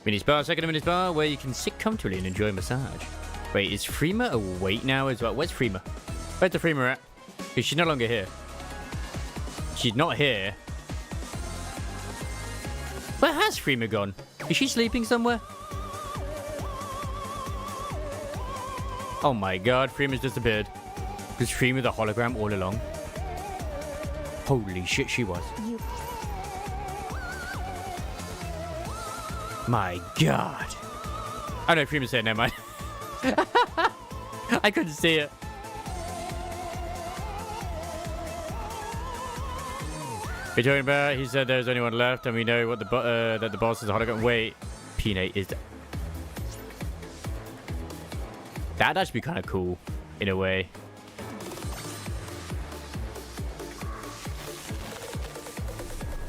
Mini spa, second mini spa, where you can sit comfortably and enjoy a massage. Wait, is Freema awake now as well? Where's Freema? Where's the Freema at? Because she's no longer here. She's not here. Where has Freema gone? Is she sleeping somewhere? Oh my god, Freeman's disappeared. Was Freeman the hologram all along? Holy shit, she was. My god. Oh no, Freeman said, never mind. I couldn't see it. We're talking about, he said there's only one left, and we know what that the boss is a hologram. Wait, P8 is... That'd actually be kind of cool, in a way.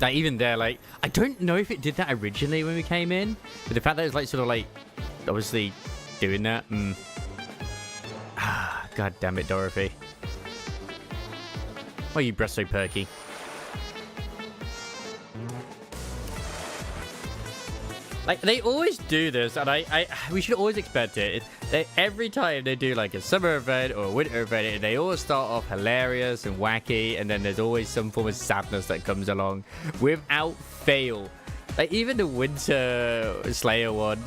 Like, even there, like, I don't know if it did that originally when we came in, but the fact that it's, like, sort of, like, obviously doing that. Ah, god damn it, Dorothy. Why are you breasts so perky? Like, they always do this, and we should always expect it. Every time they do, like, a summer event or a winter event, they all start off hilarious and wacky, and then there's always some form of sadness that comes along without fail. Like, even the Winter Slayer one.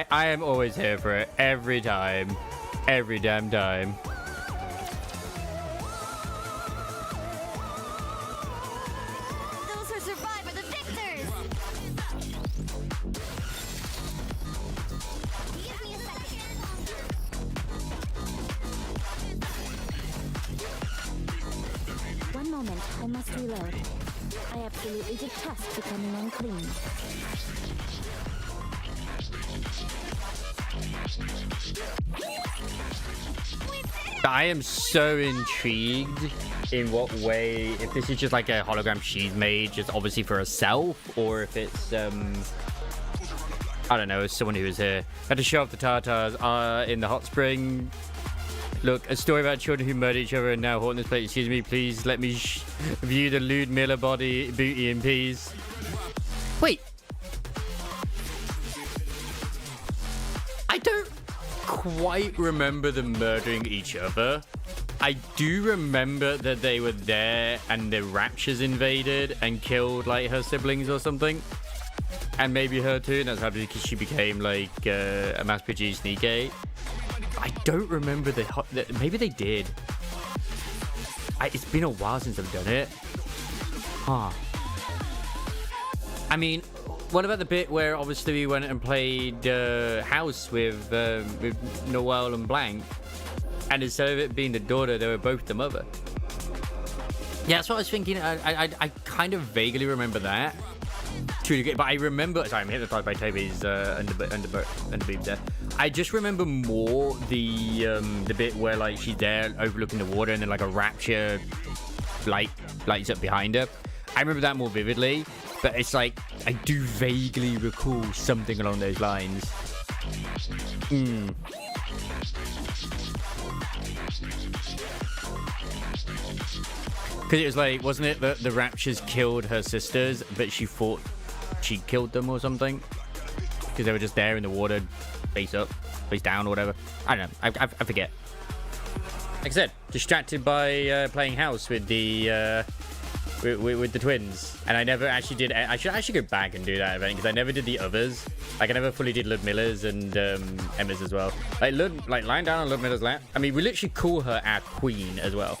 I am always here for it. Every time. Every damn time. Those who survive are the victors! Give me a second. One moment, I must reload. I absolutely detest becoming unclean. I am so intrigued in what way, if this is just like a hologram she's made just obviously for herself, or if it's I don't know, someone who was here. Had to show off the Tartars in the hot spring. Look, a story about children who murdered each other and now haunting this place. Excuse me, please let me view the lewd Miller booty in peace. Wait. I don't quite remember them murdering each other. I do remember that they were there and the Raptures invaded and killed like her siblings or something, and maybe her too, and that's how she became like a mass-produced Nikkei. I don't remember maybe they did. It's been a while since I've done it. Huh. I mean, what about the bit where obviously we went and played house with Noelle and Blank, and instead of it being the daughter, they were both the mother? Yeah, that's what I was thinking. I kind of vaguely remember that. Truly good, but I remember. Sorry, I'm hypnotized by Toby's underboob there. I just remember more the bit where like she's there overlooking the water, and then like a rapture lights up behind her. I remember that more vividly. But it's like, I do vaguely recall something along those lines. Because it was like, wasn't it that the Raptures killed her sisters, but she thought she killed them or something? Because they were just there in the water, face up, face down or whatever. I don't know, I forget. Like I said, distracted by playing house with the... With the twins, and I never actually did. I should actually go back and do that event because I never did the others. Like I never fully did Ludmilla's and Emma's as well. Like lying down on Ludmilla's lap. I mean, we literally call her our queen as well.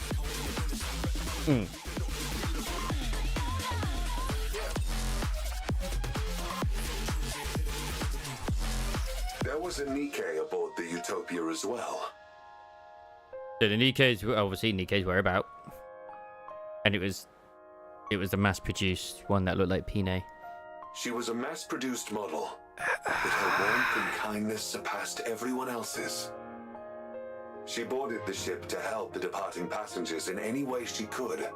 There was a Nikkei aboard the Utopia as well. So the Nikkeis, obviously Nikkeis were about, and it was the mass-produced one that looked like Pine. She was a mass-produced model, but her warmth and kindness surpassed everyone else's. She boarded the ship to help the departing passengers in any way she could.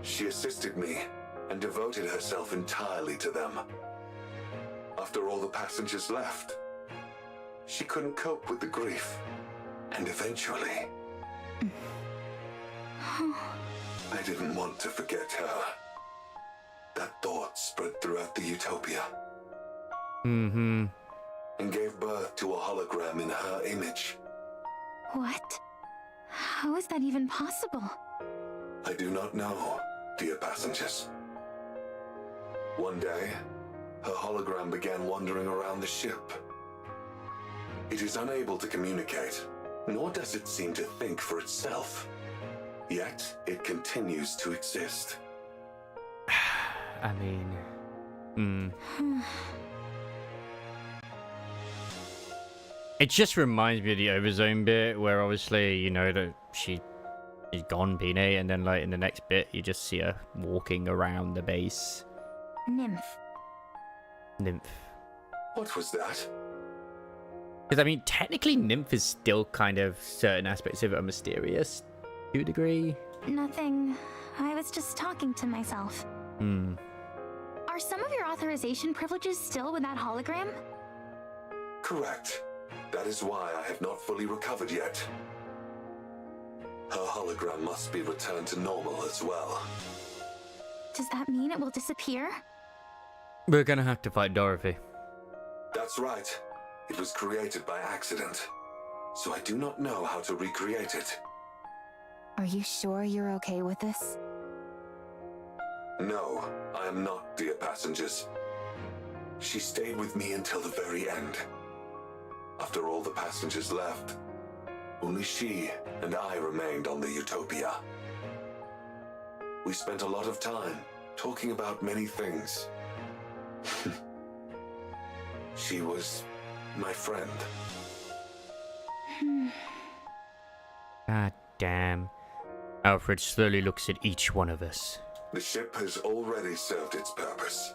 She assisted me and devoted herself entirely to them. After all the passengers left, she couldn't cope with the grief, and eventually... I didn't want to forget her. that thought spread throughout the utopia. Mm-hmm. And gave birth to a hologram in her image. What? How is that even possible? I do not know, dear passengers. One day, her hologram began wandering around the ship. It is unable to communicate, nor does it seem to think for itself. Yet, it continues to exist. I mean... It just reminds me of the Overzone bit, where obviously, you know, that she's gone, Peanut, and then, like, in the next bit, you just see her walking around the base. Nymph. What was that? Because, I mean, technically, Nymph is still kind of certain aspects of it are mysterious, to a degree. Nothing. I was just talking to myself. Are some of your authorization privileges still with that hologram? Correct. That is why I have not fully recovered yet. Her hologram must be returned to normal as well. Does that mean it will disappear? We're gonna have to fight Dorothy. That's right. It was created by accident, so I do not know how to recreate it. Are you sure you're okay with this? No, I am not, dear passengers. She stayed with me until the very end. After all the passengers left, only she and I remained on the Utopia. We spent a lot of time talking about many things. She was my friend. God damn. Alfred slowly looks at each one of us. The ship has already served its purpose,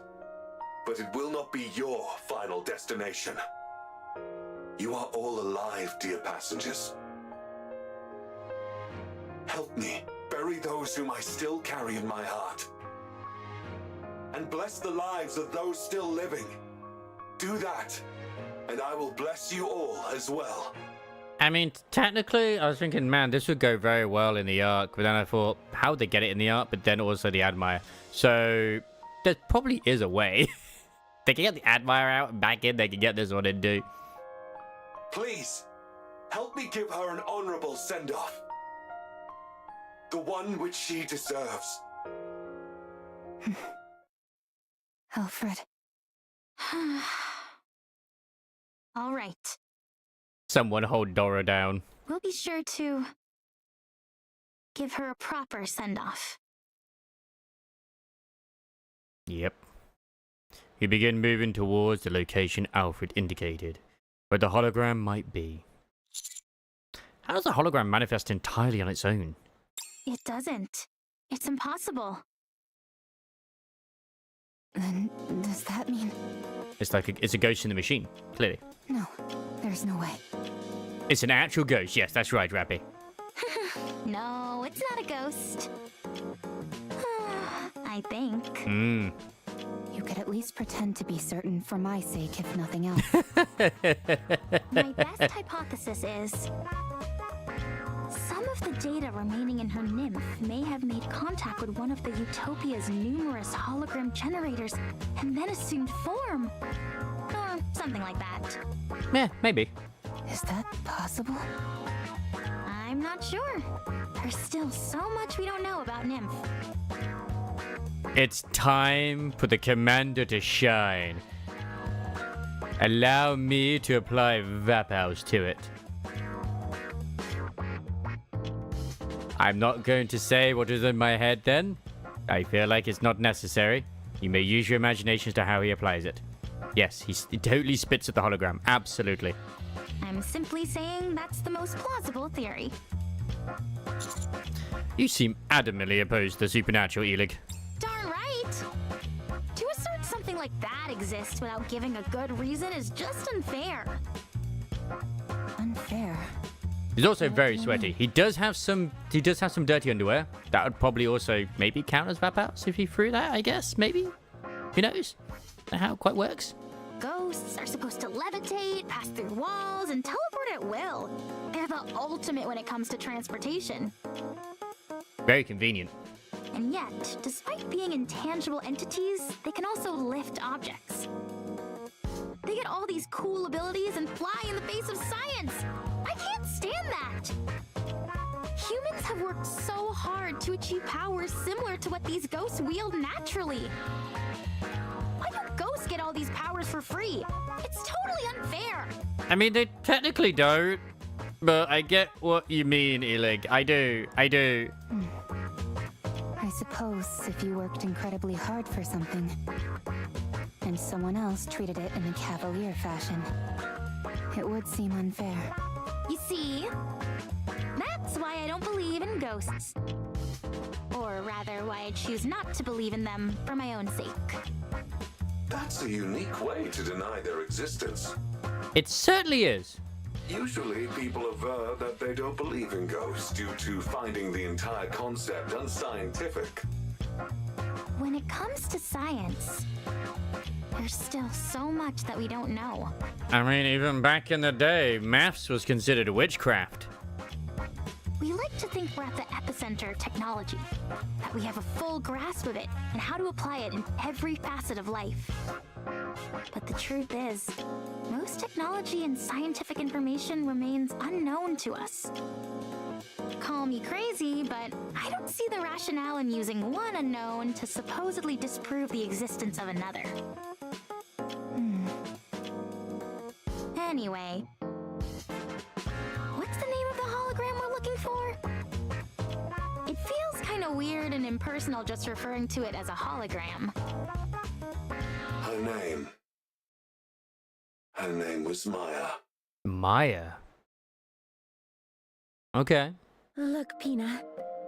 but it will not be your final destination. You are all alive, dear passengers. Help me bury those whom I still carry in my heart, and bless the lives of those still living. Do that, and I will bless you all as well. I mean, technically, I was thinking, man, this would go very well in the Ark, but then I thought, how would they get it in the Ark, but then also the Admire? So, there probably is a way. They can get the Admire out and back in, they can get this one in, too. Please, help me give her an honorable send-off. The one which she deserves. Alfred. All right. Someone hold Dora down. We'll be sure to give her a proper send-off. Yep. You begin moving towards the location Alfred indicated, where the hologram might be. How does a hologram manifest entirely on its own? It doesn't. It's impossible. Then does that mean... It's like it's a ghost in the machine, clearly. No, there's no way. It's an actual ghost, yes, that's right, Rappy. No, it's not a ghost. I think. You could at least pretend to be certain for my sake, if nothing else. My best hypothesis is... some of the data remaining in her nymph may have made contact with one of the Utopia's numerous hologram generators and then assumed form. Or something like that. Yeah, maybe. Is that possible? I'm not sure. There's still so much we don't know about Nymph. It's time for the commander to shine. Allow me to apply Vaphouse to it. I'm not going to say what is in my head then. I feel like it's not necessary. You may use your imagination as to how he applies it. Yes, he totally spits at the hologram. Absolutely. I'm simply saying that's the most plausible theory. You seem adamantly opposed to supernatural, Elig. Darn right! To assert something like that exists without giving a good reason is just unfair. Unfair. He's also very sweaty. He does have some dirty underwear. That would probably also maybe count as Vaphouse if he threw that, I guess. Maybe. Who knows? Not how it quite works. Ghosts are supposed to levitate, pass through walls, and teleport at will. They're the ultimate when it comes to transportation. Very convenient. And yet, despite being intangible entities, they can also lift objects. They get all these cool abilities and fly in the face of science! I can't stand that! Humans have worked so hard to achieve powers similar to what these ghosts wield naturally. Why do ghosts get all these powers for free? It's totally unfair! I mean, they technically don't, but I get what you mean, Elig. I do. I suppose if you worked incredibly hard for something, and someone else treated it in a cavalier fashion, it would seem unfair. You see? That's why I don't believe in ghosts. Or rather, why I choose not to believe in them for my own sake. That's a unique way to deny their existence. It certainly is. Usually, people aver that they don't believe in ghosts due to finding the entire concept unscientific. When it comes to science, there's still so much that we don't know. I mean, even back in the day, maths was considered witchcraft. We like to think we're at the epicenter of technology, that we have a full grasp of it and how to apply it in every facet of life. But the truth is, most technology and scientific information remains unknown to us. Call me crazy, but I don't see the rationale in using one unknown to supposedly disprove the existence of another. Anyway, what's the name of the hologram we're looking for? It feels kind of weird and impersonal just referring to it as a hologram. Her name was Maya. Maya. Okay. Look, Pina.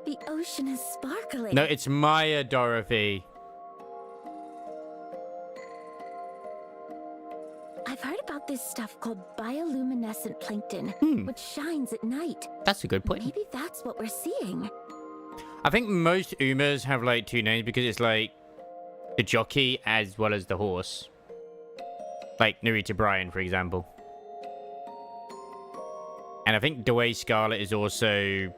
The ocean is sparkling. No, it's Maya, Dorothy. I've heard about this stuff called bioluminescent plankton, which shines at night. That's a good point. Maybe that's what we're seeing. I think most Umas have like two names because it's like the jockey as well as the horse. Like Narita Bryan, for example. And I think Dwayne Scarlet is also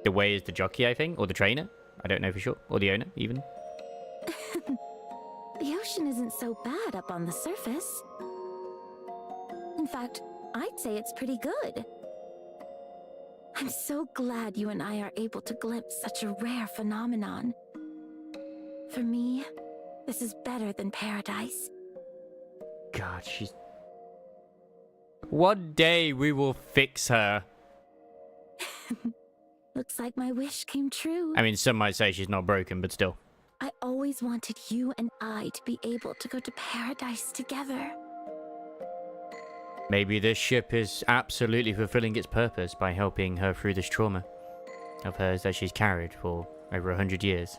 Dwayne is the jockey, I think, or the trainer. I don't know for sure. Or the owner, even. The ocean isn't so bad up on the surface. In fact, I'd say it's pretty good. I'm so glad you and I are able to glimpse such a rare phenomenon. For me, this is better than paradise. God, she's... One day we will fix her. Looks like my wish came true. I mean, some might say she's not broken, but still. I always wanted you and I to be able to go to paradise together. Maybe this ship is absolutely fulfilling its purpose by helping her through this trauma of hers that she's carried for over 100 years.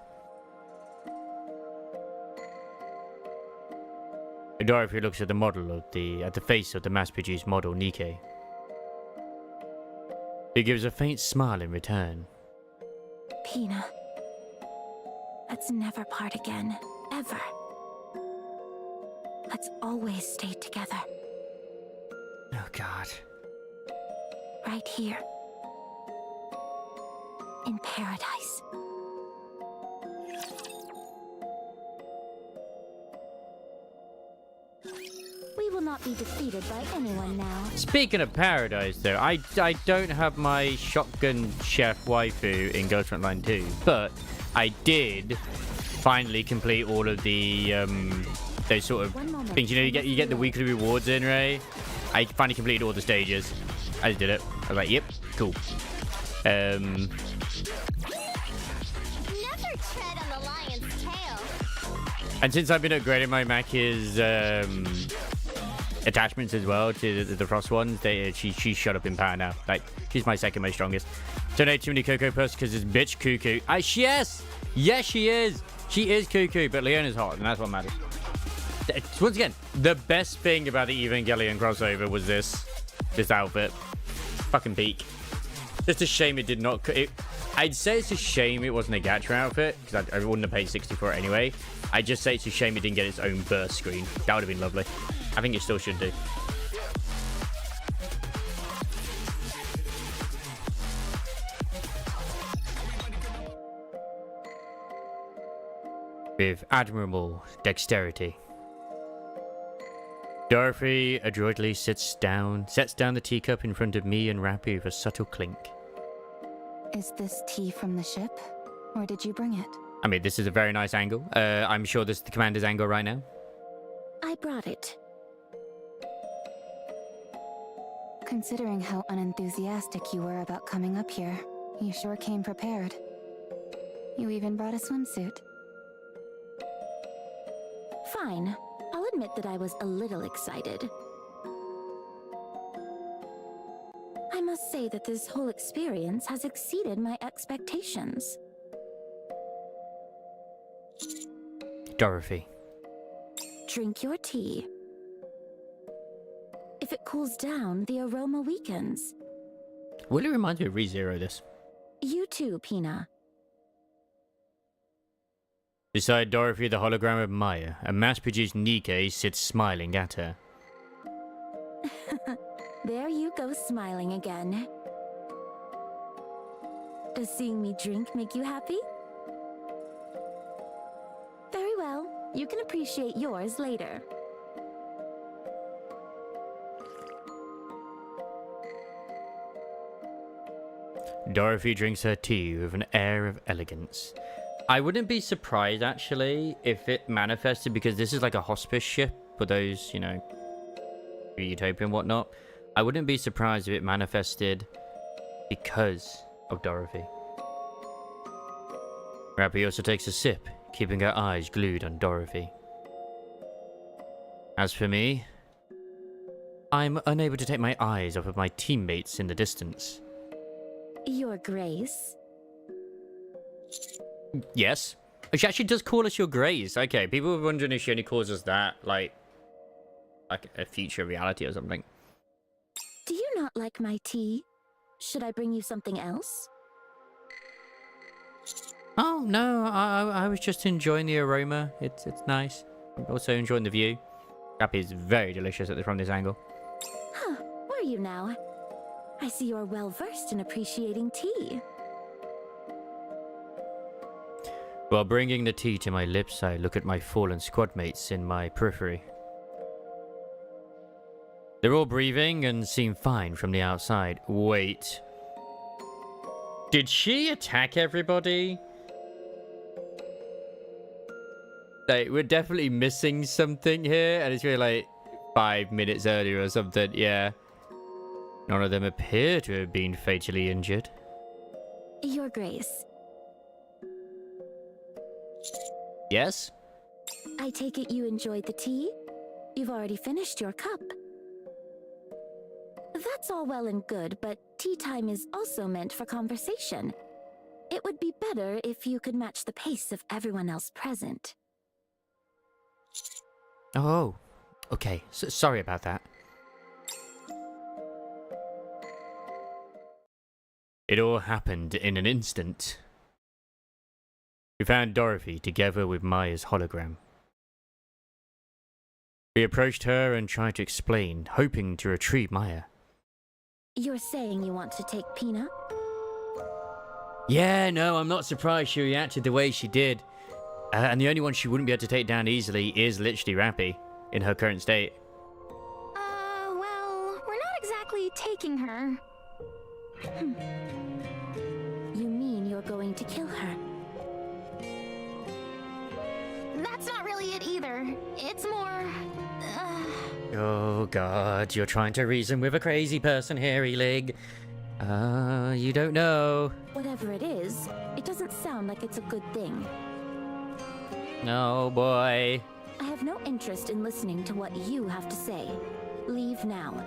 Dorothy looks at the model of the face of the mass-produced model Nikkei. He gives a faint smile in return. Pina, let's never part again, ever. Let's always stay together. Oh, God. Right here. In paradise. We will not be defeated by anyone now. Speaking of paradise, though, I don't have my shotgun chef waifu in Ghost Frontline 2, but I did finally complete all of the those sort of things. You know, you get the weekly rewards in, right? I finally completed all the stages. I just did it. I was like, yep, cool. Never tread on the lion's tail. And since I've been upgrading my Maki's attachments as well to the Frost ones, she's shut up in power now. Like, she's my second most strongest. Donate too many Cocoa Puffs because this bitch cuckoo. Yes, she is. She is cuckoo, but Leona's hot, and that's what matters. Once again, the best thing about the Evangelion crossover was this outfit. Fucking peak. Just a shame it did not... I'd say it's a shame it wasn't a gacha outfit, because I wouldn't have paid 60 for it anyway. I'd just say it's a shame it didn't get its own burst screen. That would have been lovely. I think it still should do. with admirable dexterity. Dorothy adroitly sets down the teacup in front of me and Rappy with a subtle clink. Is this tea from the ship? Or did you bring it? I mean, this is a very nice angle. I'm sure this is the commander's angle right now. I brought it. Considering how unenthusiastic you were about coming up here, you sure came prepared. You even brought a swimsuit. Fine. I'll admit that I was a little excited. I must say that this whole experience has exceeded my expectations. Dorothy. Drink your tea. If it cools down, the aroma weakens. Will it remind me of ReZero this? You too, Pina. Beside Dorothy, the hologram of Maya, a mass-produced Nikke sits smiling at her. There you go, smiling again. Does seeing me drink make you happy? Very well. You can appreciate yours later. Dorothy drinks her tea with an air of elegance. I wouldn't be surprised, actually, if it manifested, because this is like a hospice ship for those, you know, Utopia and whatnot. I wouldn't be surprised if it manifested because of Dorothy. Rappy also takes a sip, keeping her eyes glued on Dorothy. As for me, I'm unable to take my eyes off of my teammates in the distance. Your Grace. Yes. She actually does call us your Grace. Okay, people were wondering if she only calls us that, like a future reality or something. Do you not like my tea? Should I bring you something else? Oh, no, I was just enjoying the aroma. It's nice. I'm also enjoying the view. Rappy is very delicious from this angle. Huh, were you now? I see you're well versed in appreciating tea. While bringing the tea to my lips, I look at my fallen squad mates in my periphery. They're all breathing and seem fine from the outside. Wait. Did she attack everybody? Like, we're definitely missing something here, and it's really like 5 minutes earlier or something, yeah. None of them appear to have been fatally injured. Your Grace. Yes? I take it you enjoyed the tea? You've already finished your cup. That's all well and good, but tea time is also meant for conversation. It would be better if you could match the pace of everyone else present. Oh, okay. Sorry about that. It all happened in an instant. We found Dorothy together with Maya's hologram. We approached her and tried to explain, hoping to retrieve Maya. You're saying you want to take Pina? Yeah, no, I'm not surprised she reacted the way she did. And the only one she wouldn't be able to take down easily is literally Rappy, in her current state. Well, we're not exactly taking her. You mean you're going to kill her? That's not really it either. It's more... Oh god, you're trying to reason with a crazy person here, Elig. You don't know. Whatever it is, it doesn't sound like it's a good thing. No, boy. I have no interest in listening to what you have to say. Leave now.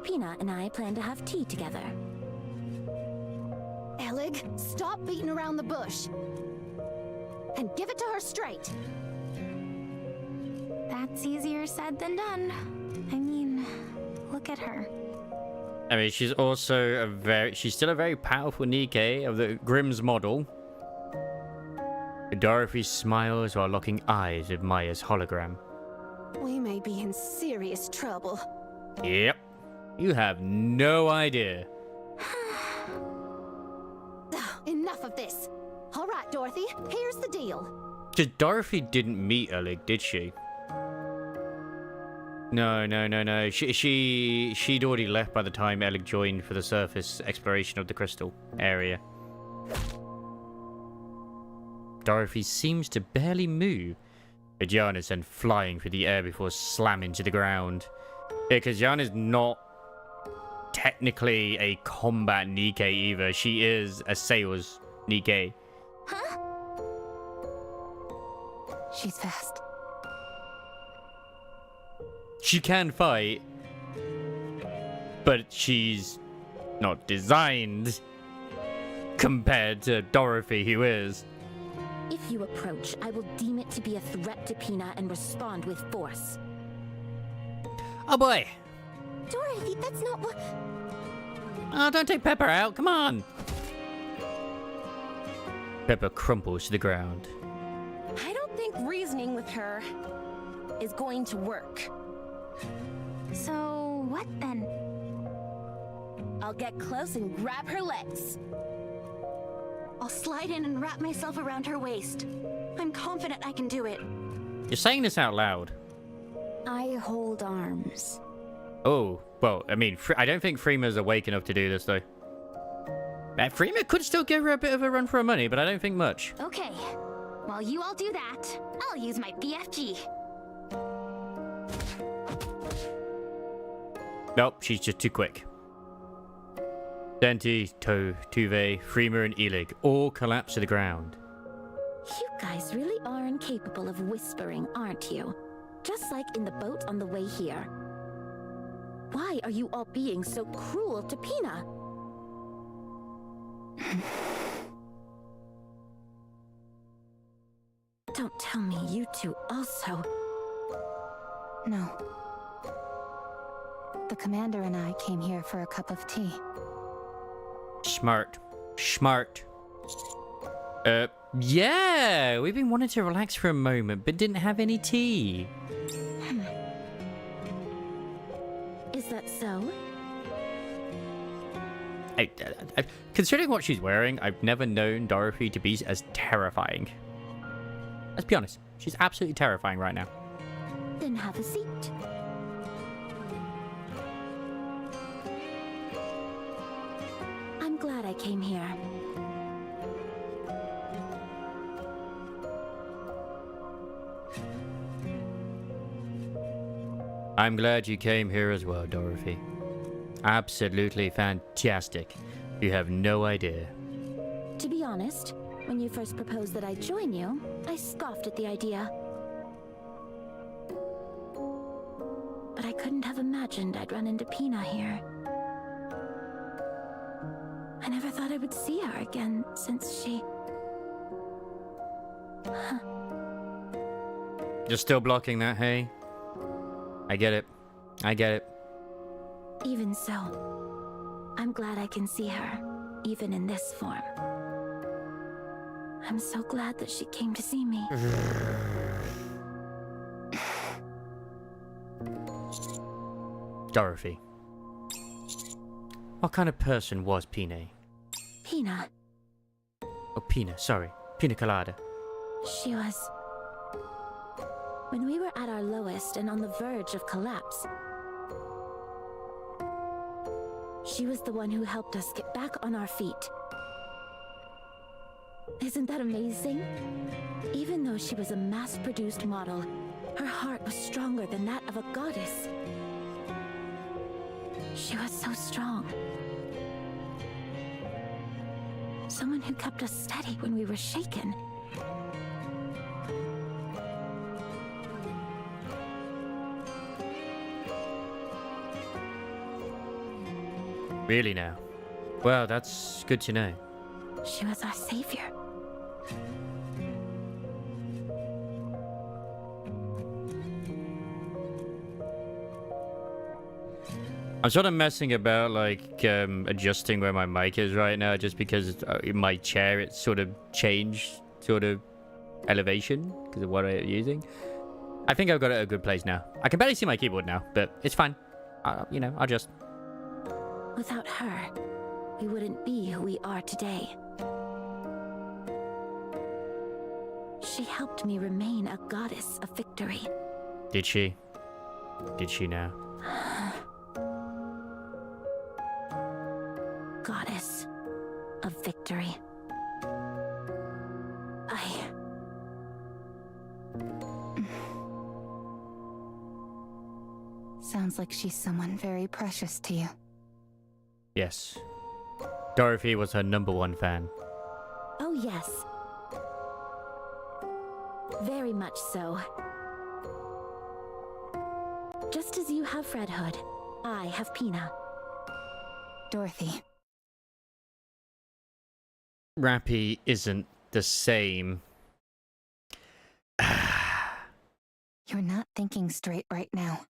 Pina and I plan to have tea together. Elig, stop beating around the bush. And give it to her straight. That's easier said than done. I mean, look at her. I mean, she's also she's still a very powerful Nikke of the Grimm's model. Dorothy smiles while locking eyes with Maya's hologram. We may be in serious trouble. Yep. You have no idea. Enough of this. All right, Dorothy, here's the deal. Just Dorothy didn't meet Oleg, did she? No. She'd already left by the time Oleg joined for the surface exploration of the crystal area. Dorothy seems to barely move. Gianna's then flying through the air before slamming to the ground. Yeah, because Gianna's not technically a combat Nikkei either. She is a sales Nikkei. Huh? She's fast. She can fight, but she's not designed compared to Dorothy, who is. If you approach, I will deem it to be a threat to Pina and respond with force. Oh boy! Dorothy, that's not what... Oh, don't take Pepper out, come on! Pepper crumples to the ground. I don't think reasoning with her is going to work. So, what then? I'll get close and grab her legs. I'll slide in and wrap myself around her waist. I'm confident I can do it. You're saying this out loud. I hold arms. Oh, well, I mean, I don't think Freema's awake enough to do this, though. Freema could still give her a bit of a run for her money, but I don't think much. Okay. While you all do that, I'll use my BFG. Nope, she's just too quick. Denti, Tuve, Freema, and Elig all collapse to the ground. You guys really are incapable of whispering, aren't you? Just like in the boat on the way here. Why are you all being so cruel to Pina? Don't tell me you two also... No. The commander and I came here for a cup of tea. Smart. Yeah, we've been wanting to relax for a moment, but didn't have any tea. Is that so? Considering what she's wearing, I've never known Dorothy to be as terrifying. Let's be honest, she's absolutely terrifying right now. Then have a seat. I'm glad I came here. I'm glad you came here as well, Dorothy. Absolutely fantastic. You have no idea. To be honest, when you first proposed that I join you, I scoffed at the idea. But I couldn't have imagined I'd run into Pina here. I never thought I would see her again since she... You're still blocking that, hey? I get it. Even so, I'm glad I can see her, even in this form. I'm so glad that she came to see me. Dorothy. What kind of person was Pina? Pina. Oh, Pina, sorry. Pina Colada. She was... When we were at our lowest and on the verge of collapse, she was the one who helped us get back on our feet. Isn't that amazing? Even though she was a mass-produced model, her heart was stronger than that of a goddess. She was so strong. Someone who kept us steady when we were shaken. Really now? Well, that's good to know. She was our savior. I'm sort of messing about, like, adjusting where my mic is right now, just because in my chair it's sort of changed, sort of elevation, because of what I'm using. I think I've got it at a good place now. I can barely see my keyboard now, but it's fine. You know, I'll just... Without her, we wouldn't be who we are today. She helped me remain a goddess of victory. Did she? Did she now? Goddess of victory. Sounds like she's someone very precious to you. Yes. Dorothy was her #1 fan. Oh, yes. Very much so. Just as you have Red Hood, I have Pina. Dorothy. Rappy isn't the same. You're not thinking straight right now.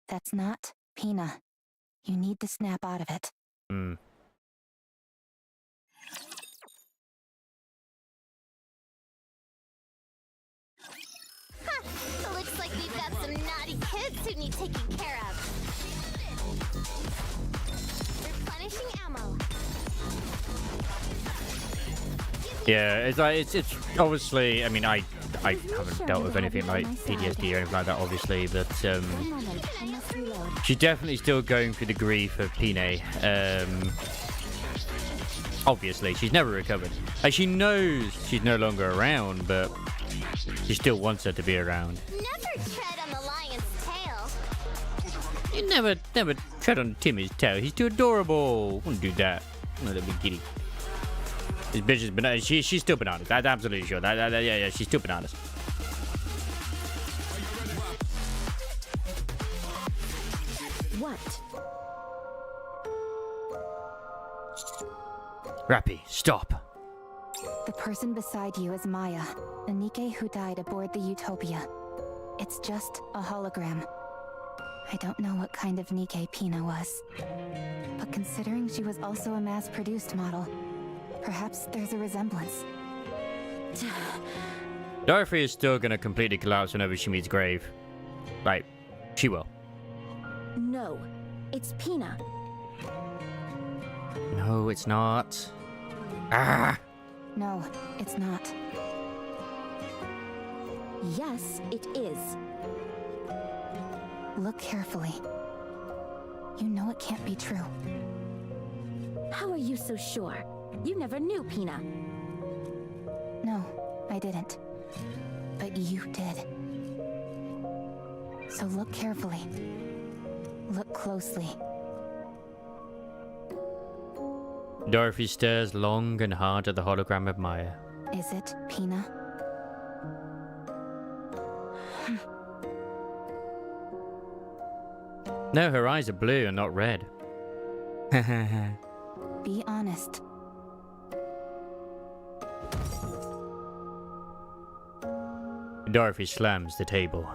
That's not Pina. You need to snap out of it. Hmm. Looks like we've got some naughty kids who need taking care of. Replenishing ammo. Yeah, it's like it's obviously. I mean, I haven't dealt with anything like PTSD or anything like that, obviously, but One moment, I must reload. she's definitely still going through the grief of Pine. Obviously, she's never recovered. Like, she knows she's no longer around, but she still wants her to be around. Never tread on the lion's tail. You never tread on Timmy's tail. He's too adorable. Wouldn't do that. Not a big kitty. This bitch is bananas. She's still bananas. That's absolutely sure. Yeah, she's still bananas. What? Rappy, stop. The person beside you is Maya, a Nike who died aboard the Utopia. It's just a hologram. I don't know what kind of Nike Pina was. But considering she was also a mass-produced model, perhaps there's a resemblance. Dorothy is still gonna completely collapse whenever she meets Grave. Like, she will. No, it's Pina. No, it's not. Ah! No, it's not. Yes, it is. Look carefully. You know it can't be true. How are you so sure? You never knew Pina. No, I didn't. But you did. So look carefully. Look closely. Dorothy stares long and hard at the hologram of Maya. Is it Pina? No, her eyes are blue and not red. Be honest. Dorothy slams the table.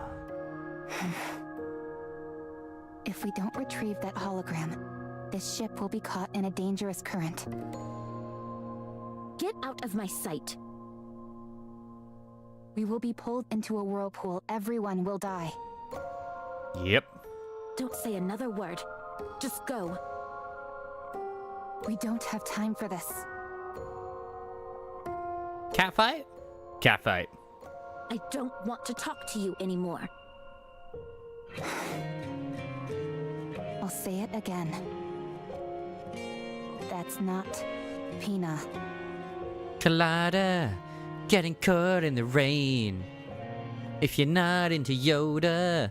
If we don't retrieve that hologram, this ship will be caught in a dangerous current. Get out of my sight. We will be pulled into a whirlpool. Everyone will die. Yep. Don't say another word. Just go. We don't have time for this. Catfight? Catfight. I don't want to talk to you anymore. I'll say it again. That's not Pina. Collider, getting caught in the rain. If you're not into Yoda.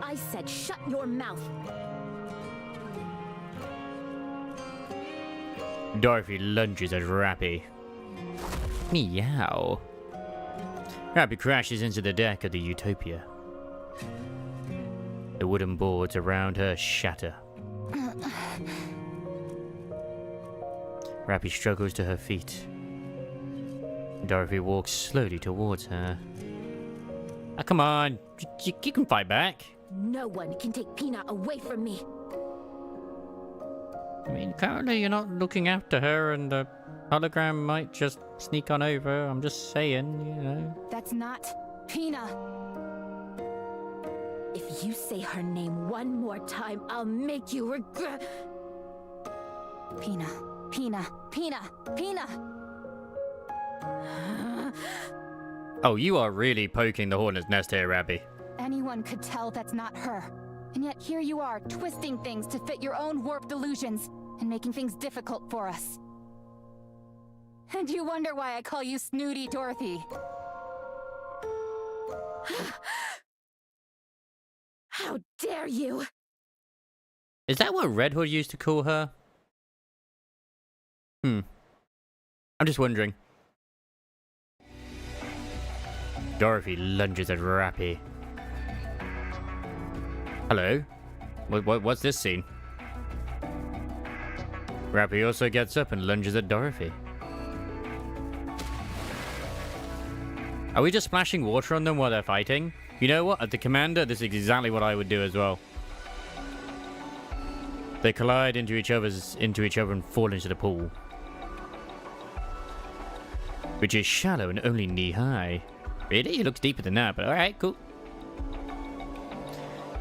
I said shut your mouth. Dorothy lunges at Rappy. Meow. Rappy crashes into the deck of the Utopia. The wooden boards around her shatter. Rappy struggles to her feet. Dorothy walks slowly towards her. Ah, come on, you can fight back. No one can take Pina away from me. I mean, currently you're not looking after her, and the hologram might just sneak on over. I'm just saying, you know. That's not Pina. If you say her name one more time, I'll make you regret. Pina, Pina, Pina, Pina! Oh, you are really poking the hornet's nest here, Rappy. Anyone could tell that's not her. And yet here you are, twisting things to fit your own warped illusions, and making things difficult for us. And you wonder why I call you Snooty Dorothy. How dare you! Is that what Red Hood used to call her? I'm just wondering. Dorothy lunges at Rappy. Hello? What's this scene? Rappy also gets up and lunges at Dorothy. Are we just splashing water on them while they're fighting? You know what? As the commander, this is exactly what I would do as well. They collide into each other and fall into the pool. Which is shallow and only knee-high. Really? It looks deeper than that, but alright, cool.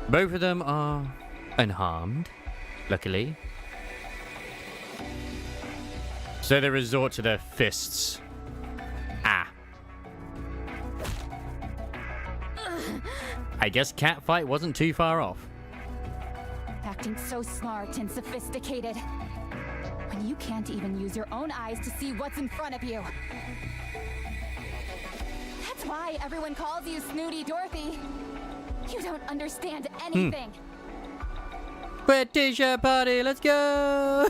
Both of them are unharmed, luckily. So they resort to their fists. Ah. I guess catfight wasn't too far off. Acting so smart and sophisticated. When you can't even use your own eyes to see what's in front of you. That's why everyone calls you Snooty Dorothy. You don't understand anything. Wet t-shirt party, let's go!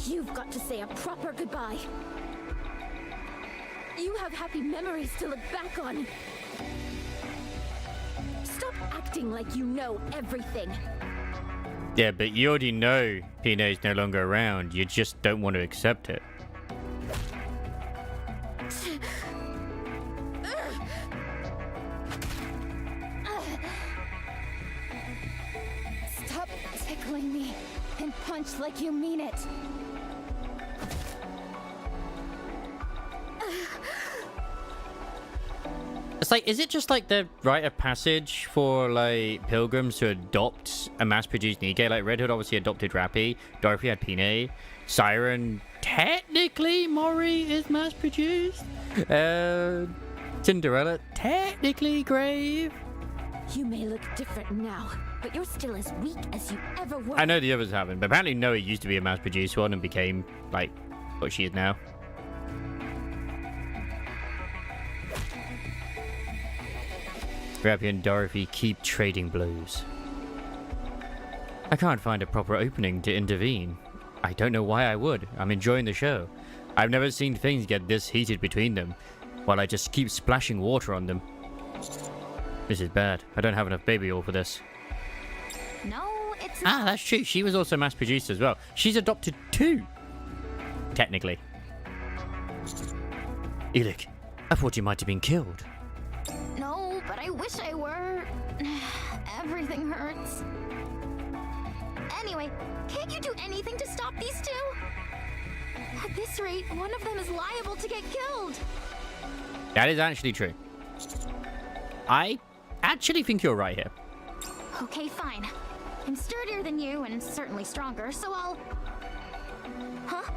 You've got to say a proper goodbye. You have happy memories to look back on. Stop acting like you know everything. Yeah, but you already know Pino's no longer around. You just don't want to accept it. Stop tickling me and punch like you mean it. It's like, is it just like the rite of passage for like pilgrims to adopt a mass-produced Nikke? Like Red Hood obviously adopted Rappy, Dorothy had Pine, Siren, technically Mori is mass-produced, Cinderella, technically Grave. You may look different now, but you're still as weak as you ever were. I know the others haven't, but apparently Noe used to be a mass-produced one and became like what she is now. Rappy and Dorothy keep trading blows. I can't find a proper opening to intervene. I don't know why I would. I'm enjoying the show. I've never seen things get this heated between them, while I just keep splashing water on them. This is bad. I don't have enough baby oil for this. No, it's Ah, that's true. She was also mass-produced as well. She's adopted too. Technically. Ilik, I thought you might have been killed. No, but I wish I were. Everything hurts. Anyway, can't you do anything to stop these two? At this rate, one of them is liable to get killed. That is actually true. I actually think you're right here. Okay, fine. I'm sturdier than you and certainly stronger, so I'll... Huh?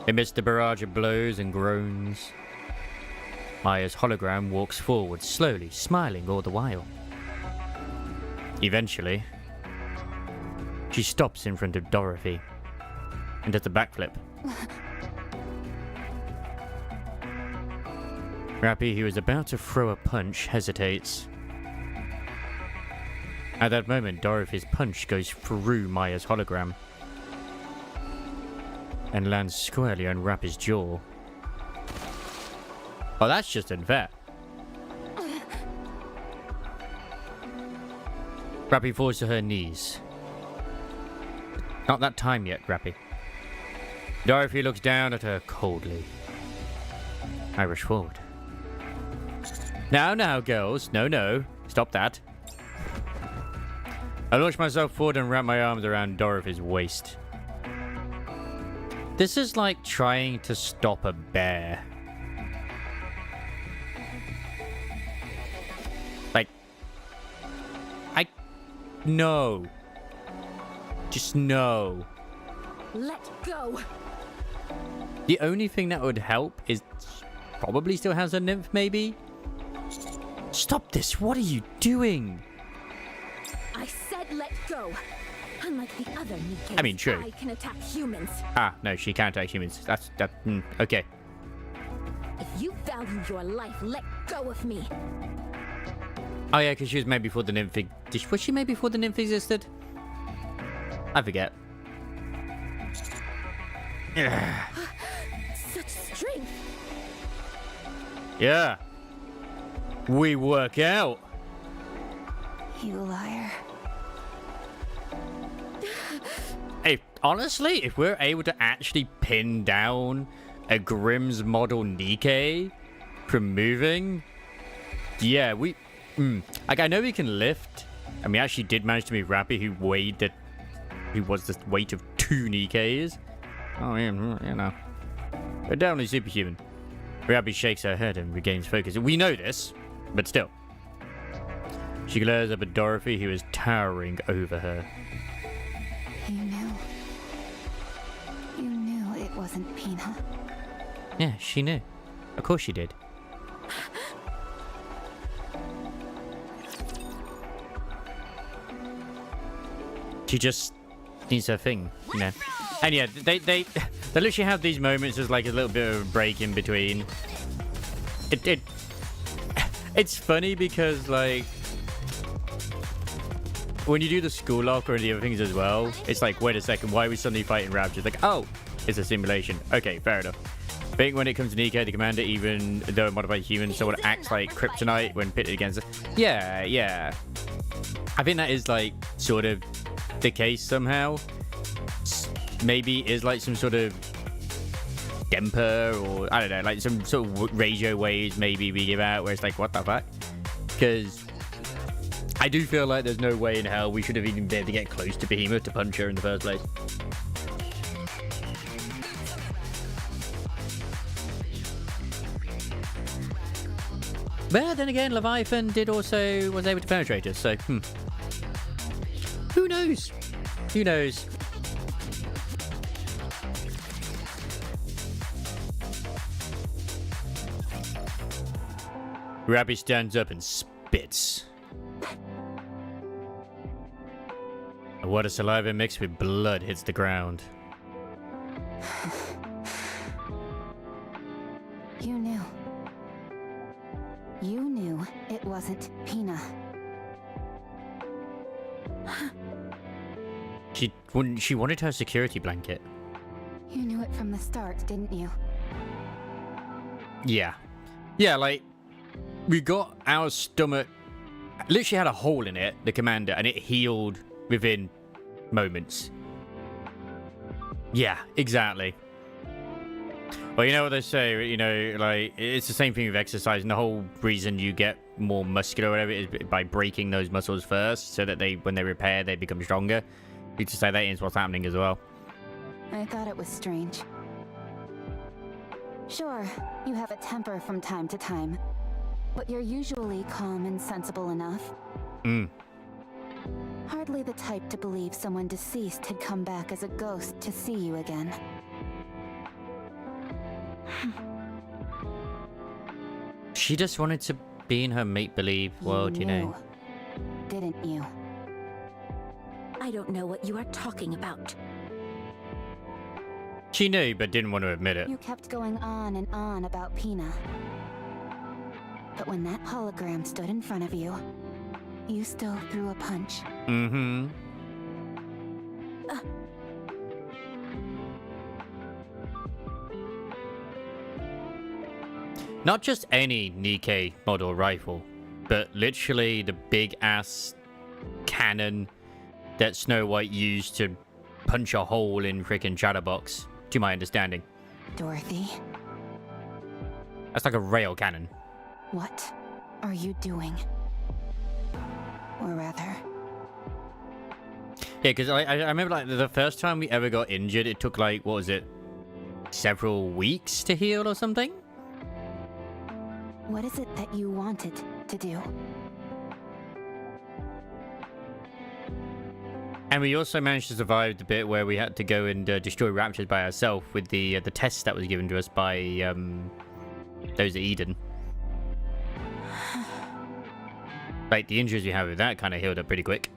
Amidst the barrage of blows and groans, Maya's hologram walks forward slowly, smiling all the while. Eventually, she stops in front of Dorothy and does a backflip. Rappy, who is about to throw a punch, hesitates. At that moment, Dorothy's punch goes through Maya's hologram and lands squarely on Rappy's jaw. Oh, that's just unfair. Rappy falls to her knees. Not that time yet, Rappy. Dorothy looks down at her coldly. I rush forward. Now, girls. No. Stop that. I launch myself forward and wrap my arms around Dorothy's waist. This is like trying to stop a bear. no. Just no. Let go. The only thing that would help is probably still has a nymph, maybe? Stop this. What are you doing? I said let go. Unlike the other Nikkei, I mean, true. I can attack humans. Ah, no, she can't attack humans. Okay. If you value your life, let go of me. Oh, yeah, because she was made before the nymph... Was she made before the nymph existed? I forget. Such strength. Yeah. We work out. You liar. Hey, honestly, if we're able to actually pin down a Grimm's model Nikkei from moving, yeah, like, I know we can lift, and we actually did manage to move Rappy, who was the weight of 2 Nikkeis. Oh, yeah, you know. We're definitely superhuman. Rappy shakes her head and regains focus. We know this, but still. She glares up at Dorothy, who is towering over her. You knew. You knew it wasn't Pina. Yeah, she knew. Of course she did. She just needs her thing, you know. And yeah, they literally have these moments as like a little bit of a break in between. It's funny because like when you do the school lock or the other things as well, it's like, wait a second, why are we suddenly fighting Rapture? It's like, oh, it's a simulation. Okay, fair enough. I think when it comes to Nikkei, the commander, even though a modified human, someone acts like kryptonite when pitted against it. Yeah. I think that is like sort of the case somehow. Maybe is like some sort of damper, or I don't know, like some sort of radio waves maybe we give out where it's like, what the fuck? Because I do feel like there's no way in hell we should have even been able to get close to Behemoth to punch her in the first place. But then again, Leviathan was able to penetrate us, so who knows? Who knows? Rappy stands up and spits. And what a saliva mixed with blood hits the ground. You knew. You knew it wasn't Pina. She wanted her security blanket. You knew it from the start, didn't you? Yeah. Yeah, like, we got our stomach, literally had a hole in it, the commander, and it healed within moments. Yeah, exactly. Well, you know what they say, you know, like, it's the same thing with exercise, and the whole reason you get more muscular or whatever is by breaking those muscles first, so that when they repair, they become stronger. You just say that is what's happening as well. I thought it was strange. Sure, you have a temper from time to time, but you're usually calm and sensible enough. Hardly the type to believe someone deceased had come back as a ghost to see you again. She just wanted to be in her make-believe world, you know. Didn't you? I don't know what you are talking about. She knew, but didn't want to admit it. You kept going on and on about Pina. But when that hologram stood in front of you, you still threw a punch. Mm-hmm. Not just any Nikkei model rifle, but literally the big-ass cannon that Snow White used to punch a hole in frickin' Chatterbox, to my understanding. Dorothy, That's like a rail cannon. what are you doing? Or rather... Yeah, because I remember like the first time we ever got injured, it took like, what was it, several weeks to heal or something? What is it that you wanted to do? And we also managed to survive the bit where we had to go and destroy raptors by ourselves with the test that was given to us by those at Eden. Like, the injuries we have with that kind of healed up pretty quick.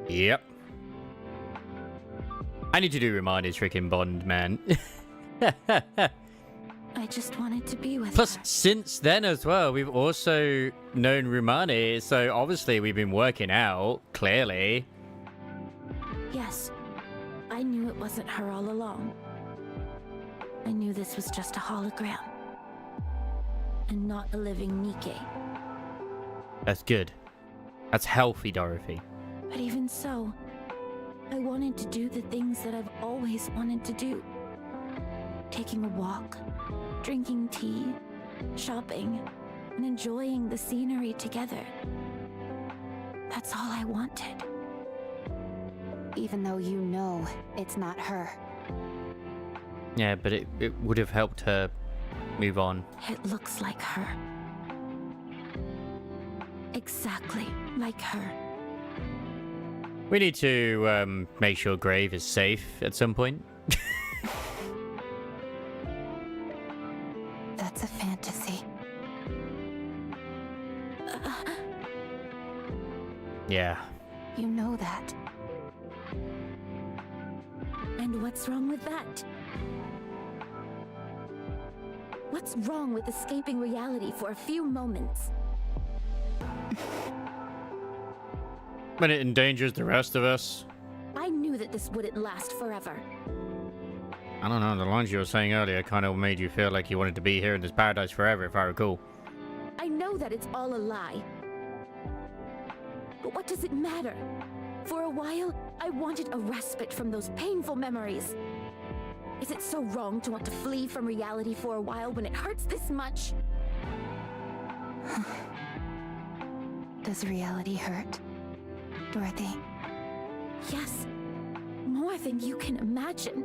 Yep. I need to do Romani's freaking Bond, man. I just wanted to be with Plus, her. since then as well, we've also known Romani, so obviously we've been working out, clearly. Yes, I knew it wasn't her all along. I knew this was just a hologram. And not a living Nike. That's good. That's healthy, Dorothy. But even so, I wanted to do the things that I've always wanted to do. Taking a walk, drinking tea, shopping, and enjoying the scenery together. That's all I wanted. Even though you know it's not her. Yeah, but it would have helped her move on. It looks like her. Exactly like her. We need to make sure Grave is safe at some point. That's a fantasy. Yeah. You know that. And what's wrong with that? What's wrong with escaping reality for a few moments? When it endangers the rest of us. I knew that this wouldn't last forever. I don't know, the lines you were saying earlier kind of made you feel like you wanted to be here in this paradise forever, if I recall. I know that it's all a lie. But what does it matter? For a while, I wanted a respite from those painful memories. Is it so wrong to want to flee from reality for a while when it hurts this much? Does reality hurt, Dorothy? Yes, more than you can imagine.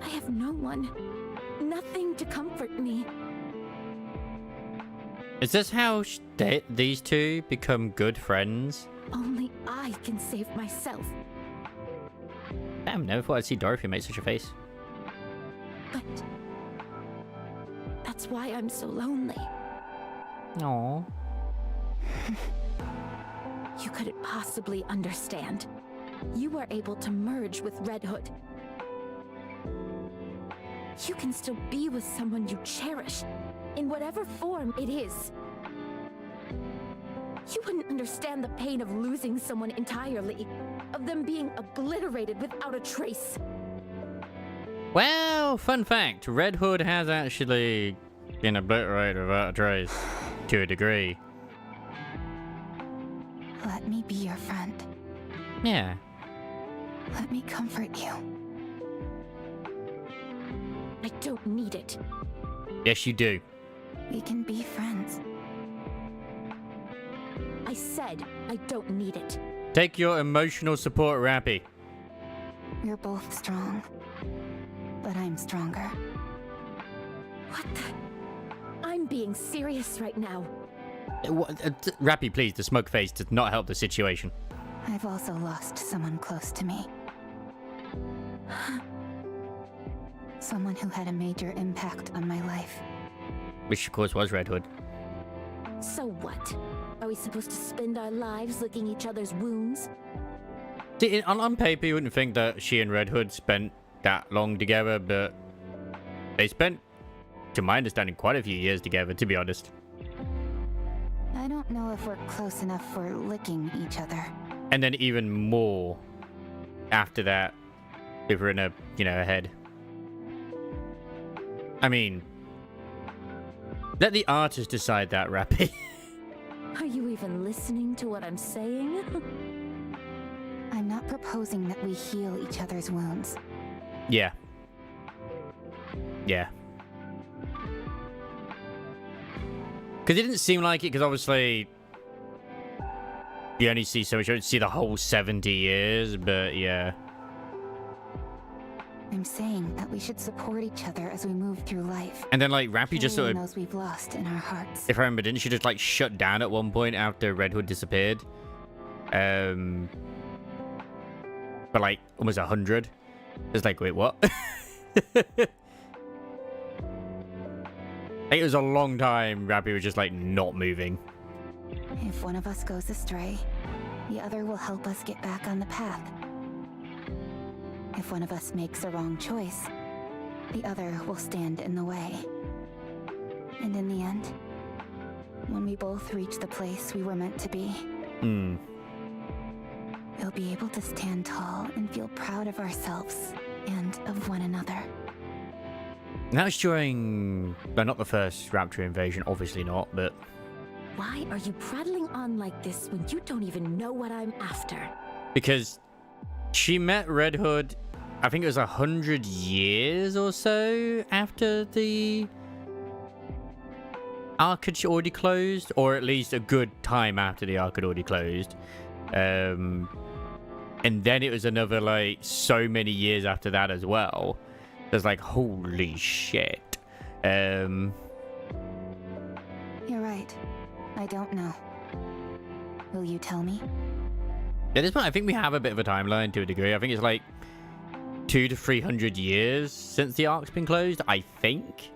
I have no one, nothing to comfort me. Is this how these two become good friends? Only I can save myself. Damn, never thought I'd see Dorothy make such a face. But that's why I'm so lonely. Aww. You couldn't possibly understand. You were able to merge with Red Hood. You can still be with someone you cherish, in whatever form it is. You wouldn't understand the pain of losing someone entirely, of them being obliterated without a trace. Well, fun fact, Red Hood has actually been obliterated without a trace, to a degree. Let me be your friend. Yeah. Let me comfort you. I don't need it. Yes, you do. We can be friends. I said I don't need it. Take your emotional support, Rappy. We're both strong. But I'm stronger. What the? I'm being serious right now. Rappy, please, the smug face does not help the situation. I've also lost someone close to me. Someone who had a major impact on my life. Which, of course, was Red Hood. So what? Are we supposed to spend our lives licking each other's wounds? See, on paper, you wouldn't think that she and Red Hood spent that long together, but they spent, to my understanding, quite a few years together, to be honest. I don't know if we're close enough for licking each other. And then even more after that, if we're in a, ahead. I mean, let the artist decide that, Rappy. Are you even listening to what I'm saying? I'm not proposing that we heal each other's wounds. Yeah. Yeah. Because it didn't seem like it, because obviously you only see so much, you don't see the whole 70 years, but yeah. I'm saying that we should support each other as we move through life. And then, like, Rappy just sort carrying of... those we've lost in our hearts. If I remember, didn't she just, like, shut down at one point after Red Hood disappeared? But, like, almost 100. It's like, wait, what? It was a long time Rappy was just, like, not moving. If one of us goes astray, the other will help us get back on the path. If one of us makes a wrong choice, the other will stand in the way. And in the end, when we both reach the place we were meant to be, we'll be able to stand tall and feel proud of ourselves and of one another. That was during... Well, not the first Raptor invasion, obviously not, but... Why are you prattling on like this when you don't even know what I'm after? Because she met Red Hood, I think it was 100 years or so after the arc had already closed, or at least a good time after the arc had already closed. And then it was another, like, so many years after that as well. There's like, holy shit. You're right. I don't know. Will you tell me? At this point, I think we have a bit of a timeline to a degree. I think it's like 200 to 300 years since the arc's been closed, I think.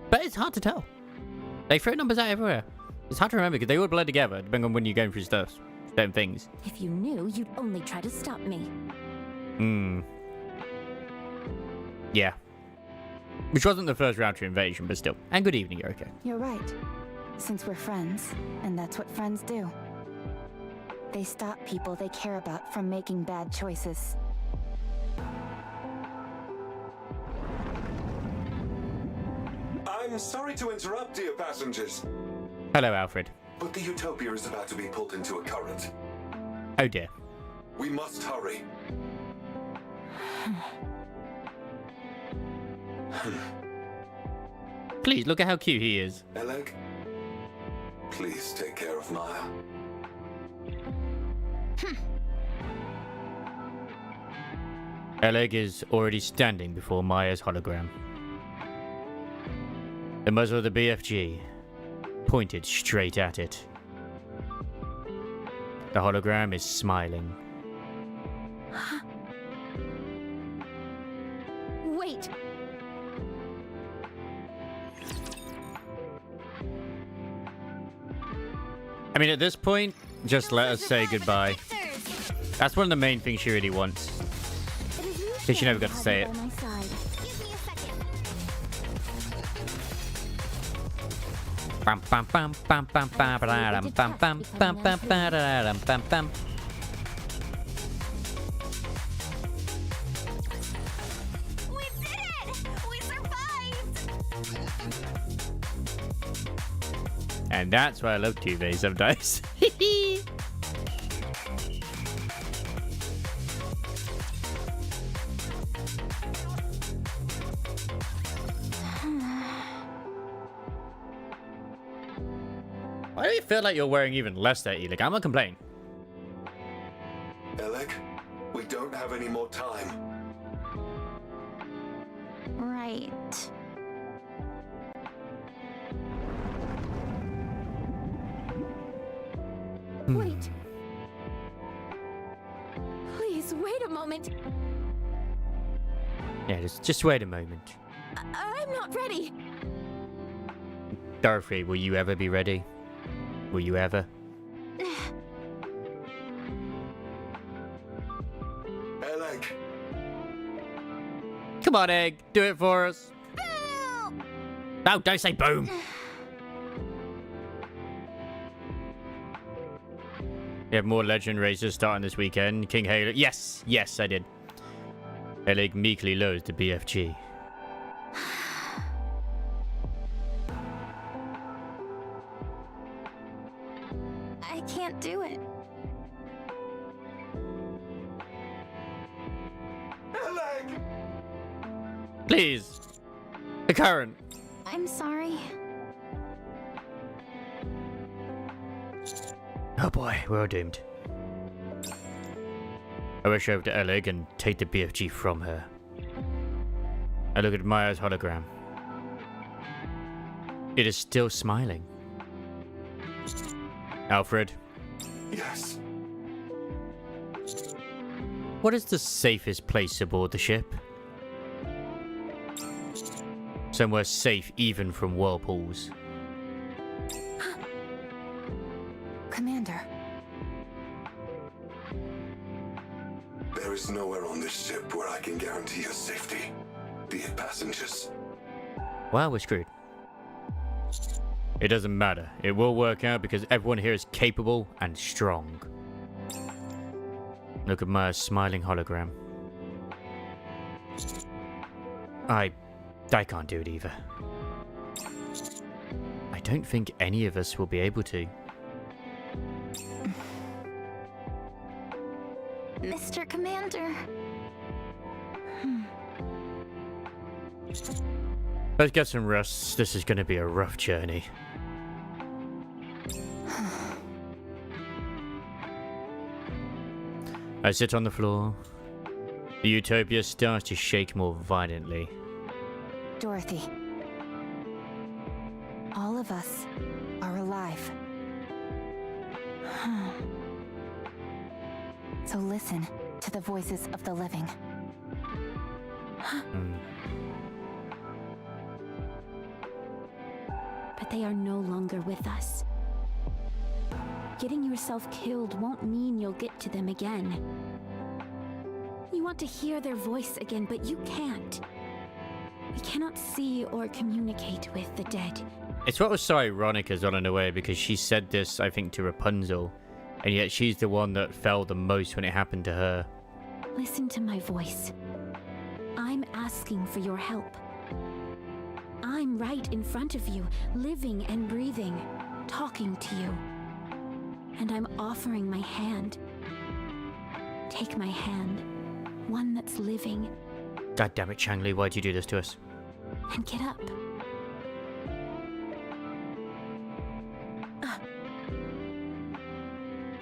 But it's hard to tell. They throw numbers out everywhere. It's hard to remember because they all blend together, depending on when you're going through stuff, certain things. If you knew, you'd only try to stop me. Yeah. Which wasn't the first Raptor invasion, but still. And good evening, Yoko. You're right. Since we're friends, and that's what friends do. They stop people they care about from making bad choices. I'm sorry to interrupt, dear passengers, Hello, Alfred. but the Utopia is about to be pulled into a current. Oh dear. We must hurry. Please, look at how cute he is. Eleg, please take care of Maya. Oleg is already standing before Maya's hologram. The muzzle of the BFG pointed straight at it. The hologram is smiling. Wait! I mean, at this point, just let us say goodbye. That's one of the main things she really wants. Because she never got to say it. Bam bam bam bam bam bam bam bam bam bam bam bam bam bam. We did it! We survived! And that's why I love TV sometimes. Why do you feel like you're wearing even less there, Elik? I'm not complaining. Eleg, we don't have any more time. Right. Wait. Please, wait a moment. Yeah, just wait a moment. I'm not ready. Dorothy, will you ever be ready? Will you ever? Eleg, Come on, Egg. Do it for us. No, don't say boom. We have more legend races starting this weekend. King Halo. Yes, I did. Eleg meekly loads the BFG. I can't do it. Eleg! Please. The current. I'm sorry. Oh boy, we're all doomed. I rush over to Oleg and take the BFG from her. I look at Maya's hologram. It is still smiling. Alfred, Yes. what is the safest place aboard the ship? Somewhere safe even from whirlpools. Commander, There is nowhere on this ship where I can guarantee your safety, be it passengers. Well, we're screwed. It doesn't matter. It will work out because everyone here is capable and strong. Look at Maya's smiling hologram. I can't do it either. I don't think any of us will be able to. Mr. Commander. Let's get some rest. This is going to be a rough journey. I sit on the floor. The Utopia starts to shake more violently. Dorothy. All of us are alive. So listen to the voices of the living. But they are no longer with us. Getting yourself killed won't mean you'll get to them again. You want to hear their voice again, but you can't. We cannot see or communicate with the dead. It's what was so ironic as well in a way, because she said this, I think, to Rapunzel, and yet she's the one that fell the most when it happened to her. Listen to my voice. I'm asking for your help. I'm right in front of you, living and breathing, talking to you. And I'm offering my hand. Take my hand, one that's living, God damn it, Changli, why'd you do this to us? and get up.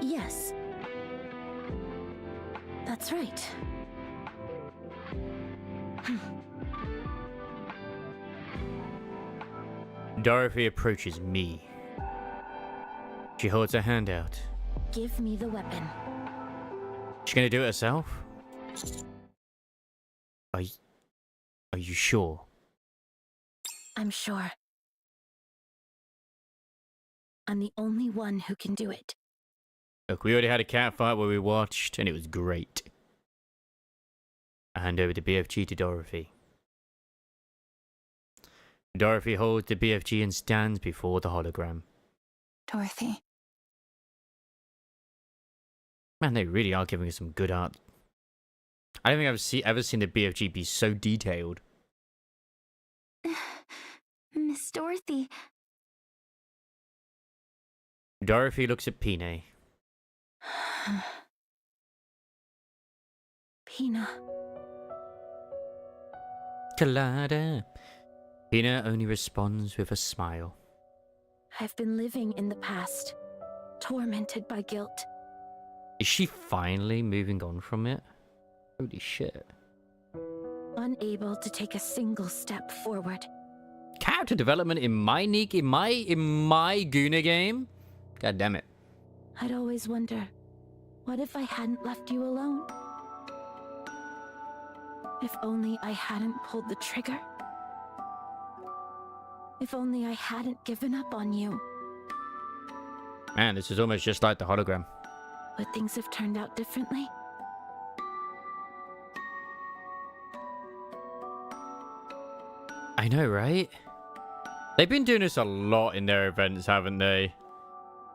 Yes. That's right. Dorothy approaches me. She holds her hand out. Give me the weapon. She's gonna do it herself? Are you sure? I'm sure. I'm the only one who can do it. Look, we already had a cat fight where we watched, and it was great. I hand over the BFG to Dorothy. Dorothy holds the BFG and stands before the hologram. Dorothy. Man, they really are giving us some good art. I don't think I've ever seen the BFG be so detailed. Miss Dorothy. Dorothy looks at Pine. Pina. Colada. Pina only responds with a smile. I've been living in the past, tormented by guilt. Is she finally moving on from it? Holy shit. Unable to take a single step forward. Character development in my Guna game? God damn it. I'd always wonder, what if I hadn't left you alone? If only I hadn't pulled the trigger? If only I hadn't given up on you? Man, this is almost just like the hologram. Would things have turned out differently? I know, right? They've been doing this a lot in their events, haven't they?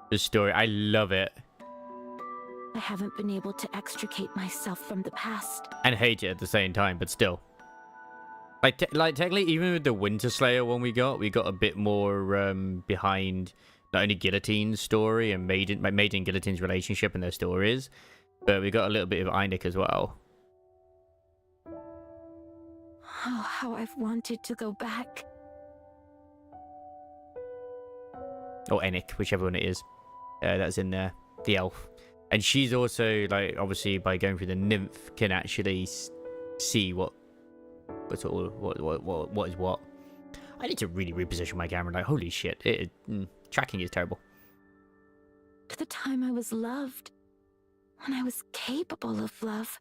This story, I love it. I haven't been able to extricate myself from the past. And hate it at the same time, but still. Like technically, even with the Winter Slayer one we got a bit more behind not only Guillotine's story and Maiden and Guillotine's relationship and their stories, but we got a little bit of Einik as well. Oh, how I've wanted to go back. Or Enik, whichever one it is. That's in there. The elf. And she's also, like, obviously by going through the nymph can actually see what is what. I need to really reposition my camera. Like, holy shit, tracking is terrible. To the time I was loved, when I was capable of love.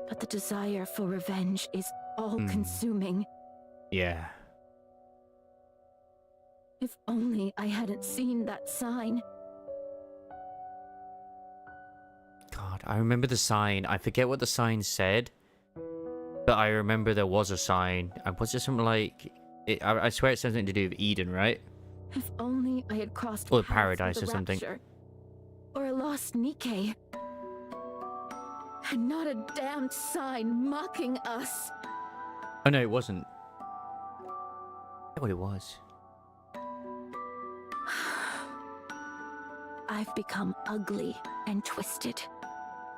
But the desire for revenge is all-consuming. Yeah. If only I hadn't seen that sign. God, I remember the sign. I forget what the sign said, but I remember there was a sign. And was it something like... I swear it's something to do with Eden, right? If only I had crossed Or paths paradise with or the something. Rapture. Or a lost Nikke. And not a damned sign mocking us. Oh no, it wasn't. I forget what it was. I've become ugly and twisted.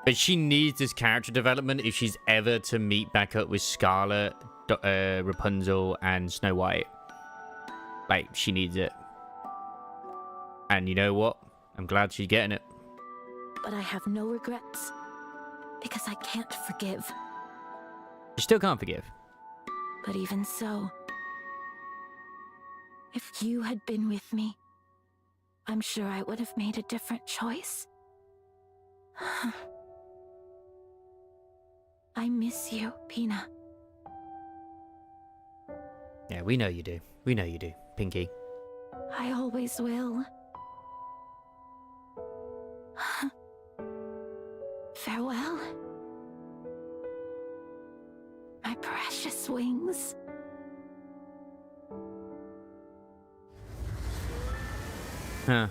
But she needs this character development if she's ever to meet back up with Scarlet, Rapunzel, and Snow White. Like, she needs it. And you know what? I'm glad she's getting it. But I have no regrets. Because I can't forgive. You still can't forgive. But even so, if you had been with me, I'm sure I would have made a different choice. I miss you, Pina. Yeah, we know you do. We know you do, Pinky. I always will. Farewell. My precious wings. Huh.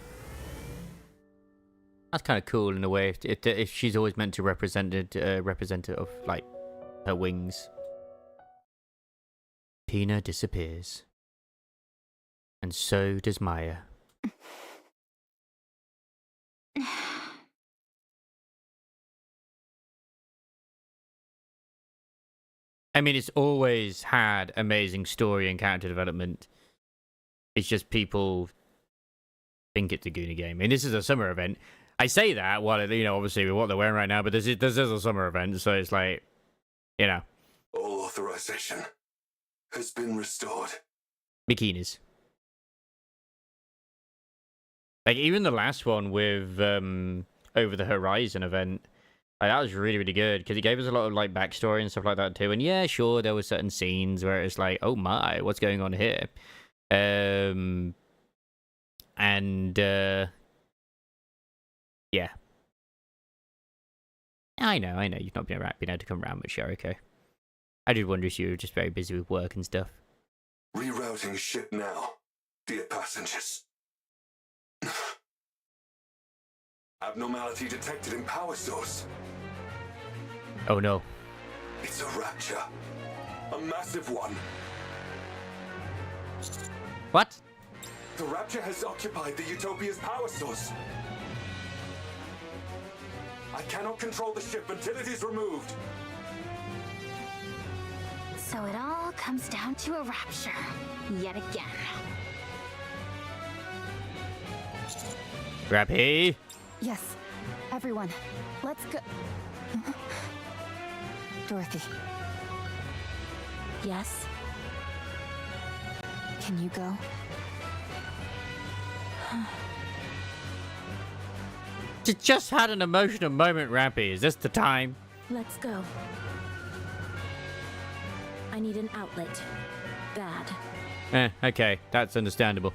That's kind of cool in a way. If she's always meant to represent of like her wings. Pina disappears, and so does Maya. I mean, it's always had amazing story and character development. It's just people think it's a Goonie game. I mean, this is a summer event. I say that, well, you know, obviously with what they're wearing right now, but this is a summer event, so it's like, you know. All authorization has been restored. Bikinis. Like, even the last one with Over the Horizon event, like, that was really, really good, because it gave us a lot of, like, backstory and stuff like that, too. And yeah, sure, there were certain scenes where it's like, oh my, what's going on here? Yeah. I know, you've not been able to come around, but sure, okay. I did wonder if you were just very busy with work and stuff. Rerouting ship now, dear passengers. Abnormality detected in power source. Oh no. It's a rapture. A massive one. What? The rapture has occupied the Utopia's power source. I cannot control the ship until it is removed. So it all comes down to a rapture, yet again. Rappy? Yes, everyone, let's go. Dorothy. Yes? Can you go? You just had an emotional moment, Rappy. Is this the time? Let's go. I need an outlet. Bad. Okay, that's understandable.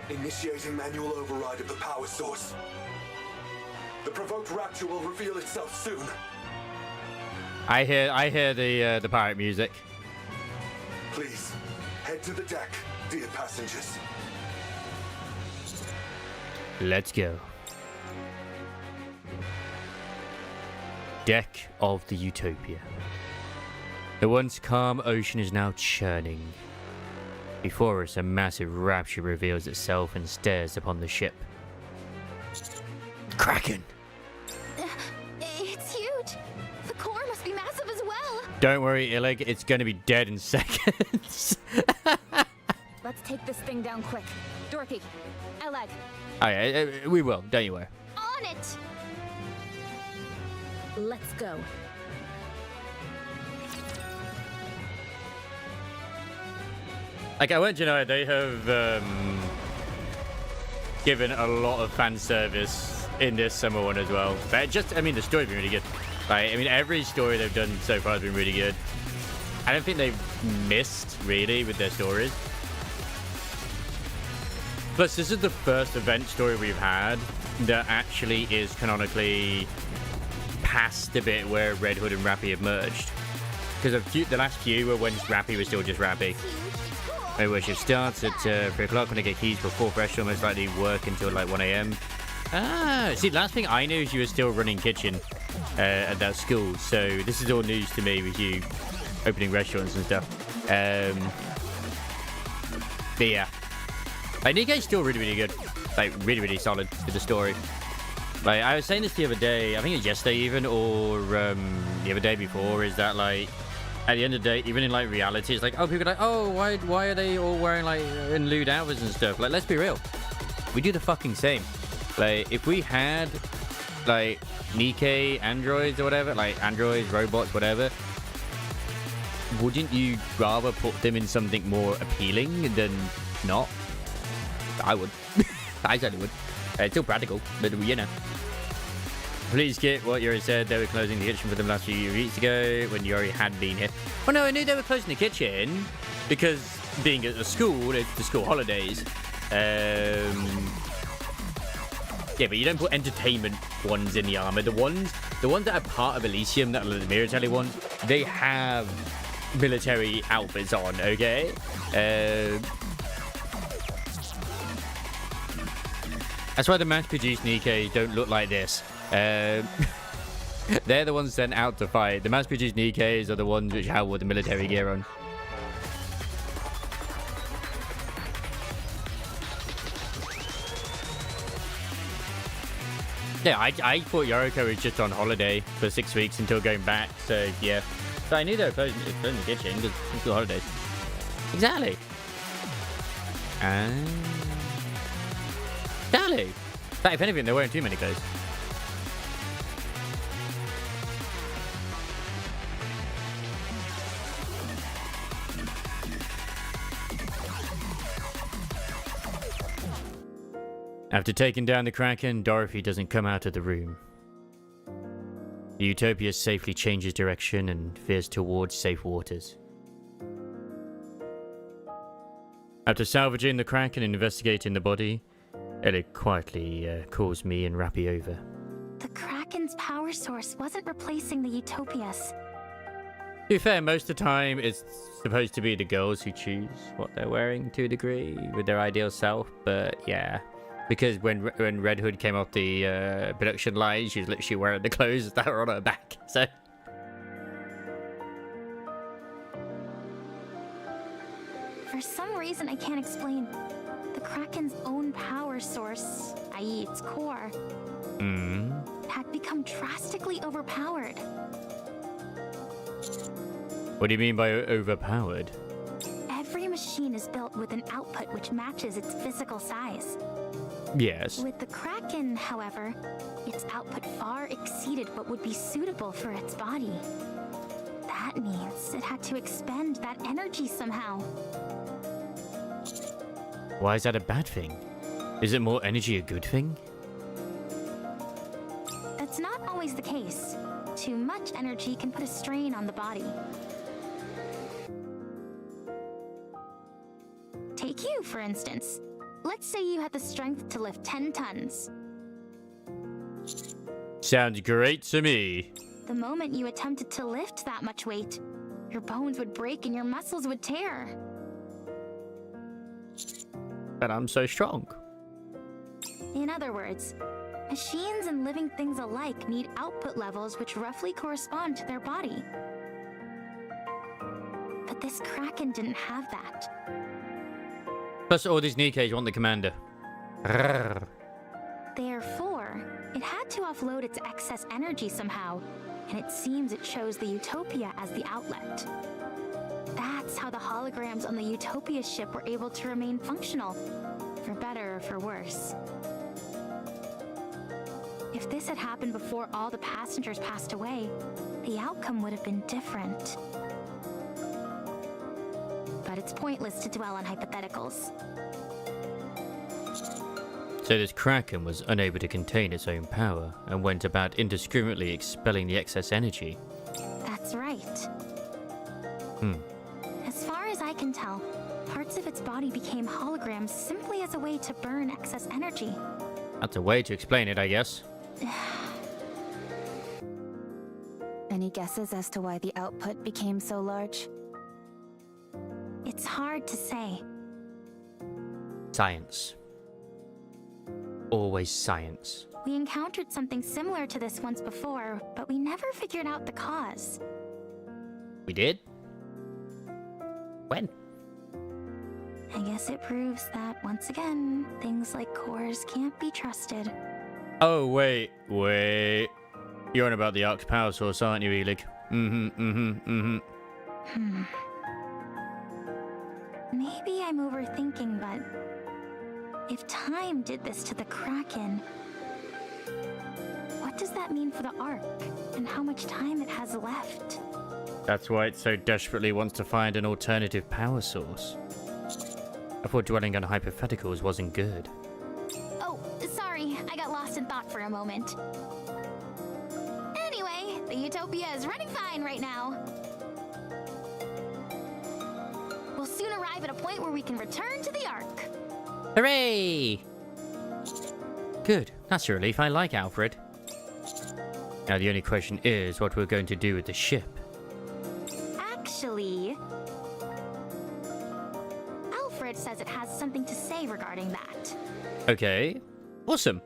Initiating manual override of the power source. The provoked rapture will reveal itself soon. I hear the pirate music. Please, head to the deck, dear passengers. Let's go. Deck of the Utopia. The once calm ocean is now churning. Before us, a massive rapture reveals itself and stares upon the ship. Kraken! It's huge. The core must be massive as well. Don't worry, Illig, it's gonna be dead in seconds. Let's take this thing down quick. Dorothy, Eleg. Oh yeah, we will, don't you worry. On on it! Let's go. Like, I won't deny, they have given a lot of fan service in this summer one as well. But just, I mean, the story's been really good. Like, I mean, every story they've done so far has been really good. I don't think they've missed, really, with their stories. Plus, this is the first event story we've had that actually is canonically past the bit where Red Hood and Rappy have merged. Because the last few were when Rappy was still just Rappy. My worship starts at 3 o'clock when I get keys for 4 fresh, most likely work until like 1 a.m. Ah, see, last thing I knew is you were still running kitchen at that school. So this is all news to me with you opening restaurants and stuff. But yeah. Like, Nikkei's still really, really good. Like, really, really solid with the story. Like, I was saying this the other day, I think it was yesterday even, or the other day before, is that, like, at the end of the day, even in, like, reality, it's like, oh, people are like, oh, why are they all wearing, like, in lewd outfits and stuff? Like, let's be real. We do the fucking same. Like, if we had, like, Nikkei androids or whatever, like, androids, robots, whatever, wouldn't you rather put them in something more appealing than not? I would. I certainly would. It's still practical, but you know. Please get what Yuri said. They were closing the kitchen for them last few weeks ago when Yuri had been here. Well, no, I knew they were closing the kitchen because being at the school, it's the school holidays. Yeah, but you don't put entertainment ones in the armor. The ones that are part of Elysium, that are the military ones, they have military outfits on, okay? That's why the mass-produced Nikkei don't look like this. They're the ones sent out to fight. The mass-produced Nikkeis are the ones which have all the military gear on. Yeah, I thought Yoriko was just on holiday for 6 weeks until going back, so yeah. So I knew they were closing the kitchen because it's the holidays. Exactly. Exactly. In fact, if anything, they're wearing too many clothes. After taking down the Kraken, Dorothy doesn't come out of the room. The Utopia safely changes direction and veers towards safe waters. After salvaging the Kraken and investigating the body, Ellie quietly calls me and Rappy over. The Kraken's power source wasn't replacing the Utopias. To be fair, most of the time it's supposed to be the girls who choose what they're wearing to a degree with their ideal self, but yeah. Because when Red Hood came off the production line, she was literally wearing the clothes that were on her back, so... For some reason I can't explain, the Kraken's own power source, i.e. its core, had become drastically overpowered. What do you mean by overpowered? Every machine is built with an output which matches its physical size. Yes. With the Kraken, however, its output far exceeded what would be suitable for its body. That means it had to expend that energy somehow. Why is that a bad thing? Isn't more energy a good thing? That's not always the case. Too much energy can put a strain on the body. Take you, for instance. Let's say you had the strength to lift 10 tons. Sounds great to me. The moment you attempted to lift that much weight, your bones would break and your muscles would tear. But I'm so strong. In other words, machines and living things alike need output levels which roughly correspond to their body. But this Kraken didn't have that. Plus all these Nikkeis want the commander. Therefore, it had to offload its excess energy somehow, and it seems it chose the Utopia as the outlet. That's how the holograms on the Utopia ship were able to remain functional, for better or for worse. If this had happened before all the passengers passed away, the outcome would have been different. But it's pointless to dwell on hypotheticals. So this Kraken was unable to contain its own power and went about indiscriminately expelling the excess energy. That's right. As far as I can tell, parts of its body became holograms simply as a way to burn excess energy. That's a way to explain it, I guess. Any guesses as to why the output became so large? It's hard to say. Science. Always science. We encountered something similar to this once before, but we never figured out the cause. We did? When? I guess it proves that, once again, things like cores can't be trusted. Oh, wait. You're on about the Ark's power source, aren't you, Elig? Maybe I'm overthinking, but if time did this to the Kraken, what does that mean for the Ark, and how much time it has left? That's why it so desperately wants to find an alternative power source. I thought dwelling on hypotheticals wasn't good. Oh, sorry, I got lost in thought for a moment. Anyway, the Utopia is running fine right now. We'll soon arrive at a point where we can return to the Ark. Hooray! Good, that's a relief. I like Alfred. Now the only question is what we're going to do with the ship. Actually, Alfred says it has something to say regarding that. Okay, awesome.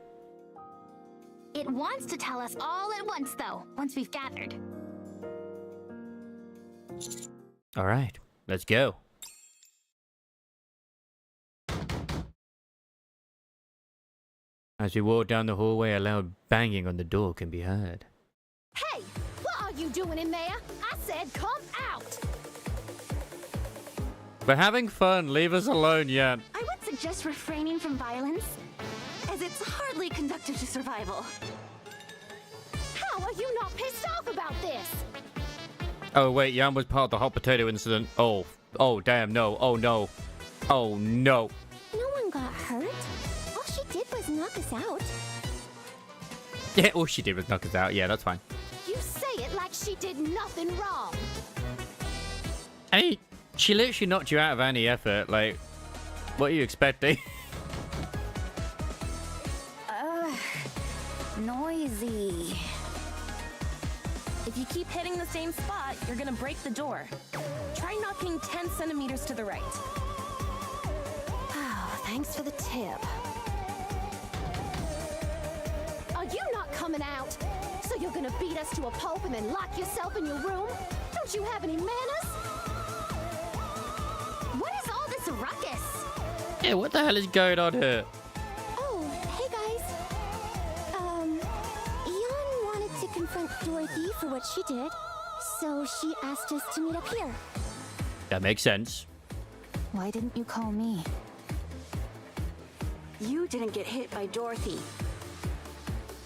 It wants to tell us all at once, though, once we've gathered. All right, let's go. As we walk down the hallway, a loud banging on the door can be heard. Hey, what are you doing in there? I said come out! We're having fun. Leave us alone, Jan. I would suggest refraining from violence, as it's hardly conducive to survival. How are you not pissed off about this? Oh, wait, Jan was part of the hot potato incident. Oh, damn, no. Oh, no. Oh, no. No one got hurt. All she did was knock us out. Yeah, all she did was knock us out. Yeah, that's fine. You say it like she did nothing wrong. I mean, she literally knocked you out of any effort. Like, what are you expecting? Noisy. If you keep hitting the same spot, you're gonna break the door. Try knocking 10 centimeters to the right. Oh, thanks for the tip. Are you not coming out? So you're gonna beat us to a pulp and then lock yourself in your room? Don't you have any manners? What is all this ruckus? Yeah, what the hell is going on here? Oh, hey guys. Eon wanted to confront Dorothy for what she did, so she asked us to meet up here. That makes sense. Why didn't you call me? You didn't get hit by Dorothy.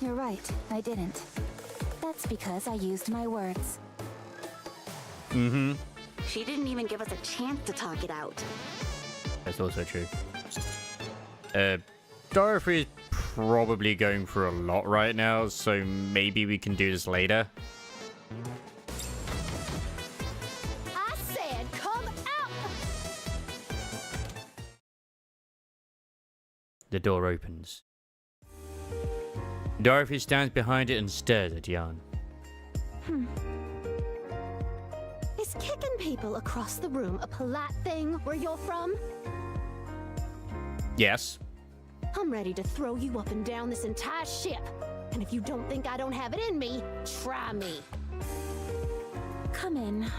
You're right, I didn't. That's because I used my words. Mm-hmm. She didn't even give us a chance to talk it out. That's also true. Dorothy is probably going through a lot right now, so maybe we can do this later. I said come out! The door opens. Dorothy stands behind it and stares at Jan. Is kicking people across the room a polite thing where you're from? Yes. I'm ready to throw you up and down this entire ship. And if you don't think I don't have it in me, try me. Come in.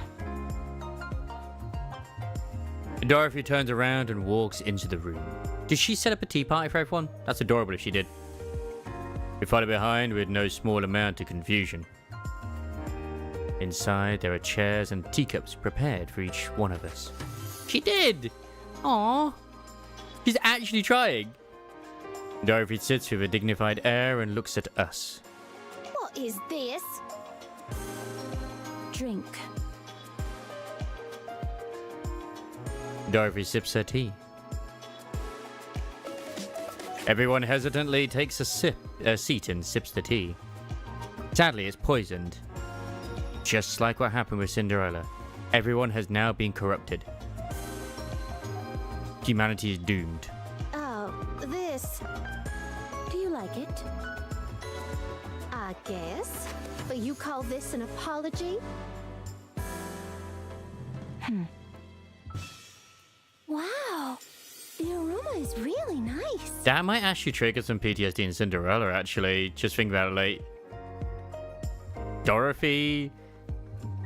Dorothy turns around and walks into the room. Did she set up a tea party for everyone? That's adorable if she did. We follow behind with no small amount of confusion. Inside, there are chairs and teacups prepared for each one of us. She did! Aww! She's actually trying. Dorothy sits with a dignified air and looks at us. What is this? Drink. Dorothy sips her tea. Everyone hesitantly takes a seat and sips the tea. Sadly, it's poisoned. Just like what happened with Cinderella. Everyone has now been corrupted. Humanity is doomed. Oh, this. Do you like it? I guess. But you call this an apology? Wow. The aroma is really nice. That might actually trigger some PTSD in Cinderella, actually. Just think about it, like... Dorothy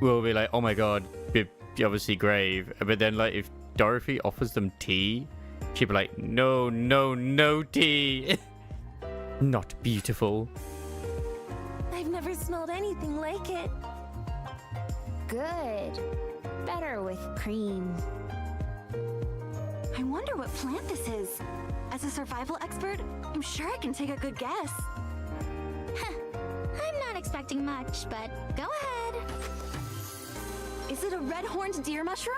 will be like, oh my god, be obviously grave. But then, like, if Dorothy offers them tea, she'd be like, no, no, no tea. Not beautiful. I've never smelled anything like it. Good. Better with cream. I wonder what plant this is. As a survival expert, I'm sure I can take a good guess. I'm not expecting much, but go ahead. Is it a red-horned deer mushroom?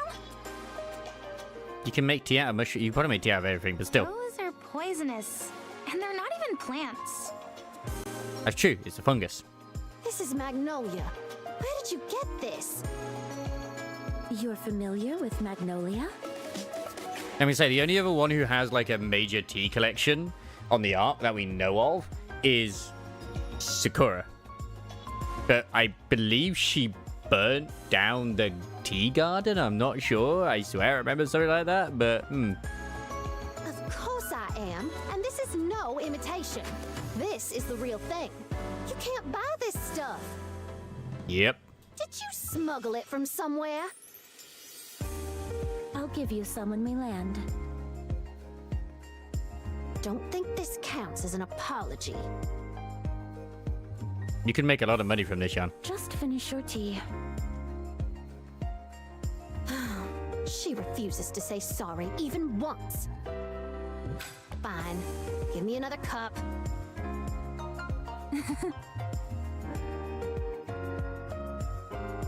You can make tea out of mushroom. You can probably make tea out of everything, but still. Those are poisonous, and they're not even plants. That's true. It's a fungus. This is magnolia. Where did you get this? You're familiar with magnolia? Let me say, the only other one who has like a major tea collection on the ark that we know of is Sakura. But I believe she burnt down the tea garden. I'm not sure. I swear I remember something like that, but Of course I am. And this is no imitation. This is the real thing. You can't buy this stuff. Yep. Did you smuggle it from somewhere? I'll give you some when we land. Don't think this counts as an apology. You can make a lot of money from this, Jan. Just finish your tea. She refuses to say sorry even once. Fine. Give me another cup.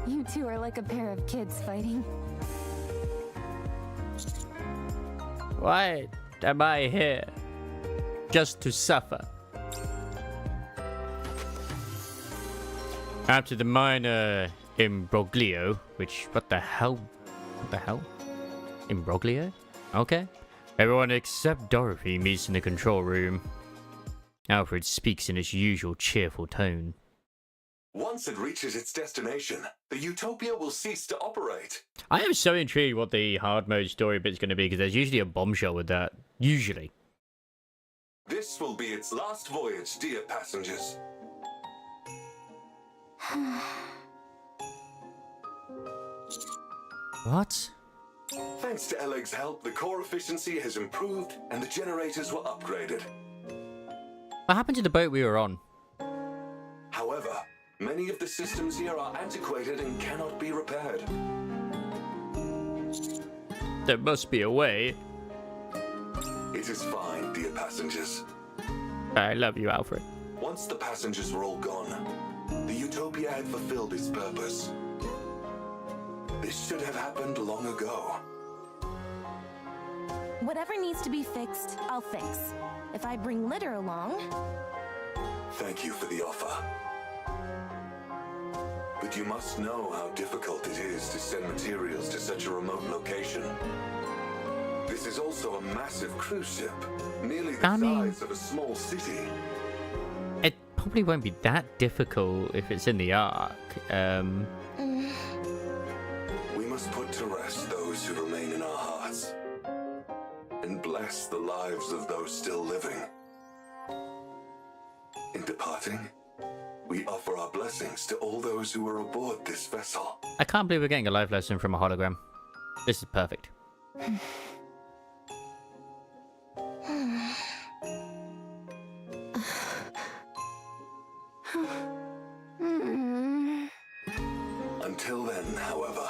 You two are like a pair of kids fighting. Why am I here? Just to suffer. After the minor imbroglio, which, what the hell? What the hell? Imbroglio? Okay. Everyone except Dorothy meets in the control room. Alfred speaks in his usual cheerful tone. Once it reaches its destination, the Utopia will cease to operate. I am so intrigued what the hard mode story bit's going to be, because there's usually a bombshell with that. Usually. This will be its last voyage, dear passengers. What? Thanks to Eleg's help, the core efficiency has improved and the generators were upgraded. What happened to the boat we were on? However, many of the systems here are antiquated and cannot be repaired. There must be a way. It is fine, dear passengers. I love you, Alfred. Once the passengers were all gone, the Utopia had fulfilled its purpose. This should have happened long ago. Whatever needs to be fixed, I'll fix. If I bring litter along... Thank you for the offer. But you must know how difficult it is to send materials to such a remote location. This is also a massive cruise ship, nearly the size of a small city. It probably won't be that difficult if it's in the Ark. We must put to rest those who remain in our hearts, and bless the lives of those still living. In departing, we offer our blessings to all those who were aboard this vessel. I can't believe we're getting a life lesson from a hologram. This is perfect. Until then, however,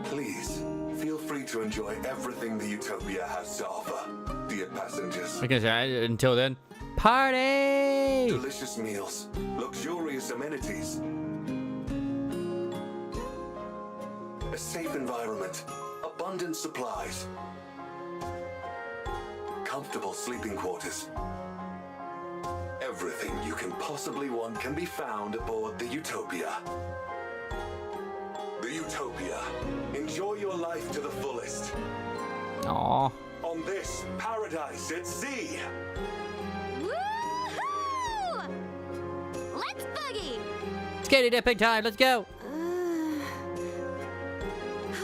please feel free to enjoy everything the Utopia has to offer. Do dear passengers. I can say until then, party! Delicious meals, luxurious amenities, a safe environment, abundant supplies, comfortable sleeping quarters. Everything you can possibly want can be found aboard the Utopia. The Utopia. Enjoy your life to the fullest. Aww. On this paradise at sea. Woohoo! Let's boogie! Skating dipping time, let's go!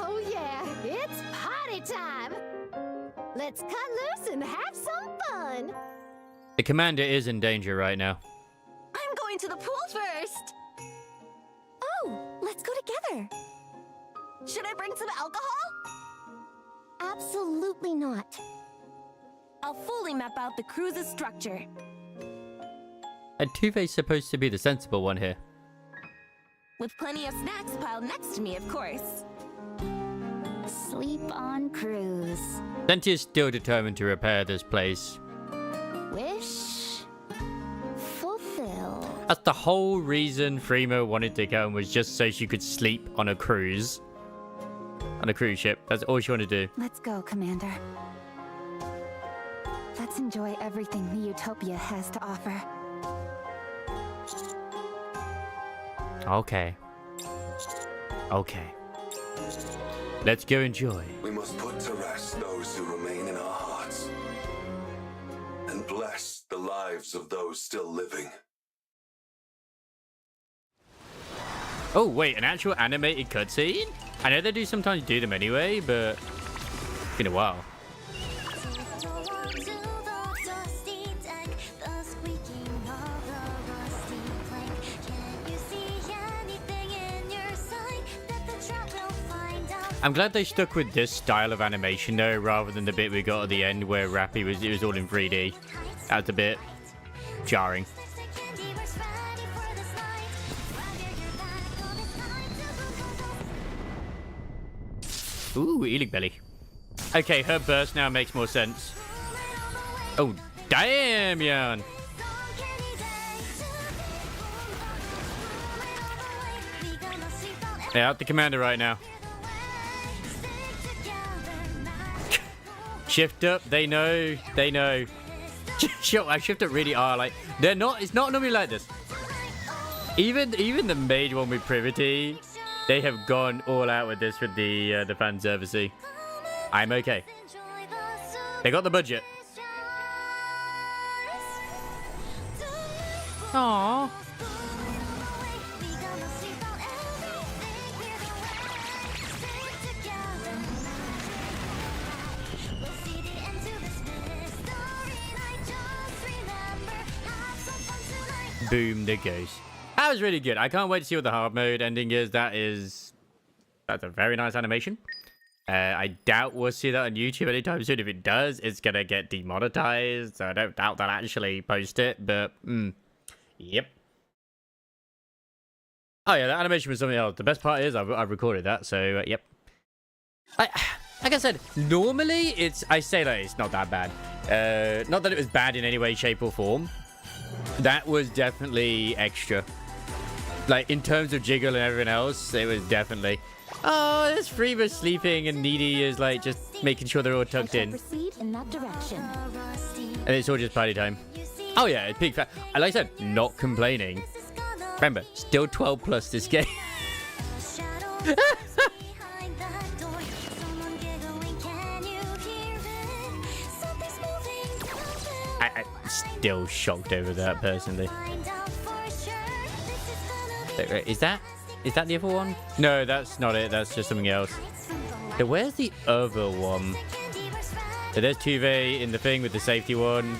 Oh yeah, it's party time. Let's cut loose and have some fun. The commander is in danger right now. I'm going to the pool first. Oh, let's go together. Should I bring some alcohol? Absolutely not. I'll fully map out the cruise's structure. And Tuve's supposed to be the sensible one here. With plenty of snacks piled next to me, of course. Sleep on cruise. Cynthia still determined to repair this place. Wish fulfilled. That's the whole reason Fremo wanted to come, was just so she could sleep on a cruise. On a cruise ship. That's all she wanted to do. Let's go, Commander. Let's enjoy everything the Utopia has to offer. Okay. Okay. Let's go enjoy. We must put to rest those who remain in our hearts and bless the lives of those still living. Oh, wait, an actual animated cutscene? I know they do sometimes do them anyway, but it's been a while. I'm glad they stuck with this style of animation though, rather than the bit we got at the end where Rappy was all in 3D. That's a bit jarring. Ooh, Eelig Belly. Okay, her burst now makes more sense. Oh, damn, Jan. Yeah, out the commander right now. Shift up, they know, they know. I shift up really hard, like, they're not, it's not normally like this. Even the mage one with Privity, they have gone all out with this with the fan servicey. I'm okay. They got the budget. Aww. Boom, there goes. That was really good. I can't wait to see what the hard mode ending is. That's a very nice animation. I doubt we'll see that on YouTube anytime soon. If it does, it's gonna get demonetized. So I don't doubt they'll actually post it. But yep. Oh yeah, that animation was something else. The best part is I've recorded that. So yep. Like I said, normally I say that it's not that bad. Not that it was bad in any way, shape, or form. That was definitely extra. Like, in terms of jiggle and everything else, it was definitely... Oh, there's Freeba sleeping and Needy is, like, just making sure they're all tucked in. Proceed in that direction. And it's all just party time. Oh, yeah, it's peak fat. Like I said, not complaining. Remember, still 12 plus this game. I'm still shocked over that, personally. Is that the other one? No, that's not it. That's just something else. So where's the other one? So there's Tuve in the thing with the safety one.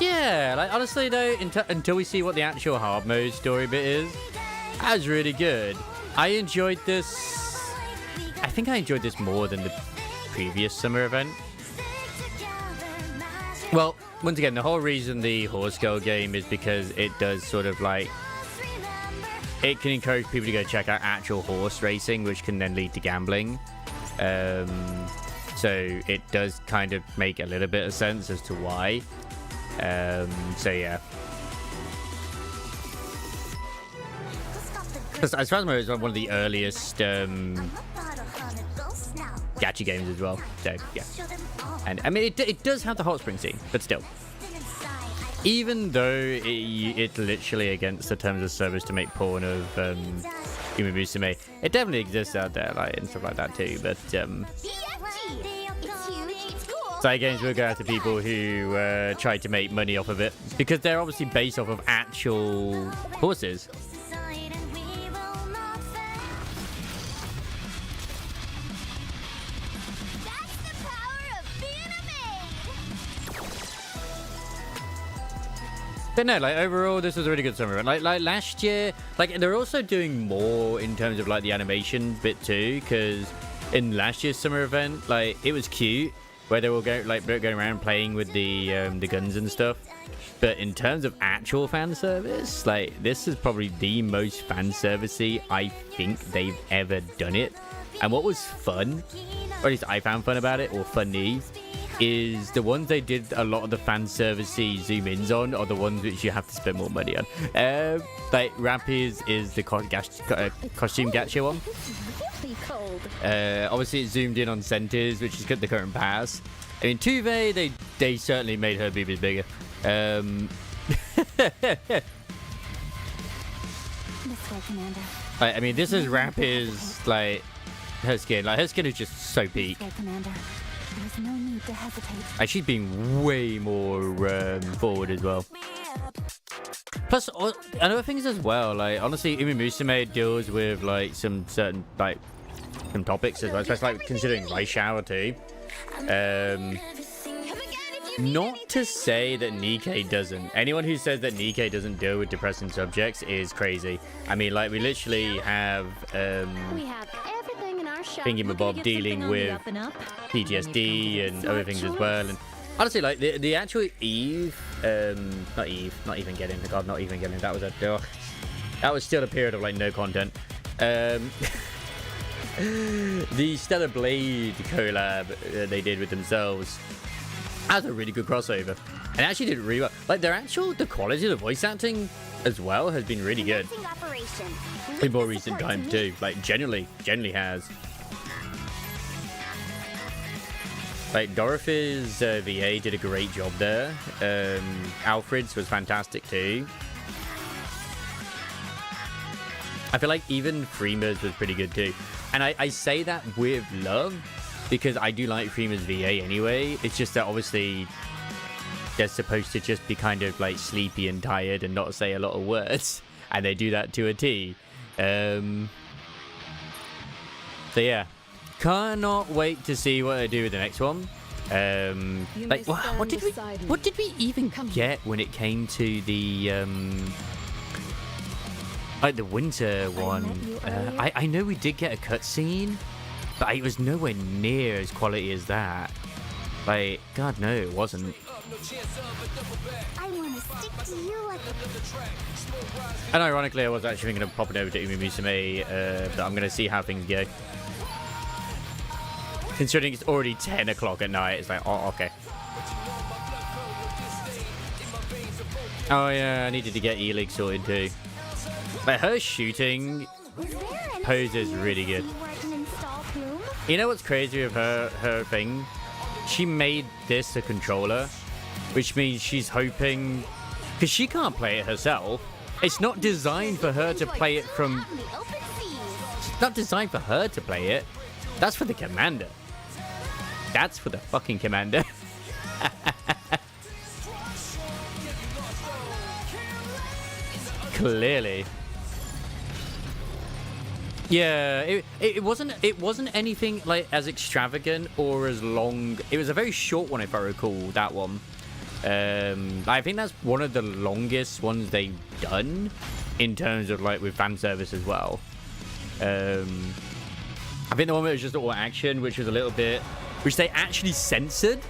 Yeah, like honestly though, until we see what the actual hard mode story bit is, that was really good. I enjoyed this. I think I enjoyed this more than the previous summer event. Well, once again, the whole reason the Horse Girl game is because it does sort of like... It can encourage people to go check out actual horse racing, which can then lead to gambling. So it does kind of make a little bit of sense as to why. So yeah. As far as I know, it's one of the earliest gacha games as well. So yeah. And I mean, it does have the hot spring scene, but still. Even though it's literally against the terms of service to make porn of Uma Musume, it definitely exists out there, like, and stuff like that too. But side games will go out to people who try to make money off of it, because they're obviously based off of actual horses. But no, like, overall, this was a really good summer. Like last year, like, they're also doing more in terms of, like, the animation bit too, because in last year's summer event, like, it was cute, where they were going around playing with the guns and stuff. But in terms of actual fan service, like, this is probably the most fan servicey I think they've ever done it. And what was fun, or at least I found fun about it, or funny, is the ones they did a lot of the fan servicey zoom ins on are the ones which you have to spend more money on. Like Rampies is the costume gacha one. Obviously it zoomed in on Centers, which is the current pass. I mean, Tuve, they certainly made her boobies bigger. This way, Commander. I mean, this is Rampies, like, her skin. Like, her skin is just so peak. This way, Commander. There's no need to hesitate. And she's been way more forward as well. Plus, another things as well, like, honestly, Uma Musume deals with, like, some certain, like, some topics as well, especially, like, considering Rice Shower too. Not to say that Nikkei doesn't. Anyone who says that Nikkei doesn't deal with depressing subjects is crazy. I mean, like, we literally have, We have everything in our shop. Thingy-mabob dealing with PTSD and other things as well. And honestly, like, the actual Eve, not even getting, God, not even getting, that was that was still a period of, like, no content. The Stellar Blade collab they did with themselves has a really good crossover, and actually did really well. Like, the quality of the voice acting as well has been really good in more recent times too. Like, generally has. Like, Dorothy's VA did a great job there. Alfred's was fantastic too. I feel like even Freema's was pretty good too. And I say that with love, because I do like Freema's VA anyway. It's just that obviously they're supposed to just be kind of like sleepy and tired and not say a lot of words. And they do that to a T. So yeah. Cannot wait to see what they do with the next one. Like, what did we even get when it came to the like the winter one? I know we did get a cutscene, but it was nowhere near as quality as that. Like, God, no, it wasn't. I want to stick to you like And ironically, I was actually thinking of popping over to Uma Musume, but I'm going to see how things go. Considering it's already 10 o'clock at night, it's like, oh, okay. Oh, yeah, I needed to get E-League sorted too. Like, her shooting pose is really good. You know what's crazy with her thing? She made this a controller, which means she's hoping, because she can't play it herself. It's not designed for her to play it from. It's not designed for her to play it. That's for the commander. That's for the fucking commander. Clearly. Yeah, it wasn't anything like as extravagant or as long. It was a very short one, if I recall, that one. I think that's one of the longest ones they've done in terms of like with fan service as well. I think the one that was just all action, which was a little bit, which they actually censored,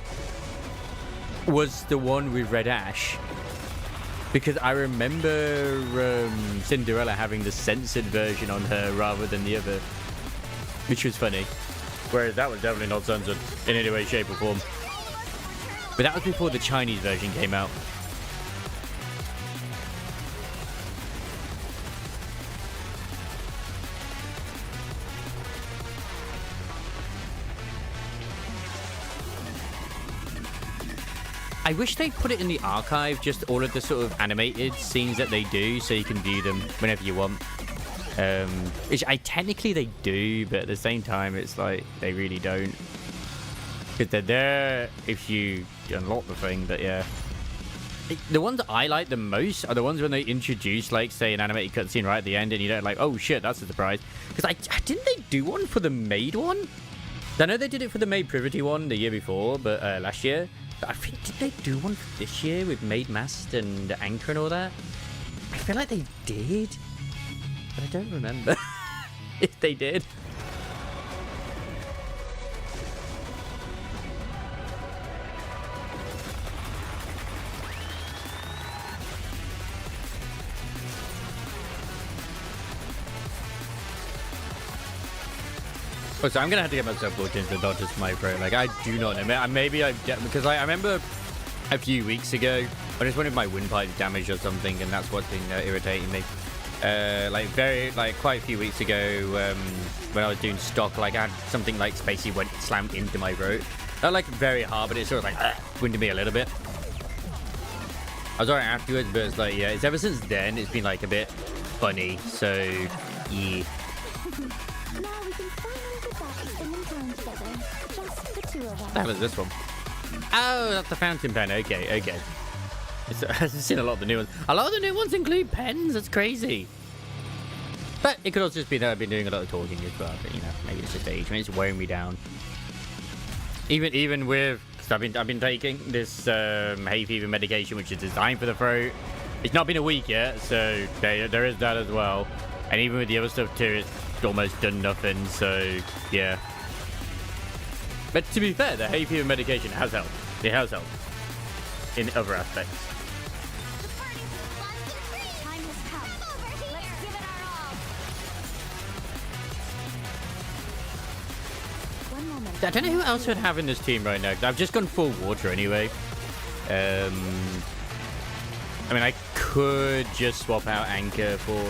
was the one with Red Ash. Because I remember Cinderella having the censored version on her rather than the other, which was funny. Whereas that was definitely not censored in any way, shape, or form. But that was before the Chinese version came out. I wish they put it in the archive, just all of the sort of animated scenes that they do, so you can view them whenever you want. Which technically they do, but at the same time, it's like they really don't. Because they're there if you unlock the thing, but yeah. The ones that I like the most are the ones when they introduce, like, say, an animated cutscene right at the end, and you don't like, oh shit, that's a surprise. Because didn't they do one for the Maid one? I know they did it for the Maid Privity one the year before, but last year. But I think, did they do one for this year with Maid Mast and Anchor and all that? I feel like they did, but I don't remember if they did. Oh, so I'm gonna have to get myself looked into the Dodgers for my throat. Like, I do not know. Maybe because I remember a few weeks ago, I just wanted my windpipe damaged or something, and that's what's been irritating me. Quite a few weeks ago, when I was doing stock, like, I had something like spacey went slammed into my throat. Not like very hard, but it sort of like winded me a little bit. I was alright afterwards, but it's like, yeah, it's ever since then it's been like a bit funny. So yeah. Now we can finally get back to spending time together. Just the two of us. What the hell is this one? Oh, that's the fountain pen. Okay. I've seen a lot of the new ones. A lot of the new ones include pens. That's crazy. But it could also just be that I've been doing a lot of talking as well. But, you know, maybe it's just age. Maybe it's wearing me down. Even with... Cause I've been taking this hay fever medication, which is designed for the throat. It's not been a week yet, so there is that as well. And even with the other stuff too, it's almost done nothing, so yeah. But to be fair, the hay fever medication has helped. It has helped in other aspects. Time has come. Let's give it our all. One moment. I don't know who else would have in this team right now. I've just gone full water anyway. I mean, I could just swap out Anchor for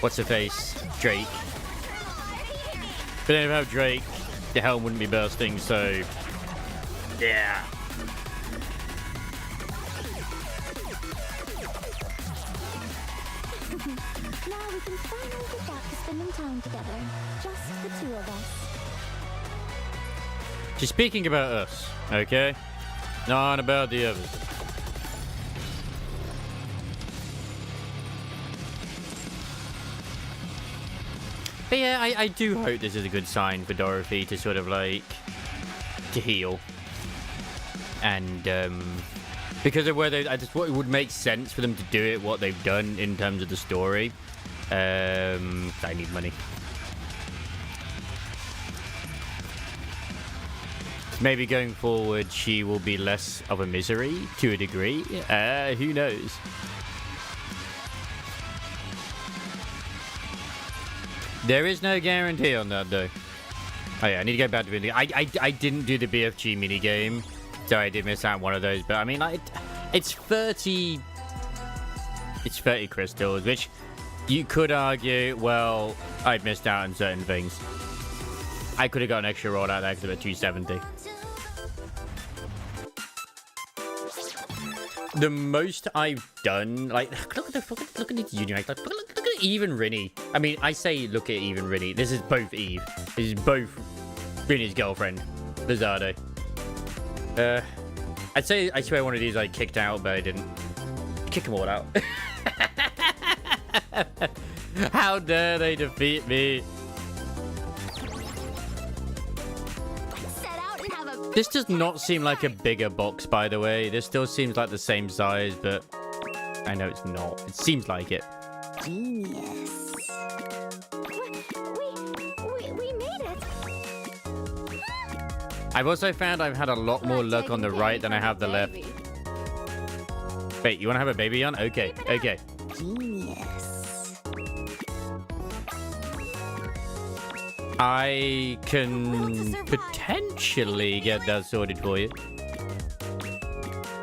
what's her face, Drake. But then without Drake, the helm wouldn't be bursting. So yeah. Now we can finally get back to spending time together. Just the two of us. She's speaking about us, okay? Not about the others. But yeah, I do hope this is a good sign for Dorothy to sort of like to heal. And because of where I just thought it would make sense for them to do it, what they've done in terms of the story. I need money. Maybe going forward, she will be less of a misery to a degree. Who knows? There is no guarantee on that, though. Oh yeah, I need to go back to the... I didn't do the BFG minigame, so I did miss out on one of those. But I mean, it's 30... It's 30 crystals, which you could argue, well, I'd missed out on certain things. I could have got an extra roll out there because of a 270. The most I've done, like, look at these Unite, like, look at even Rinny. I mean, I say look at even Rinny. This is both Eve. This is both Rinny's girlfriend, Lizardo. I'd say, I swear one of these I kicked out, but I didn't. Kick them all out. How dare they defeat me? This does not seem like a bigger box, by the way. This still seems like the same size, but I know it's not. It seems like it. Genius. We made it. I've also found I've had a lot more luck on the right than I have the left. Wait, you want to have a baby on? Okay, okay. Genius. I can potentially get that sorted for you.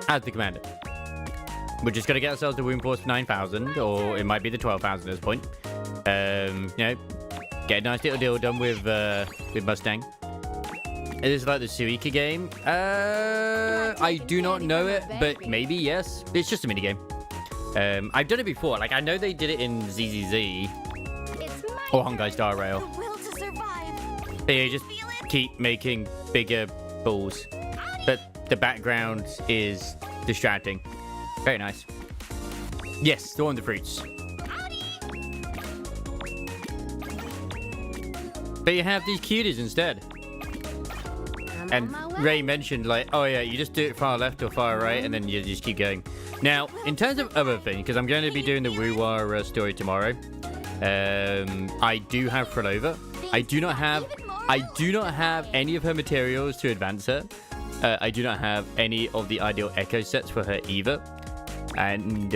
As the commander. We're just going to get ourselves the wound force 9,000, or it might be the 12,000 at this point. You know, get a nice little deal done with Mustang. Is this like the Suika game? I do not know it, but maybe yes. It's just a mini game. I've done it before. Like, I know they did it in ZZZ or Honkai Star Rail. The will to survive. They just keep making bigger balls, but the background is distracting. Very nice. Yes, the one with the fruits. But you have these cuties instead. And Ray mentioned, like, oh yeah, you just do it far left or far right, and then you just keep going. Now, in terms of other things, because I'm going to be doing the Wuwa story tomorrow, I do have Frolova. I do not have any of her materials to advance her. I do not have any of the ideal echo sets for her either. And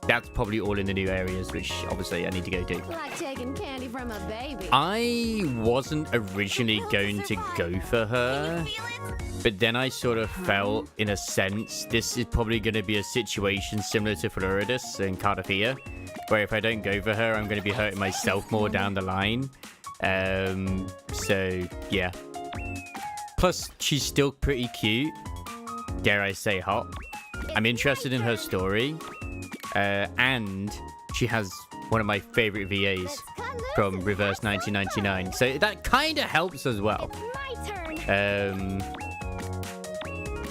that's probably all in the new areas, which obviously I need to go do. Like taking candy from a baby. I wasn't originally going to go for her, but then I sort of felt, in a sense, this is probably going to be a situation similar to Floridus and Cardafia, where if I don't go for her, I'm going to be hurting myself more down the line. So, yeah. Plus, she's still pretty cute. Dare I say hot. I'm interested in her story. And she has one of my favorite VAs from Reverse 1999. So that kind of helps as well. It's my turn.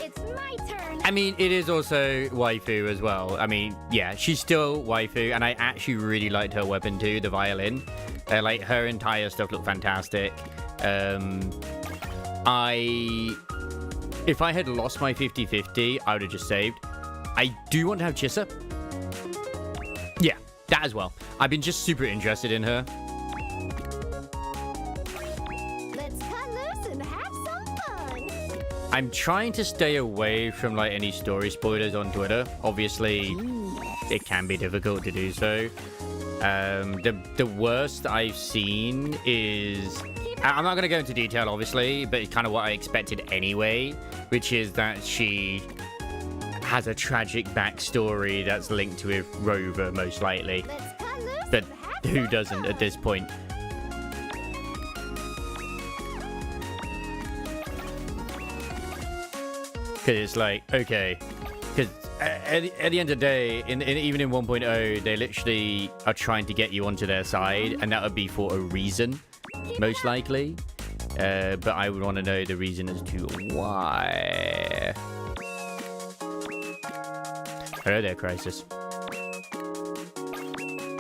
It's my turn. I mean, it is also waifu as well. I mean, yeah, she's still waifu. And I actually really liked her weapon too, the violin. Like, her entire stuff looked fantastic. If I had lost my 50-50, I would have just saved. I do want to have Chissa. Yeah, that as well. I've been just super interested in her. Let's cut loose and have some fun. I'm trying to stay away from like any story spoilers on Twitter. Obviously, it can be difficult to do so. The worst I've seen is... I'm not going to go into detail, obviously, but it's kind of what I expected anyway, which is that she has a tragic backstory that's linked with Rover, most likely. But who doesn't at this point? Because it's like, okay. Because at the end of the day, even in 1.0, they literally are trying to get you onto their side, and that would be for a reason, most likely. But I would want to know the reason as to why. Hello there, Crisis.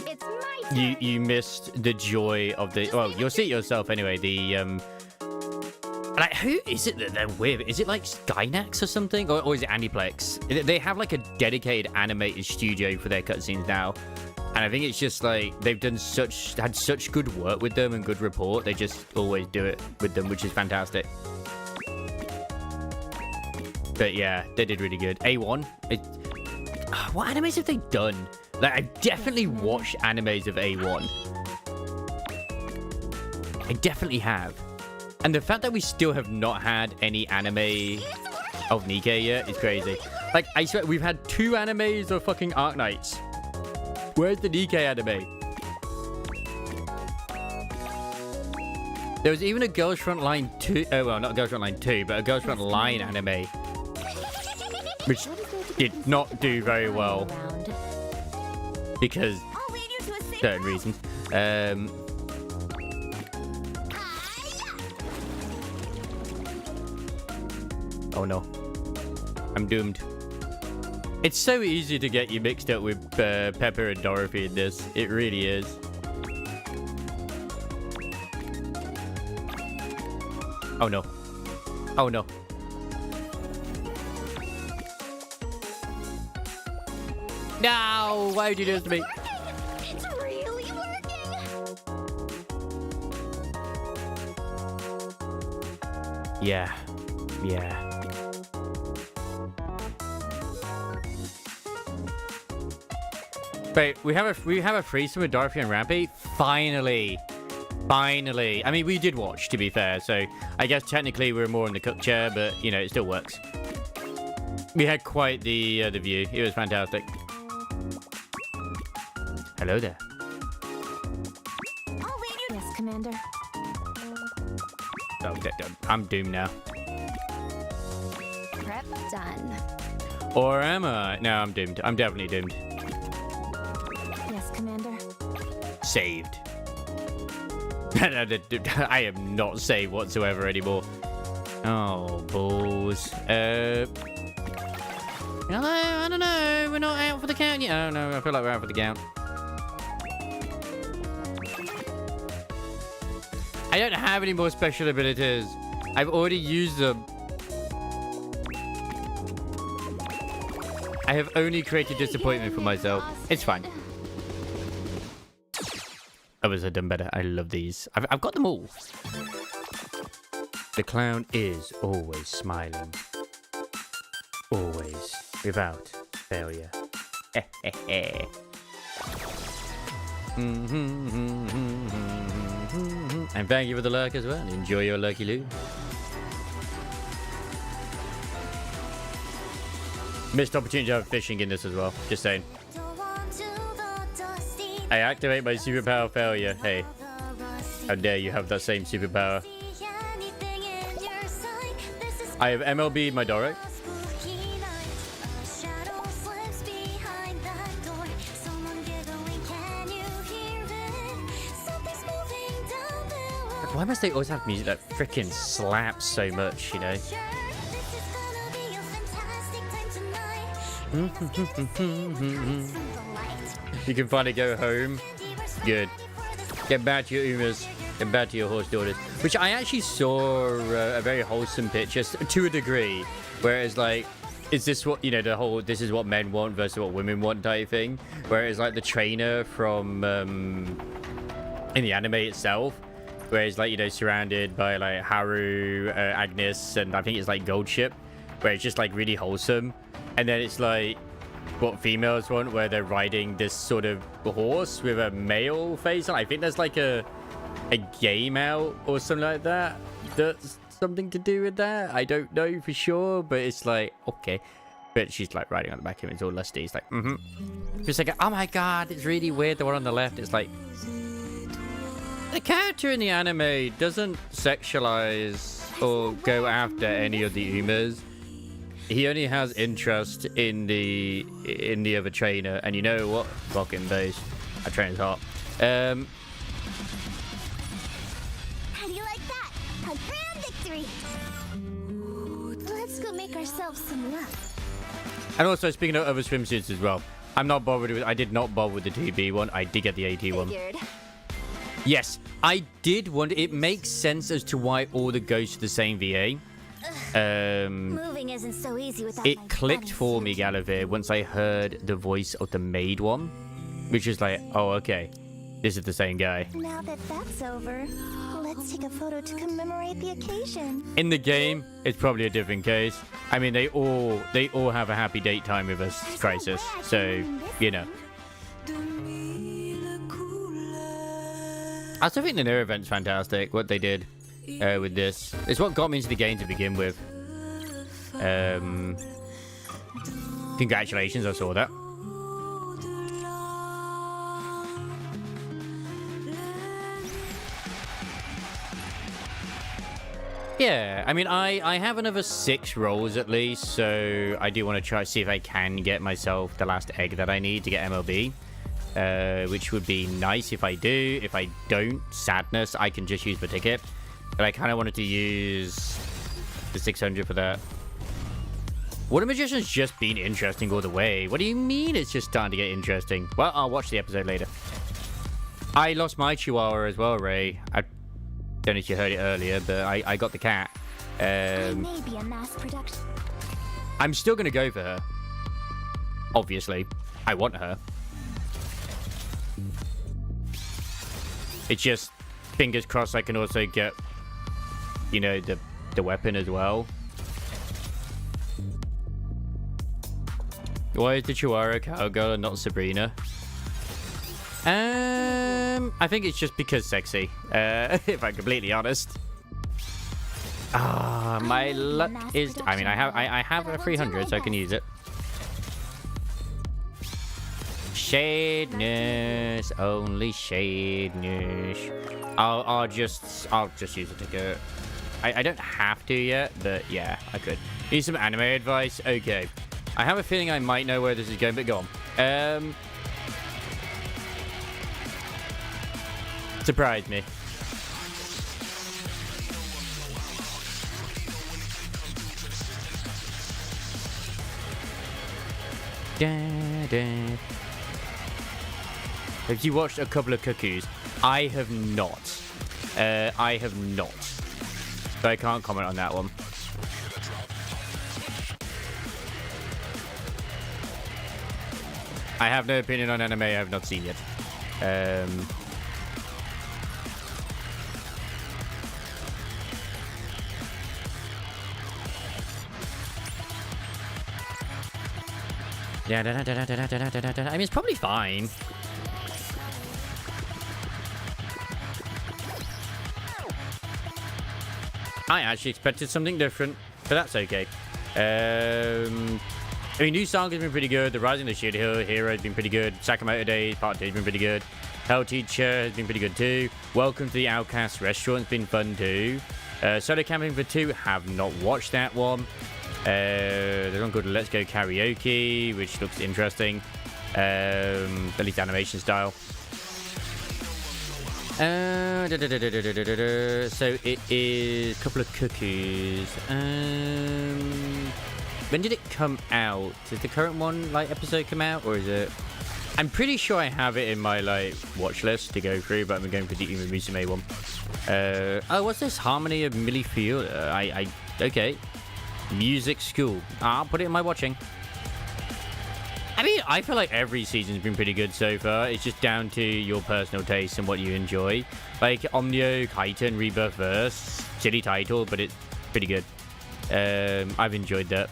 It's my turn. You missed the joy of the... Well, you'll see it yourself anyway. The like, who is it that they're with? Is it like Skynax or something, or is it Aniplex? They have like a dedicated animated studio for their cutscenes now, and I think it's just like they've had such good work with them and good rapport. They just always do it with them, which is fantastic. But yeah, they did really good. A1. What animes have they done? Like, I've definitely watched animes of A1. I definitely have. And the fact that we still have not had any anime of Nikkei yet is crazy. Like, I swear, we've had 2 animes of fucking Arknights. Where's the Nikkei anime? There was even a Girls Front Line 2... Oh, well, not Girls Front Line 2, but a Girls Front Line anime. Which did not do very well. Because certain reasons. Oh no. I'm doomed. It's so easy to get you mixed up with Pepper and Dorothy in this. It really is. Oh no. Oh no. No! Why would you do this to me? It's really working. Yeah. Yeah. Wait, we have a threesome with Dorothy and Rampy? Finally! Finally. I mean, we did watch, to be fair, so I guess technically we were more in the cook chair, but, you know, it still works. We had quite the view. It was fantastic. Hello there. Yes, Commander. Oh, I'm doomed now. Prep done. Or am I? No, I'm doomed. I'm definitely doomed. Yes, Commander. Saved. I am not saved whatsoever anymore. Oh, balls. I don't know. We're not out for the count yet. Oh, no. I feel like we're out for the count. I don't have any more special abilities. I've already used them. I have only created disappointment for myself. It's fine. Others have done better. I love these. I've got them all. The clown is always smiling. Always. Without failure. And thank you for the lurk as well. Enjoy your lurky loot. Missed opportunity to have fishing in this as well. Just saying. I activate my superpower failure. Hey, how dare you have that same superpower? I have MLB my Dorek. Why must they always have music that freaking slaps so much, you know? You can finally go home. Good. Get back to your Umas. Get back to your horse daughters. Which I actually saw a very wholesome picture to a degree. Where it's like, is this what, you know, the whole, this is what men want versus what women want type thing. Where it's like the trainer from, in the anime itself. Where it's like, you know, surrounded by like Haru, Agnes, and I think it's like Gold Ship. Where it's just like really wholesome. And then it's like what females want, where they're riding this sort of horse with a male face on. I think there's like a game out or something like that. That's something to do with that. I don't know for sure, but it's like, okay. But she's like riding on the back of him. It's all lusty. It's like, Just like, oh my god, it's really weird. The one on the left, it's like, the character in the anime doesn't sexualize or go after any of the Umas. He only has interest in the other trainer, and you know what? Fucking base. That trainer's hot. How do you like that? A grand victory! Let's go make ourselves some love. And also, speaking of other swimsuits as well, I'm not bothered with. I did not bother with the TB one. I did get the AT one. Yes, I did wonder. It makes sense as to why all the goes to the same VA. Moving isn't so easy without it my clicked bunny for suit. me, Gallivere, once I heard the voice of the maid one, which is like, oh, okay, this is the same guy. Now that that's over, let's take a photo to commemorate the occasion. In the game, it's probably a different case. I mean, they all have a happy date time with us, Crisis. So, you know. I still think the new event's fantastic. What they did with this, it's what got me into the game to begin with. Congratulations, I saw that. Yeah, I mean, I have another 6 rolls at least, so I do want to try to see if I can get myself the last egg that I need to get MLB. Which would be nice if I do. If I don't, sadness, I can just use the ticket. But I kind of wanted to use the 600 for that. Water Magician's just been interesting all the way. What do you mean it's just starting to get interesting? Well, I'll watch the episode later. I lost my Chihuahua as well, Ray. I don't know if you heard it earlier, but I got the cat. May be a mass production. I'm still going to go for her. Obviously. I want her. It's just, fingers crossed I can also get, you know, the weapon as well. Why is the Chihuahua cowgirl and not Sabrina? I think it's just because sexy, if I'm completely honest. Ah, my luck is... I mean, I have a 300, so I can use it. Shadeness, only shadeness. I'll just use it to go. I don't have to yet, but yeah, I could. Need some anime advice? Okay. I have a feeling I might know where this is going, but go on. Surprise me. Have you watched a couple of cuckoos? I have not. I have not. So I can't comment on that one. I have no opinion on anime I have not seen yet. Yeah, I mean, it's probably fine. I actually expected something different, but that's okay. I mean, New Saga's been pretty good. The Rising of the Shield Hero has been pretty good. Sakamoto Days Part 2 has been pretty good. Hell Teacher has been pretty good too. Welcome to the Outcast Restaurant has been fun too. Solo Camping for 2, have not watched that one. There's one called Let's Go Karaoke, which looks interesting. At least animation style. So it is a couple of cuckoos. When did it come out? Does the current one episode come out, or is it? I'm pretty sure I have it in my watch list to go through, but I'm going for the Uma Musume one. Oh, what's this? Harmony of Millie Fielder. Okay. Music School. I'll put it in my watching. I mean, I feel like every season's been pretty good so far. It's just down to your personal taste and what you enjoy. Like Omnio, Kaiten, Rebirth Verse. Silly title, but it's pretty good. I've enjoyed that.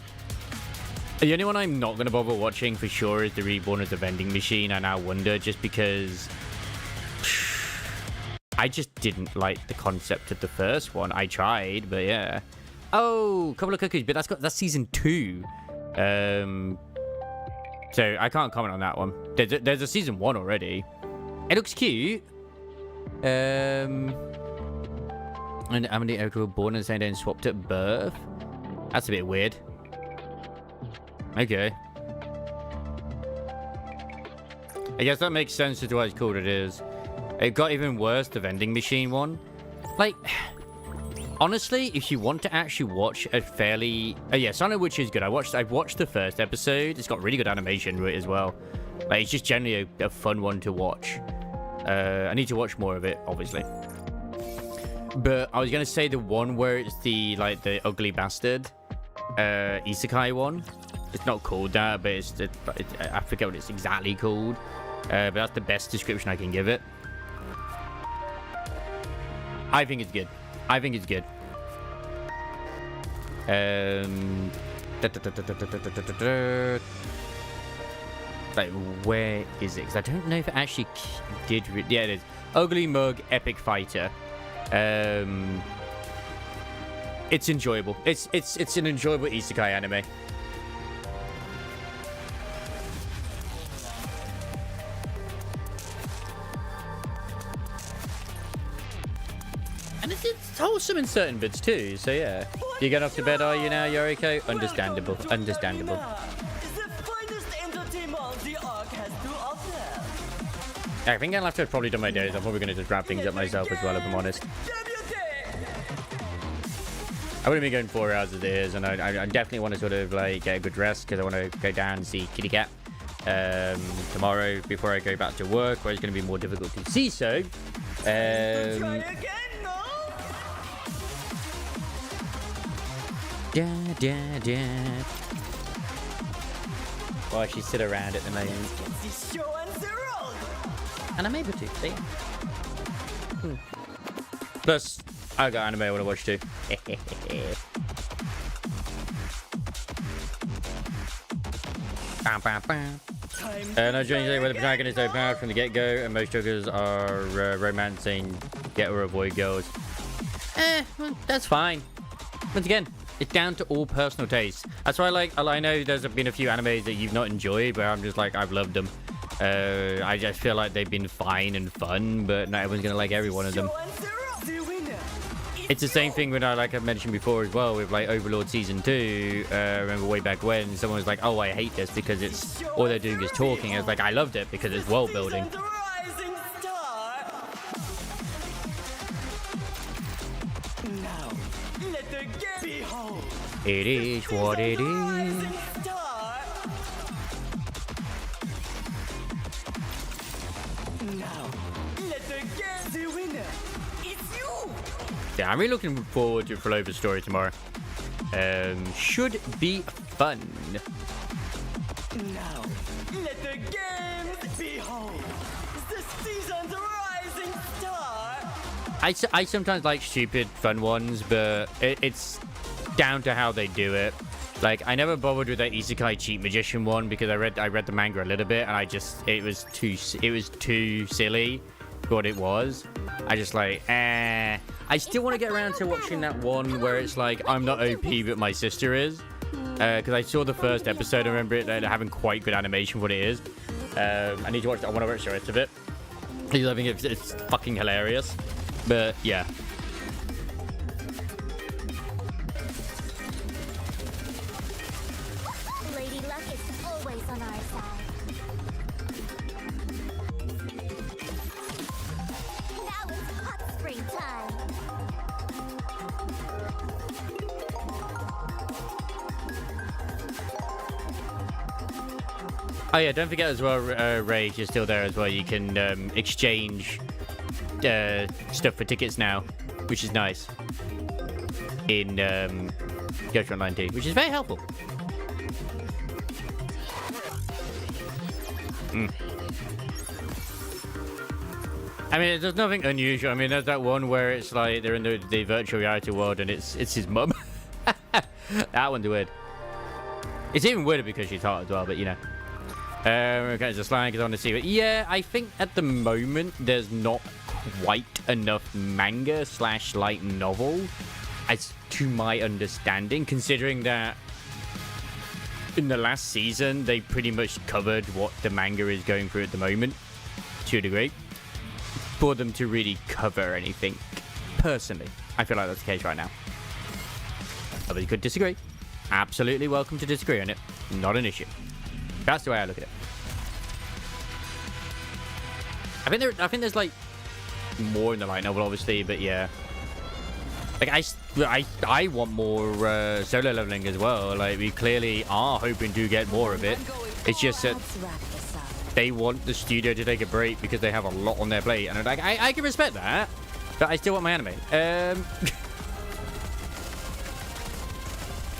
The only one I'm not going to bother watching for sure is the Reborn of the Vending Machine. I now wonder, just because I just didn't like the concept of the first one. I tried, but yeah. Oh, a couple of cookies, but that's season 2. So I can't comment on that one. There's a season 1 already. It looks cute. And Amity Oka were born in the same day and swapped at birth. That's a bit weird. Okay. I guess that makes sense as to why it's called it is. It got even worse, the vending machine one. Honestly, if you want to actually watch a fairly... yeah, Son of Witch is good. I've watched the first episode. It's got really good animation to it as well. It's just generally a fun one to watch. I need to watch more of it, obviously. But I was going to say the one where it's the ugly bastard isekai one. It's not called that, but I forget what it's exactly called. But that's the best description I can give it. I think it's good. I think it's good. Where is it? Because I don't know if it actually did... yeah, it is. Ugly Mug Epic Fighter. It's enjoyable. It's an enjoyable isekai anime. And it's wholesome in certain bits too, so yeah. You get off to bed, are you now, Yoriko? Understandable. Understandable. Yeah, I think after I've probably done my days, I'm probably going to just wrap things up myself as well, if I'm honest. I wouldn't be going 4 hours as it is, and I definitely want to sort of get a good rest, because I want to go down and see Kitty Cat tomorrow before I go back to work, where it's going to be more difficult to see so. Well, I actually sit around at the moment. And I'm able to, see? Plus, I got anime I want to watch too. Bam, bam, bam. No joining today where the protagonist is overpowered from the get-go, and most joggers are romancing get or avoid girls. Well, that's fine. Once again, it's down to all personal taste. That's why I know there's been a few animes that you've not enjoyed, but I'm just like, I've loved them. I just feel like they've been fine and fun, but not everyone's gonna like every one of them. It's the same thing when like I've mentioned before as well with like Overlord Season 2. Remember way back when someone was like, oh, I hate this because it's all they're doing is talking. I was like, I loved it because it's world building. It is what it is. Yeah, I'm really looking forward to Flavo's story tomorrow. Should be fun. Now, let the games behold the season's rising star. I sometimes like stupid fun ones, but it's down to how they do it. Like, I never bothered with that Isekai Cheat Magician one because I read the manga a little bit, and it was too silly for what it was. I just like, I still want to get around to watching that one where it's like, I'm not OP, but my sister is. Because I saw the first episode, I remember it having quite good animation for what it is. I need to watch. I want to watch the rest of it. I think it's fucking hilarious. But yeah. Lady Luck is always on our side. Now it's hot spring time. Oh yeah, don't forget as well, Ray, if you're still there as well, you can exchange stuff for tickets now, which is nice. In Ghost Online 2, which is very helpful. I mean, there's nothing unusual. I mean, there's that one where it's like they're in the virtual reality world and it's his mum. That one's weird. It's even weirder because she's hot as well, but you know. Okay, just slang is on the sea. But yeah, I think at the moment there's not quite enough manga / light novel, as to my understanding, considering that in the last season they pretty much covered what the manga is going through at the moment to a degree. For them to really cover anything, personally, I feel like that's the case right now. Others could disagree. Absolutely welcome to disagree on it. Not an issue. That's the way I look at it. I think there's like more in the light novel, obviously, but yeah. Like I want more solo leveling as well. Like we clearly are hoping to get more of it. It's just that they want the studio to take a break because they have a lot on their plate, and like I can respect that, but I still want my anime.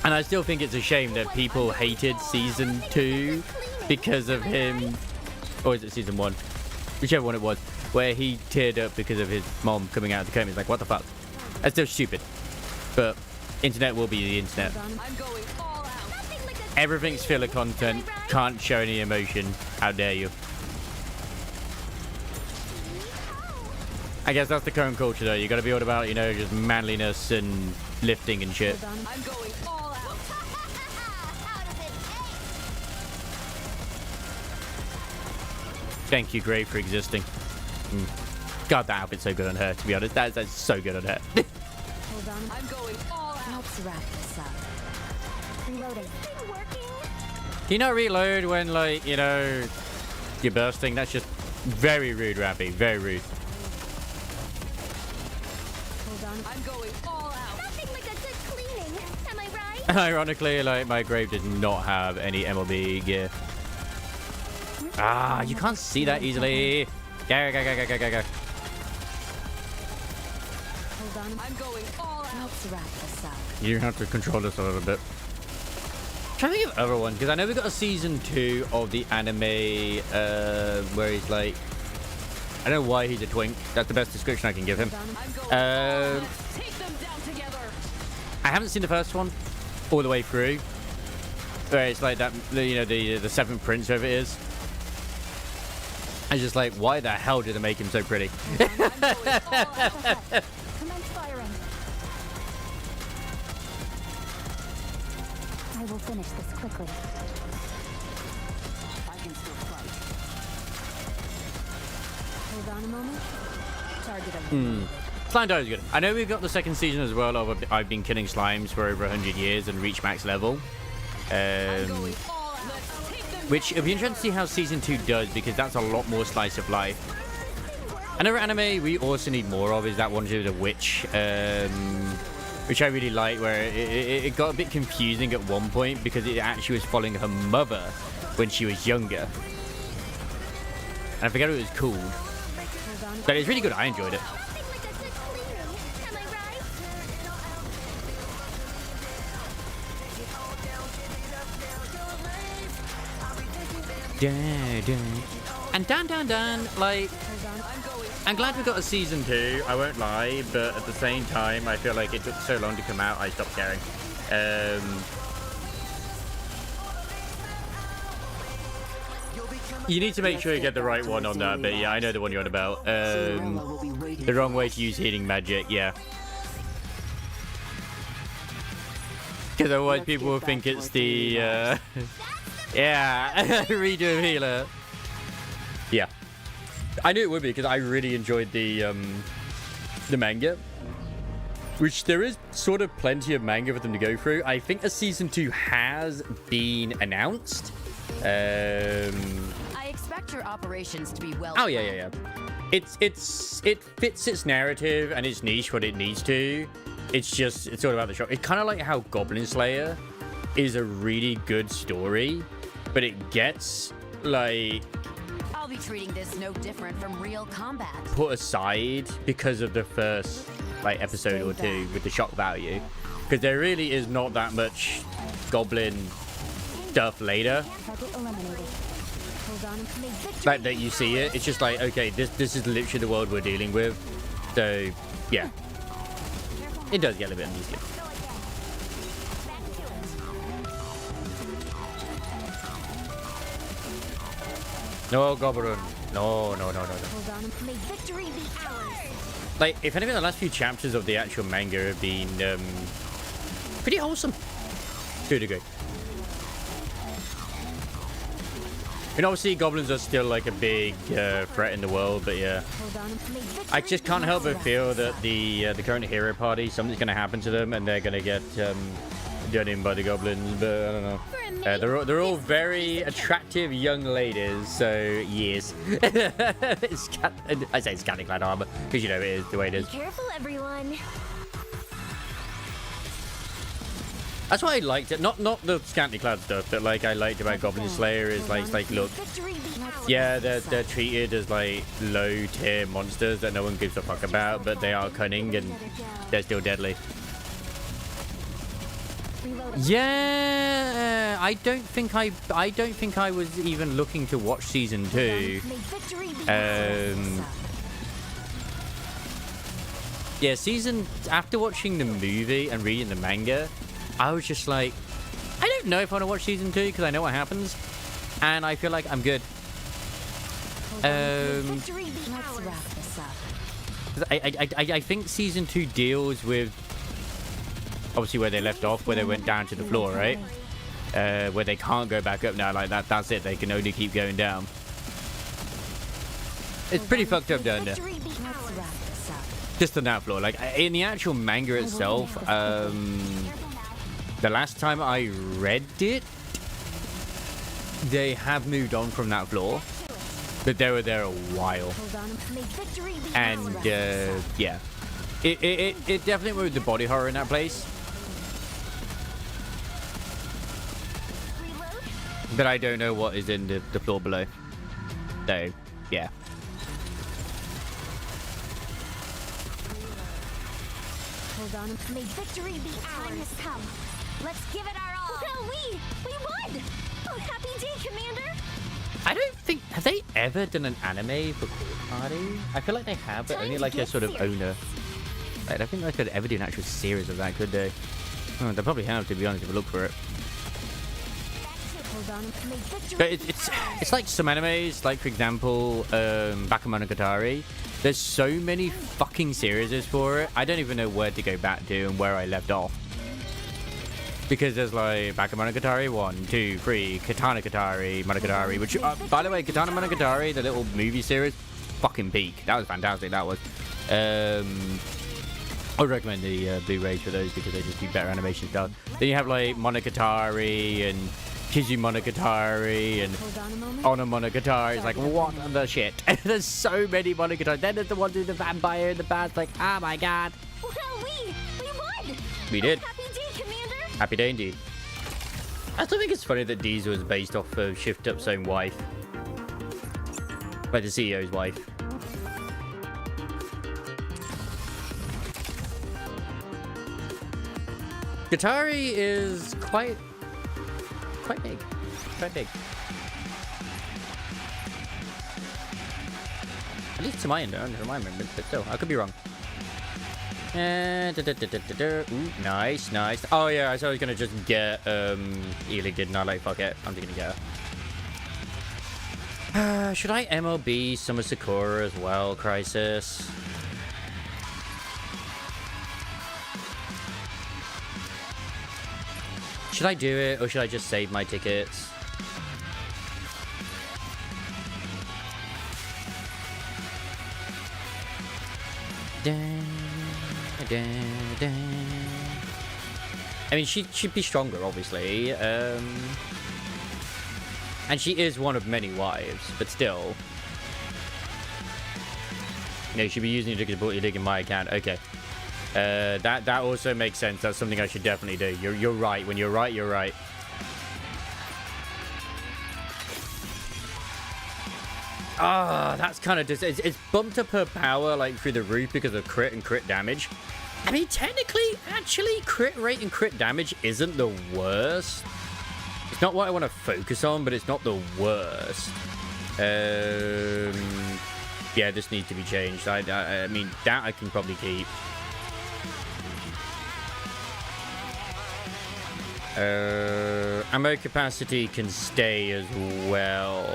And I still think it's a shame that people hated season 2 because of him, or is it season 1? Whichever one it was, where he teared up because of his mom coming out of the coma. He's like, what the fuck? That's still stupid. But internet will be the internet. Everything's filler content. Can't show any emotion. How dare you? I guess that's the current culture though. You gotta be all about, you know, just manliness and lifting and shit. I'm going all out. Thank you, Gray, for existing. God, that outfit's so good on her, to be honest. That's so good on her. Hold on. I'm going all out. Let's wrap this up. Reloading. Do you not reload when, like, you know, you're bursting? That's just very rude, Rappy. Very rude. Hold on. I'm going all out. Nothing like a good cleaning. Am I right? Ironically, like, my grave did not have any MLB gear. Ah, you can't see that easily. Go, go, go, go, go, go, go. Hold on. I'm going all out. Let's wrap this up. You have to control this a little bit. I'm trying to think of other one, because I know we got a season 2 of the anime where he's like, I don't know why he's a twink. That's the best description I can give him. I'm going all out. Take them down together. I haven't seen the first one all the way through, where it's like that, you know, the seventh prince, whoever it is. I was just like, why the hell did they make him so pretty? Commence firing. I will finish this quickly. I can still fight. Hold on a moment. Target of Slime Dive is good. I know we've got the second season as well of I've been killing slimes for over 100 years and reached max level. Which it'll be interesting to see how season 2 does, because that's a lot more slice of life. Another anime we also need more of is that one with the witch, which I really like, where it got a bit confusing at one point because it actually was following her mother when she was younger. And I forget what it was called. But it's really good. I enjoyed it. And dun, like, I'm glad we got a season 2, I won't lie, but at the same time, I feel like it took so long to come out, I stopped caring. You need to make sure you get the right one on that, but yeah, I know the one you're on about. The wrong way to use healing magic, yeah. Because otherwise people will think it's the, yeah, redo of healer. Yeah. I knew it would be, because I really enjoyed the manga. Which there is sort of plenty of manga for them to go through. I think a season 2 has been announced. I expect your operations to be well. Oh yeah. It fits its narrative and its niche what it needs to. It's all about the shock. It's kind of like how Goblin Slayer is a really good story, but it gets like I'll be treating this no different from real combat. put aside because of the first like episode or two with the shock value, because there really is not that much goblin stuff later. Target eliminated. Hold on and play victory. Like that you see it, it's just like, okay, this is literally the world we're dealing with. So yeah, it does get a bit easier. No, Goblin. No. Hold on and play victory be ours. Like, if anything, the last few chapters of the actual manga have been pretty wholesome to a degree. And obviously, goblins are still like a big threat in the world, but yeah. Hold on and play victory. I just can't help but feel that the current hero party, something's going to happen to them, and they're going to get done in by the goblins. But I don't know. They're all very attractive young ladies, so yes. I say scantily clad armor because you know it is the way it is. Be careful, everyone. That's why I liked it. Not the scantily clad stuff, but like I liked about Goblin Slayer is like look, Victory be ours. yeah, they're treated as like low tier monsters that no one gives a fuck about, but they are cunning and they're still deadly. Yeah, I don't think I was even looking to watch season 2. Yeah, after watching the movie and reading the manga, I was just like, I don't know if I want to watch season 2 because I know what happens, and I feel like I'm good. Victory be Let's ours. wrap this up. I think season 2 deals with obviously where they left off, where they went down to the floor, right? Where they can't go back up now, like that's it. They can only keep going down. It's pretty fucked up down there. Victory be Let's ours. wrap this up. Just on that floor, like in the actual manga itself, the last time I read it, they have moved on from that floor, but they were there a while. Hold on and play victory be And ours. yeah, it definitely moved the body horror in that place. Reload. But I don't know what is in the floor below. So, yeah. Hold on and play victory be ours. Time has come. Let's give it our all. Well, we won. Oh, happy day, Commander. I don't think... Have they ever done an anime for Court Party? I feel like they have, but only like a sort of owner. Like, I don't think they could ever do an actual series of that, could they? Oh, they probably have, to be honest, if we look for it. But it's like some animes, like for example, Bakemonogatari. There's so many fucking series for it. I don't even know where to go back to and where I left off. Because there's like Bakemonogatari 1, 2, 3, Katana Monogatari, which, by the way, Katana Monogatari, the little movie series, fucking peak. That was fantastic, that was. I would recommend the Blu-rays for those because they just do better animation style. Then you have like Monogatari and Kizumonogatari and Onomonogatari. It's like, what the shit? There's so many Monogatari. Then there's the one with the vampire in the past. Like, oh my god. Well, we won! We did. Happy day, Commander! Happy day indeed. I still think it's funny that Diesel was based off of Shift Up's own wife. Like the CEO's wife. Gatari is quite big. Quite big. At least to my end, under my memory, but still, I could be wrong. Ooh, nice. Oh yeah, I was gonna just get Elig, didn't I? Like, fuck it, I'm just gonna get her. Should I MLB Summer Sakura as well, Crisis? Should I do it, or should I just save my tickets? I mean, she'd be stronger, obviously. And she is one of many wives, but still. No, she'd be using it to dig in my account. Okay. That also makes sense. That's something I should definitely do. You're right. When you're right, you're right. Ah, that's kind of just... It's bumped up her power, like, through the roof because of crit and crit damage. I mean, technically, actually, crit rate and crit damage isn't the worst. It's not what I want to focus on, but it's not the worst. Yeah, this needs to be changed. I mean, that I can probably keep. Ammo capacity can stay as well,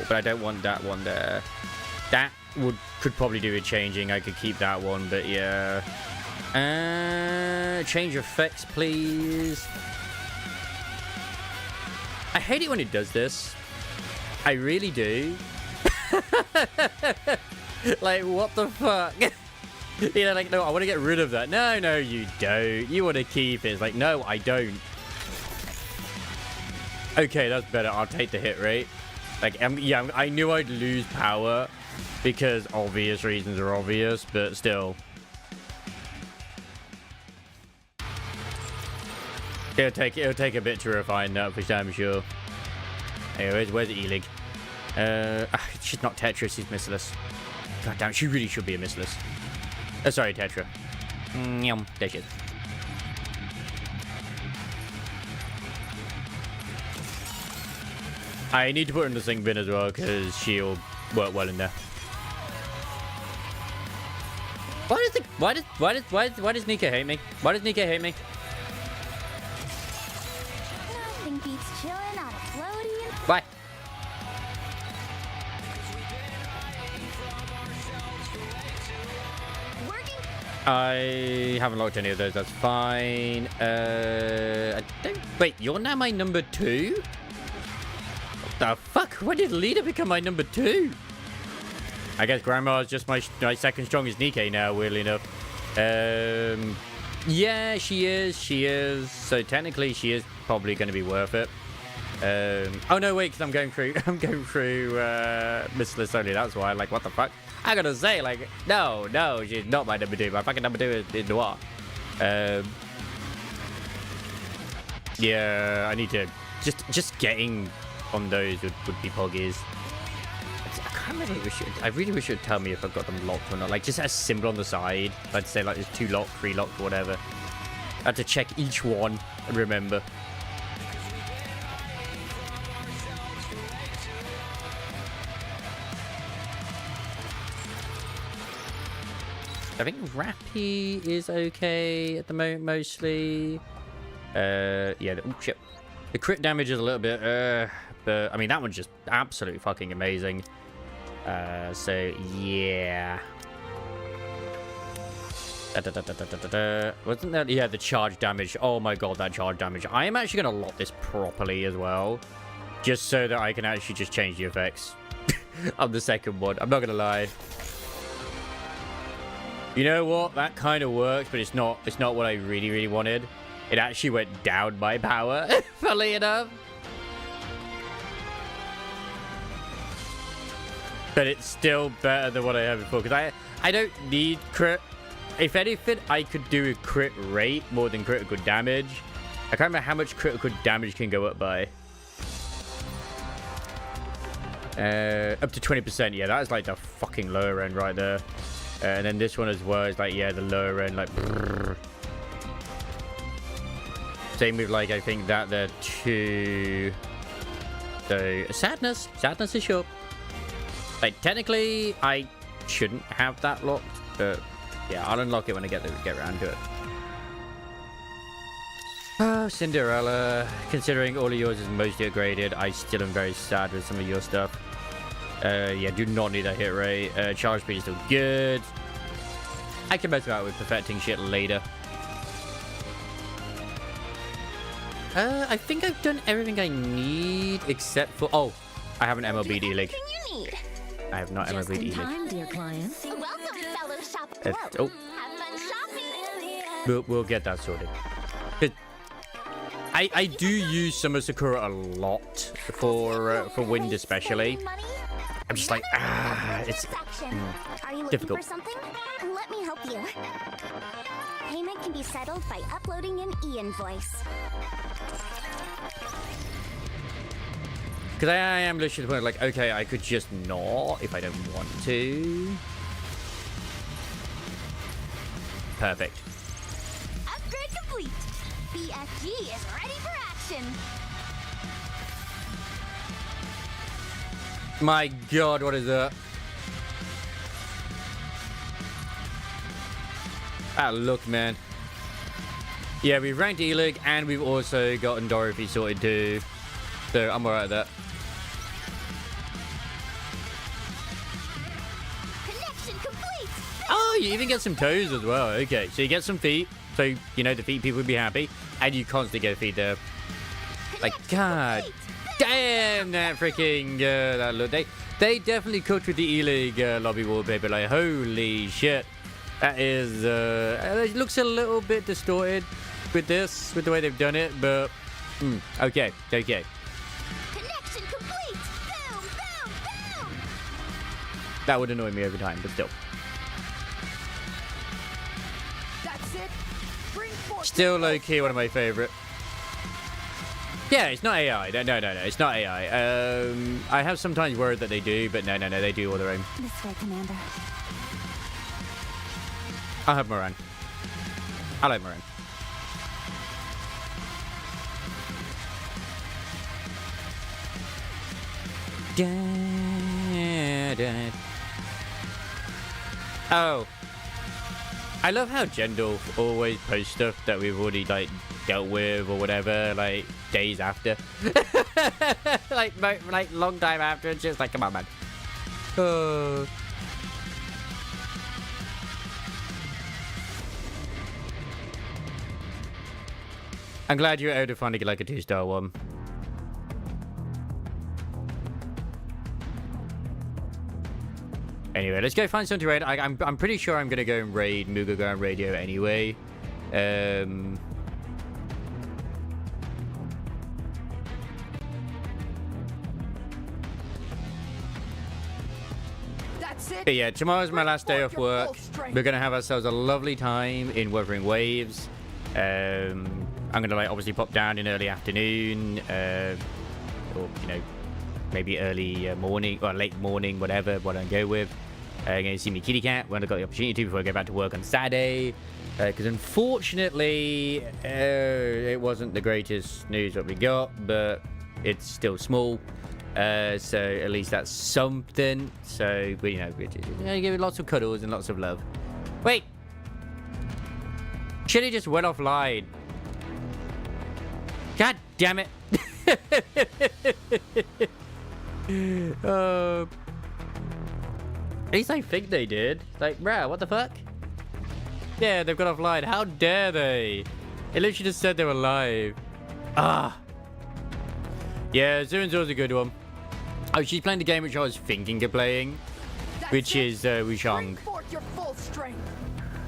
but I don't want that one there. That could probably do with changing. I could keep that one, but yeah. Change effects, please. I hate it when it does this. I really do. Like, what the fuck? You know, like, no, I want to get rid of that. No, you don't. You want to keep it. It's like, no, I don't. Okay, that's better. I'll take the hit rate. Like, yeah, I knew I'd lose power because obvious reasons are obvious, but still. It'll take a bit to refine that for damn sure. Anyways, where's Elig? She's not Tetra, she's Missless. God damn, she really should be a Missless. Sorry, Tetra. There she is. I need to put her in the sink bin as well, because she'll work well in there. Why does Nika hate me? Why does Nika hate me? Nothing beats chilling on a floaty. Why? Working. I haven't locked any of those, that's fine. I don't... Wait, you're now my number 2? What the fuck? When did Lita become my number 2? I guess Grandma is just my second strongest Nikke now, weirdly enough. Yeah, she is. So technically she is probably going to be worth it. Oh no, wait, because I'm going through Missless only, that's why. Like, what the fuck? I gotta say, like, no, she's not my number 2. My fucking number 2 is Noir. Yeah, I need to just getting on those would be poggies. I can't remember. I really wish it would tell me if I've got them locked or not. Like, just a symbol on the side. I'd say like there's 2 locked, 3 locked, or whatever. I have to check each one and remember. I think Rappy is okay at the moment, mostly. Yeah, oh shit. The crit damage is a little bit But, I mean, that one's just absolutely fucking amazing. So, yeah. Wasn't that... Yeah, the charge damage. Oh my god, that charge damage. I am actually going to lock this properly as well. Just so that I can actually just change the effects on the second one. I'm not going to lie. You know what? That kind of works, but it's not what I really, really wanted. It actually went down my power, funnily enough. But it's still better than what I had before, because I don't need crit. If anything, I could do a crit rate more than critical damage. I can't remember how much critical damage can go up by. Up to 20%. Yeah, that is like the fucking lower end right there. And then this one as well is like, yeah, the lower end, like... Brrr. Same with, like, I think that the two... So, sadness. Sadness is short. Like, technically, I shouldn't have that locked. But, yeah, I'll unlock it when I get around to it. Oh, Cinderella. Considering all of yours is mostly upgraded, I still am very sad with some of your stuff. Yeah, do not need that hit rate. Charge speed is still good. I can mess about with perfecting shit later. I think I've done everything I need except for... Oh, I have an MLB D-League. I have not MLB D-League. Dear clients. Welcome, fellow shoppers. Oh. Have fun shopping. We'll get that sorted. I do use Summer Sakura a lot for wind especially. I'm just like, it's Are you looking difficult. for something? Let me help you. Payment can be settled by uploading an e-invoice. Because I am literally to the point like, okay, I could just not if I don't want to. Perfect. Upgrade complete. BFG is ready for action. My god, what is that? Ah, look, man. Yeah, we've ranked E-League and we've also gotten Dorothy sorted too. So I'm alright with that. Connection complete. Oh, you even get some toes as well. Okay, so you get some feet. So, you know, the feet people would be happy. And you constantly get feet there. Like, god damn, that freaking, that look. They definitely cooked with the E-League lobby wallpaper. Like, holy shit. That is, it looks a little bit distorted with this, with the way they've done it, but, okay. Connection complete. Boom, boom, boom. That would annoy me every time, but still. That's it. Bring forth Still low-key one of my favorite. Yeah, it's not AI. No, it's not AI. I have sometimes worried that they do, but no, they do all their own. This way, Commander. I'll have Moran. I like Moran. Oh. I love how Jendal always posts stuff that we've already, like, dealt with or whatever, like, days after. like, long time after. It's just like, come on, man. Oh. I'm glad you were able to finally get, like, a 2-star one. Anyway, let's go find something to raid. I'm pretty sure I'm gonna go and raid Mugagan Radio anyway. That's it. But yeah, tomorrow's my last day off work. We're gonna have ourselves a lovely time in Wuthering Waves. I'm gonna, like, obviously pop down in early afternoon, or, you know, maybe early morning or late morning, whatever. What I go with. Gonna see me kitty cat when I got the opportunity to before I go back to work on Saturday. Because unfortunately, it wasn't the greatest news that we got, but it's still small. So at least that's something. So, but, you know, give it lots of cuddles and lots of love. Wait. Chili just went offline. God damn it. At least I think they did. Like, bruh, what the fuck? Yeah, they've got offline. How dare they? It literally just said they were live. Ah. Yeah, Zoo's a good one. Oh, she's playing the game which I was thinking of playing, which is Wushang.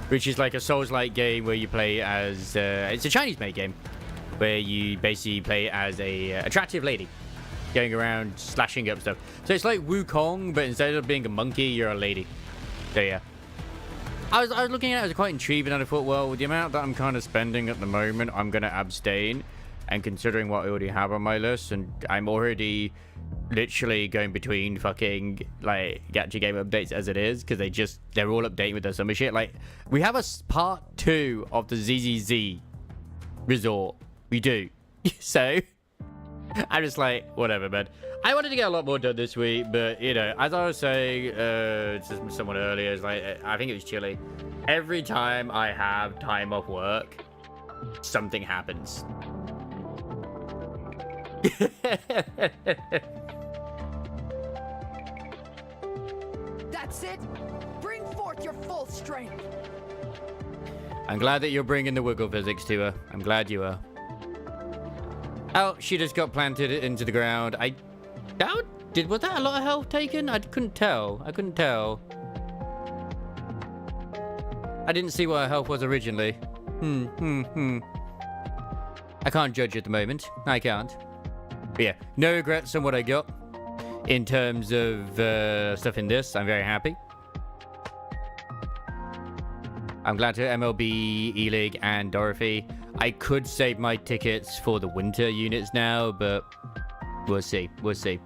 Which is like a Souls-like game where you play as... it's a Chinese-made game where you basically play as a attractive lady going around slashing up stuff. So it's like Wukong, but instead of being a monkey, you're a lady. So yeah. I was looking at it, I was quite intrigued, and I thought, well, with the amount that I'm kind of spending at the moment, I'm going to abstain. And considering what I already have on my list, and I'm already literally going between fucking, like, gacha game updates as it is, because they're all updating with their summer shit. Like, we have a part 2 of the ZZZ resort. We do. So, I'm just like, whatever, man. I wanted to get a lot more done this week, but, you know, as I was saying to someone earlier, it's like, I think it was Chile. Every time I have time off work, something happens. That's it. Bring forth your full strength. I'm glad that you're bringing the wiggle physics to her. I'm glad you are. Oh, she just got planted into the ground. Was that a lot of health taken? I couldn't tell. I didn't see what her health was originally. I can't judge at the moment. I can't. But yeah, no regrets on what I got in terms of stuff in this. I'm very happy. I'm glad to MLB, E-League, and Dorothy. I could save my tickets for the winter units now, but we'll see. We'll see.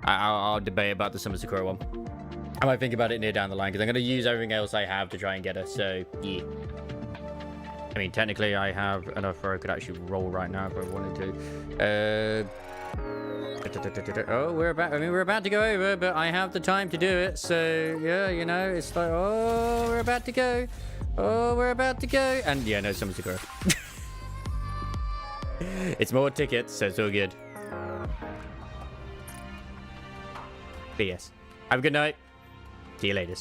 I'll debate about the Summer Sakura one. I might think about it near down the line, because I'm going to use everything else I have to try and get her, so yeah. I mean, technically, I have enough where I could actually roll right now if I wanted to. Oh, we're about to go over, but I have the time to do it. So, yeah, you know, it's like, oh, we're about to go. Oh, we're about to go. And, yeah, no, someone's to go. It's more tickets, so it's all good. But, yes. Have a good night. See you later.